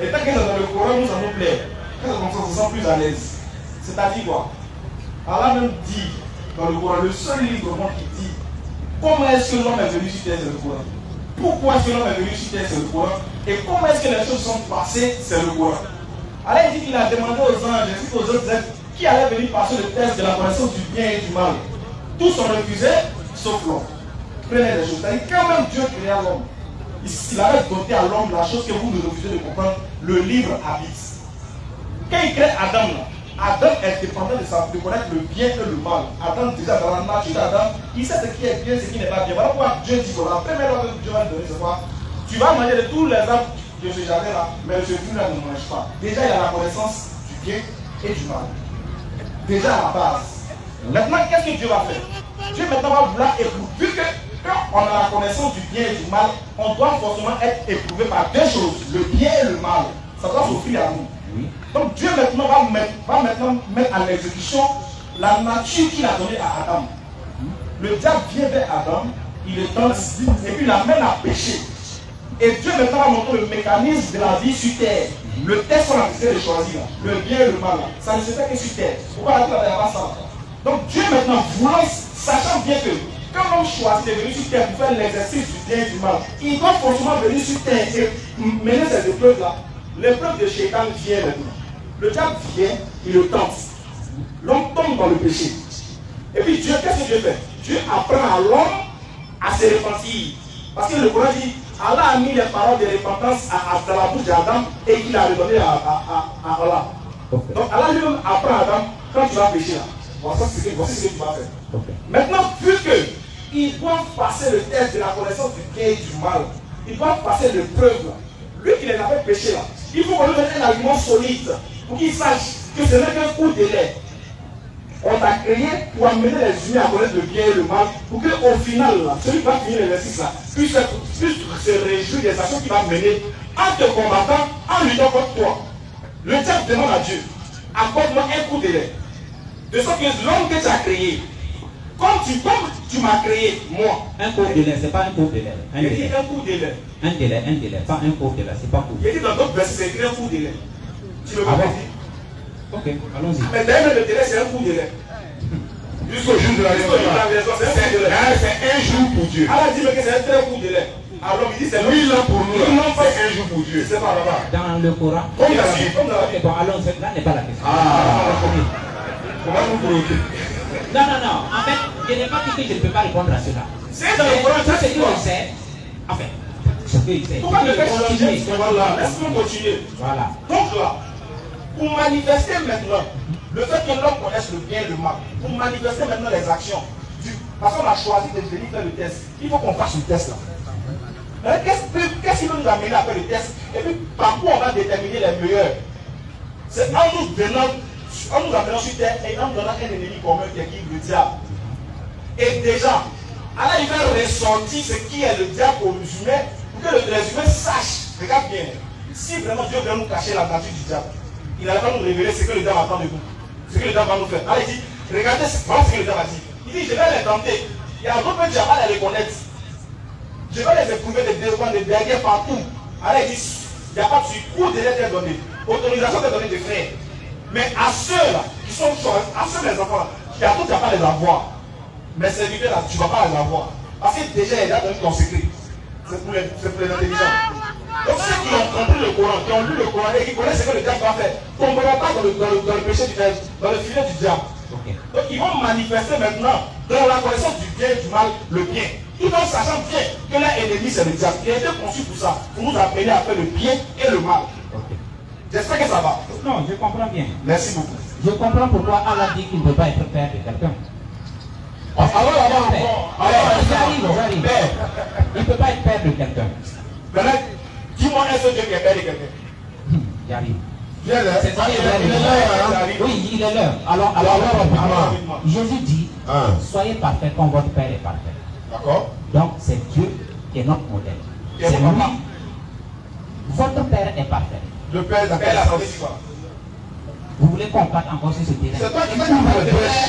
Et tant que c'est dans le Coran, nous, ça nous plaît. Quand on se sent plus à l'aise. C'est-à-dire quoi? Allah même dit dans le Coran, le seul livre qui dit comment est-ce que l'homme est venu sur terre, c'est le Coran. Pourquoi est-ce que l'homme est venu sur terre, c'est le Coran. Et comment est-ce que les choses sont passées, c'est le Coran. Allah dit qu'il a demandé aux anges ainsi qu'aux autres êtres qui allaient venir passer le test de la connaissance du bien et du mal. Tous ont refusé, sauf l'homme. Prenez les choses. C'est-à-dire quand même Dieu créa l'homme, il avait doté à l'homme la chose que vous nous refusez de comprendre, le livre habite. Quand il crée Adam, Adam est dépendant de connaître le bien et le mal. Adam, déjà dans la nature d'Adam, il sait ce qui est bien et ce qui n'est pas bien. Voilà pourquoi Dieu dit que la première ordre que Dieu va te donner, c'est quoi? Tu vas manger de tous les arbres de ce jardin-là, mais le fruit-là ne mange pas. Déjà, il a la connaissance du bien et du mal. Déjà à la base. Maintenant, qu'est-ce que Dieu va faire? Dieu maintenant va vouloir éprouver. Vu que quand on a la connaissance du bien et du mal, on doit forcément être éprouvé par deux choses, le bien et le mal. Ça doit s'offrir à nous. Oui. Donc Dieu maintenant va mettre à l'exécution la nature qu'il a donnée à Adam. Le diable vient vers Adam, il le tente et puis il l'amène à pécher. Et Dieu maintenant va montrer le mécanisme de la vie sur terre. Le test qu'on a décidé de choisir, le bien et le mal, ça ne se fait que sur terre. Pourquoi la terre n'a pas ça? Donc Dieu maintenant voulant, sachant bien que quand l'homme choisit de venir sur terre pour faire l'exercice du bien et du mal, il doit forcément venir sur terre et mener ces épreuves-là. L'épreuve de Shaitan vient maintenant. Le diable vient, il le tente. L'homme tombe dans le péché. Et puis Dieu, qu'est-ce que Dieu fait? Dieu apprend à l'homme à se repentir. Parce que le Coran dit, Allah a mis les paroles de repentance dans la bouche d'Adam et il a redonné à Allah. Okay. Donc Allah lui-même apprend à Adam, quand tu vas pécher là, voici ce que tu vas faire. Okay. Maintenant, vu qu'ils doivent passer le test de la connaissance du bien et du mal, ils doivent passer l'épreuve là. Lui qui les a fait pécher là, il faut qu'on lui donne un argument solide pour qu'il sache que ce n'est qu'un coup de lait. On t'a créé pour amener les humains à connaître le bien et le mal, pour qu'au final, là, celui qui va finir l'exercice là, puisse se réjouir des actions qu'il va mener en te combattant, en luttant contre toi. Le diable demande à Dieu, accorde-moi un coup de lait. De sorte que l'homme que tu as créé, comme tu m'as créé, moi. Un coup de lait, c'est pas un coup de lait. Il dit un coup de lait. Un délai, pas un coup de lait, c'est pas coup. Il dit dans d'autres versets, c'est écrit un coup de lait. Tu me comprends? Ok, allons-y. Mais d'ailleurs, le délai, c'est un coup de lait. Jusqu'au jour de la résurrection, c'est un jour pour Dieu. Allah dit que c'est un très coup de lait. Alors il dit c'est 1000 ans pour nous. Non, pas un jour pour Dieu. C'est pas là-bas. Dans le Coran. Comme dans la Bible. Bon, allons, là n'est pas la question. Comment vous bloquez? Non. En fait, je n'ai pas dit que je ne peux pas répondre à cela. C'est dans le Coran, tout ce qu'il sait. Enfin, ce qu'il sait. Pourquoi ne pas continuer? Voilà, laisse-moi continuer. Voilà. Donc là, pour manifester maintenant le fait que l'homme connaisse le bien et le mal, pour manifester maintenant les actions, parce qu'on a choisi de venir faire le test, il faut qu'on fasse le test là. Qu'est-ce qui va nous amener à faire le test? Et puis par quoi on va déterminer les meilleurs? C'est en nous amenant sur terre et en nous donnant un ennemi commun qui est le diable. Et déjà, Allah il va ressortir ce qui est le diable aux musulmans pour que les humains sachent. Regarde bien, si vraiment Dieu veut nous cacher la nature du diable, il n'allait pas nous révéler ce que le diable attend de nous. Ce que le diable va nous faire. Allah il dit, regardez ce que le diable a dit. Il dit, je vais les tenter. Il y a d'autres diables à les connaître. Je vais les éprouver de devant, de derrière, partout. Allah il dit, il n'y a pas de coup de l'aide donné. Autorisation de donner des frères. Mais à ceux-là, qui sont choisis, à ceux les enfants-là, il y a d'autres qui ne vont pas les avoir. Mais ces serviteurs-là, tu ne vas pas les avoir. Parce que déjà, il a donné ton secret. C'est pour les intelligents. Donc ceux qui ont compris le Coran, qui ont lu le Coran et qui connaissent ce que le diable va faire, ne tomberont pas dans le péché du diable, dans le filet du diable. Okay. Donc ils vont manifester maintenant, dans la connaissance du bien et du mal, le bien. Tout en sachant bien que leur ennemi c'est le diable. Il a été conçu pour ça, pour nous appeler à faire le bien et le mal. Okay. J'espère que ça va. Non, je comprends bien. Merci beaucoup. Je comprends pourquoi Allah dit qu'il ne peut pas être père de quelqu'un. J'arrive. Il ne peut pas être père de quelqu'un. Maintenant, dis-moi un seul Dieu qui est père de quelqu'un. J'arrive. C'est ça, oui, il est l'heure. Alors, Jésus dit, soyez parfaits comme votre Père est parfait. D'accord. Donc, c'est Dieu qui est notre modèle. C'est lui. Votre Père est parfait. Le Père est parfait. Vous voulez qu'on parte encore sur ce terrain? C'est toi qui m'as dit.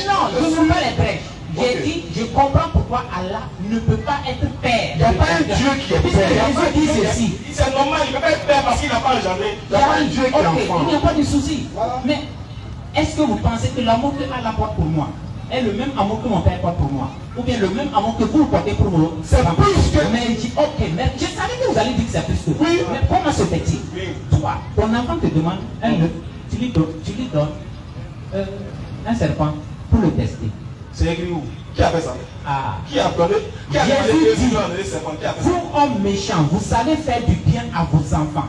Non, je ne veux pas les brèches. J'ai dit, je comprends pourquoi Allah ne peut pas être père. Il n'y a pas un Dieu qui est père. Jésus dit ceci. C'est normal, il ne peut pas être père parce qu'il n'a pas engendré. Il n'y a pas un Dieu qui est enfant. Il n'y a pas de souci. Mais est-ce que vous pensez que l'amour que Allah porte pour moi est le même amour que mon père porte pour moi? Ou bien le même amour que vous portez pour moi? C'est plus que... Mais il dit, ok, mais je savais que vous allez dire que c'est plus que. Oui. Mais comment se fait-il? Toi, ton enfant te demande un œuf, tu lui donnes un serpent pour le tester. C'est écrit où? Qui a fait ça? Qui a donné? Qui a donné serpent? Vous, hommes méchants, vous savez faire du bien à vos enfants.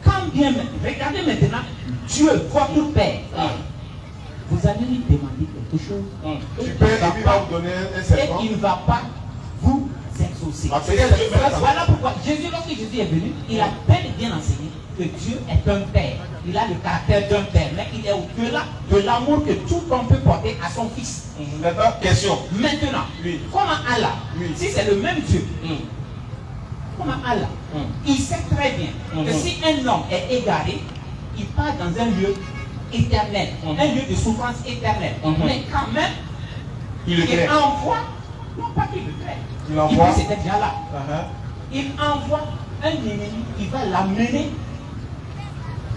Quand bien, regardez maintenant, Dieu, votre Père, vous allez lui demander quelque chose. Tu paies et puis il va vous donner un serpent. Et il ne va pas vous exaucer. Voilà pourquoi Jésus, lorsque Jésus est venu, il a bel et bien enseigné que Dieu est un Père. Il a le caractère d'un Père, mais il est au-delà de l'amour que tout homme peut porter à son fils. Maintenant, question. Maintenant, comment Allah, si c'est le même Dieu, comment Allah, il sait très bien que si un homme est égaré, il part dans un lieu éternel, un lieu de souffrance éternelle. Mais quand même, il envoie, non pas qu'il le crée, il envoie, c'était déjà là. Il envoie un ennemi qui va l'amener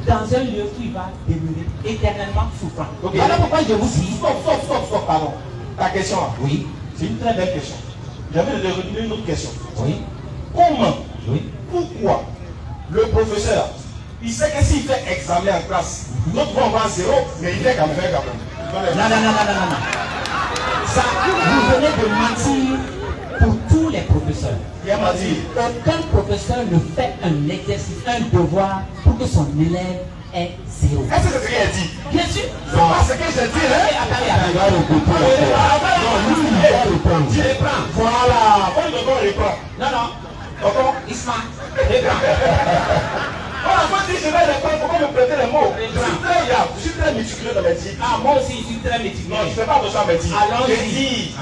dans un lieu où il va demeurer éternellement souffrant. Voilà pourquoi je vous dis. Stop, pardon. Ta question là. Oui. C'est une très belle question. J'avais redonner une autre question. Oui. Comment? Oui. Pourquoi le professeur, il sait que s'il fait examen en classe, notre fois on va à 0, mais il fait quand même. Non. Ça, vous venez de mentir pour tous les professeurs. Aucun professeur ne fait un exercice, un devoir pour que son élève ait 0. Est-ce que c'est ce qu'il a dit? Bien sûr. C'est pas ce que j'ai dit, hein? Attendez. Tu les prends. Voilà. Quand il reprend. Non. D'accord? Isma. Voilà, moi si je vais répondre, pourquoi me prêter les mots? Je suis très méticuleux dans mes dits. Moi aussi, je suis très méticuleux. Non, je ne fais pas attention à mes dits. Allons-y. J'ai dit.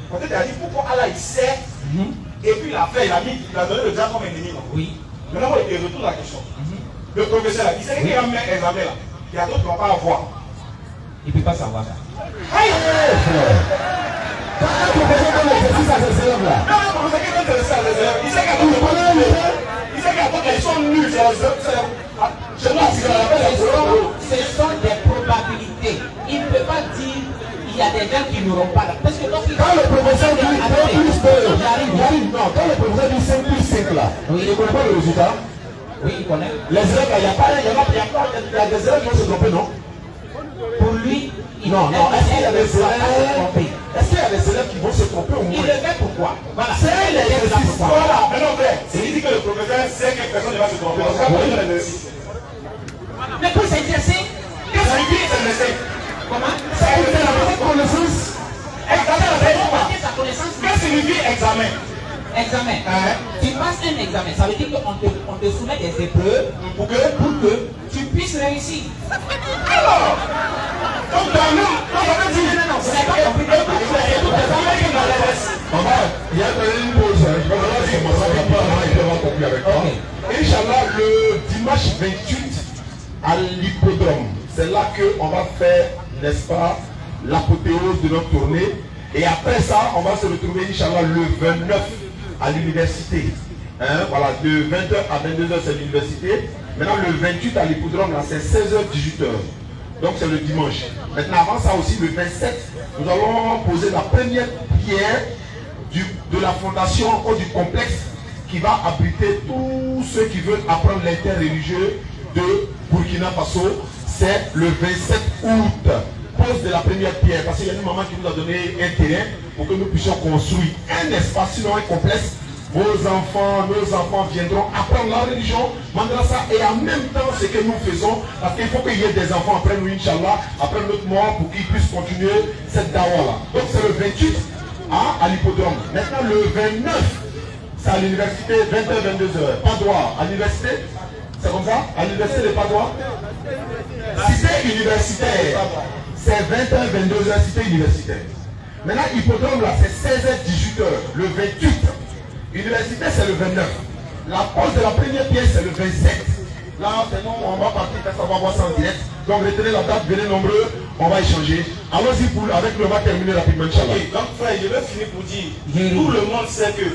Peut-être il a dit pourquoi Allah il sait. Et puis il a fait, il a donné le diable comme ennemi. Oui. Maintenant, moi, il retourne la question. Le professeur là, il sait qu'il y a un examen là. Il y a d'autres qui ne vont pas avoir. Il ne peut pas savoir ça. Aïe! Quand un professeur donne l'exercice à ses élèves là. Non, le professeur qui donne l'exercice à ses élèves, il sait qu'il y a d'autres. Il sait qu'il y a d'autres qui sont nuls. Ce sont des probabilités. Il ne peut pas dire qu'il y a des gens qui n'auront pas là. Parce que quand le professeur dit 2 plus 2, j'arrive. Non, quand le professeur dit 5 plus 5 là, il ne connaît pas le résultat. Oui, il connaît. Les élèves, il y a des élèves qui vont se tromper, non? Pour lui, non. Est-ce qu'il y a des élèves? Est-ce qu'il y a des élèves qui vont se tromper au moins? Il le fait pourquoi? Voilà. C'est l'exercice. Voilà, mais non, frère. Il dit que le professeur sait que personne ne va se tromper. Mais pour s'exercer, qu'est-ce que signifie s'exercer? Comment? Ça veut dire la connaissance. Qu'est-ce que signifie examen? Examen. Tu passes un examen, ça veut dire qu'on te soumet des épreuves pour que tu puisses réussir. Alors, donc non, c'est pas compris. Il y a une pause. Je vais vous conclure avec toi. Inch'Allah, le dimanche 28 à l'hippodrome, c'est là qu'on va faire, n'est-ce pas, l'apothéose de notre tournée. Et après ça, on va se retrouver, Inch'Allah, le 29 à l'université. Voilà, de 20h à 22h, c'est l'université. Maintenant, le 28 à l'hippodrome, là, c'est 16h, 18h. Donc, c'est le dimanche. Maintenant, avant ça aussi, le 27, nous allons poser la première pierre de la fondation ou du complexe qui va abriter tous ceux qui veulent apprendre l'interreligieux de Burkina Faso. C'est le 27 août. Pose de la première pierre, parce qu'il y a une maman qui nous a donné un terrain pour que nous puissions construire un espace, sinon un complexe. Nos enfants viendront apprendre la religion, madrasa, et en même temps ce que nous faisons, parce qu'il faut qu'il y ait des enfants après nous, Inch'Allah, après notre mort, pour qu'ils puissent continuer cette dawa-là. Donc c'est le 28 à l'hippodrome. Maintenant le 29, c'est à l'université, 20h, 22h. Pas droit, à l'université, C'est comme ça? À l'université de Padua? Cité universitaire, c'est 21, 22 heures, cité universitaire. Maintenant, hippodrome là, c'est 16h, 18h, le 28. Université, c'est le 29. La pause de la première pièce, c'est le 27. Là, sinon, on va partir, on va voir ça en direct. Donc, retenez la date, venez nombreux, on va échanger. Allons-y avec le va terminer rapidement. Okay, donc, frère, je vais finir pour dire, tout le monde sait que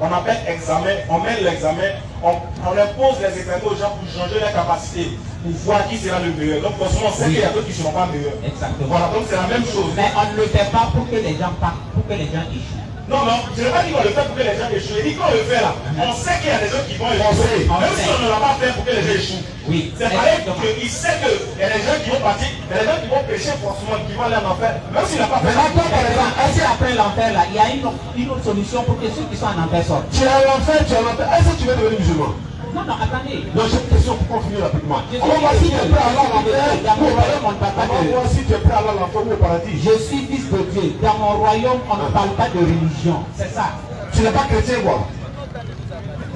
on appelle examen, on mène l'examen, on impose les examens aux gens pour changer leur capacité, pour voir qui sera le meilleur. Donc, forcément, on sait qu'il y a d'autres qui ne seront pas meilleurs. Exactement. Voilà, donc c'est la même chose. Mais on ne le fait pas pour que les gens partent, pour que les gens échouent. Non, non, je n'ai pas dit qu'on le fait pour que les gens échouent. Je dis qu'on le fait là. On sait qu'il y a des gens qui vont échouer. Même si on ne l'a pas fait pour que les gens échouent. Oui. C'est pareil qu'il sait qu'il y a des gens qui vont partir, il y a des gens qui vont pécher forcément, qui vont aller en enfer. Même s'il n'a pas fait. Mais toi, par exemple, est-ce qu'après l'enfer là, il y a une autre solution pour que ceux qui sont en enfer sortent? Tu es à l'enfer, tu es à l'enfer. Est-ce que tu veux devenir musulman? Non, non, attendez. Donc j'ai une question pour continuer rapidement. On va voir si tu es prêt à aller à l'enfer. On va voir si tu es prêt à aller à l'enfer ou au paradis. Je suis fils de Dieu. Dans mon royaume, on ne parle pas de religion. C'est ça. Tu n'es pas chrétien, quoi?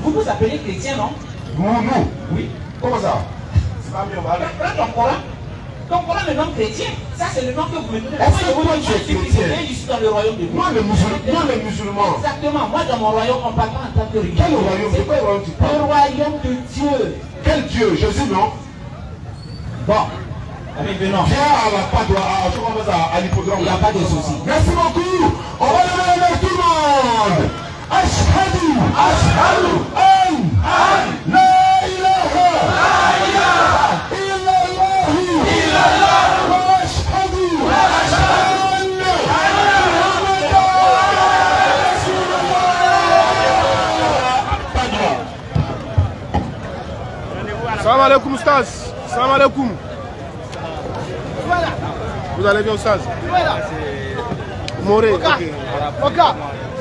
Vous vous appelez chrétien, non? Nous. Oui. Comment ça? C'est pas mieux, on va aller. Prends ton Coran. Ton Coran, le nom chrétien. Ça, c'est le nom que vous me donnez. Est-ce que toi, tu es chrétien? Je suis dans le royaume de Dieu. Moi, les musulmans. Exactement. Moi, dans mon royaume, on ne parle pas en tant que religion. Quel royaume? C'est quoi le royaume tu parles? Le royaume de Dieu. Quel Dieu? Jésus, non? Bon. Allez, venons. Viens à la Padua, à l'hippodrome. Il n'y a pas de souci. Merci beaucoup. On va lever les mains tout le monde. Ashhadu an la ilaha illallah wa ashhadu anna Muhammadan. Salam alaikum, Ustaz. Salam alaikum. Vous allez bien, Ustaz? Moré. Ok.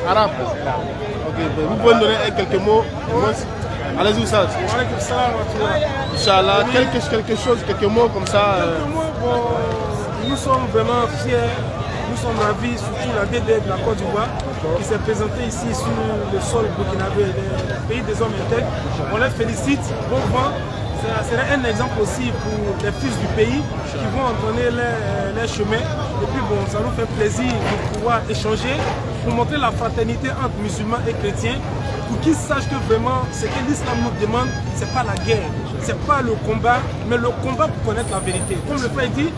Arabe. Ok. Vous pouvez me donner quelques mots? Allez-y, Ustaz. Inch'Allah. Quelque chose, quelques mots comme ça. Quelques mots, bon, nous sommes vraiment fiers. Nous sommes ravis, surtout la DDR de la Côte d'Ivoire, qui s'est présentée ici sur le sol burkinabé, le pays des hommes intègres. On les félicite. Bon vent. Ce serait un exemple aussi pour les fils du pays qui vont entrer les chemins. Et puis bon, ça nous fait plaisir de pouvoir échanger pour montrer la fraternité entre musulmans et chrétiens, pour qu'ils sachent que vraiment ce que l'islam nous demande, ce n'est pas la guerre, ce n'est pas le combat, mais le combat pour connaître la vérité. Comme le frère dit,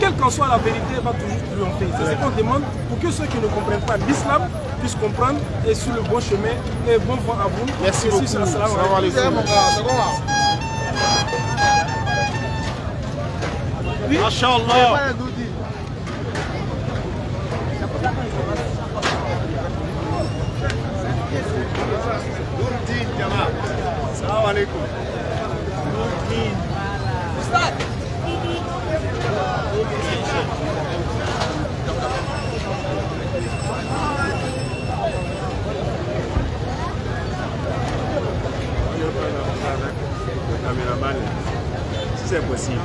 quelle qu'en soit la vérité, va toujours triompher. C'est ce qu'on demande pour que ceux qui ne comprennent pas l'islam puissent comprendre et sur le bon chemin. Et bon vent à vous. Merci beaucoup. Salam alaikum. Masha'Allah. Salam alaikum. Si c'est possible.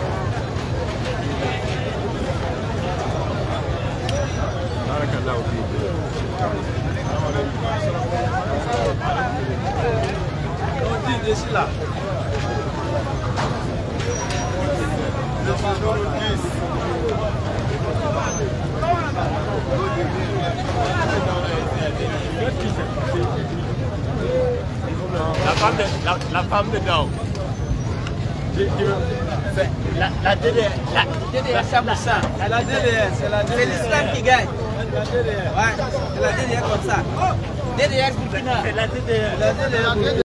Là. La femme dedans. La DDR. La femme de ça. La DDR, c'est l'islam qui gagne. Ouais, c'est la DDR comme ça. DDR Burkina. C'est la DDR.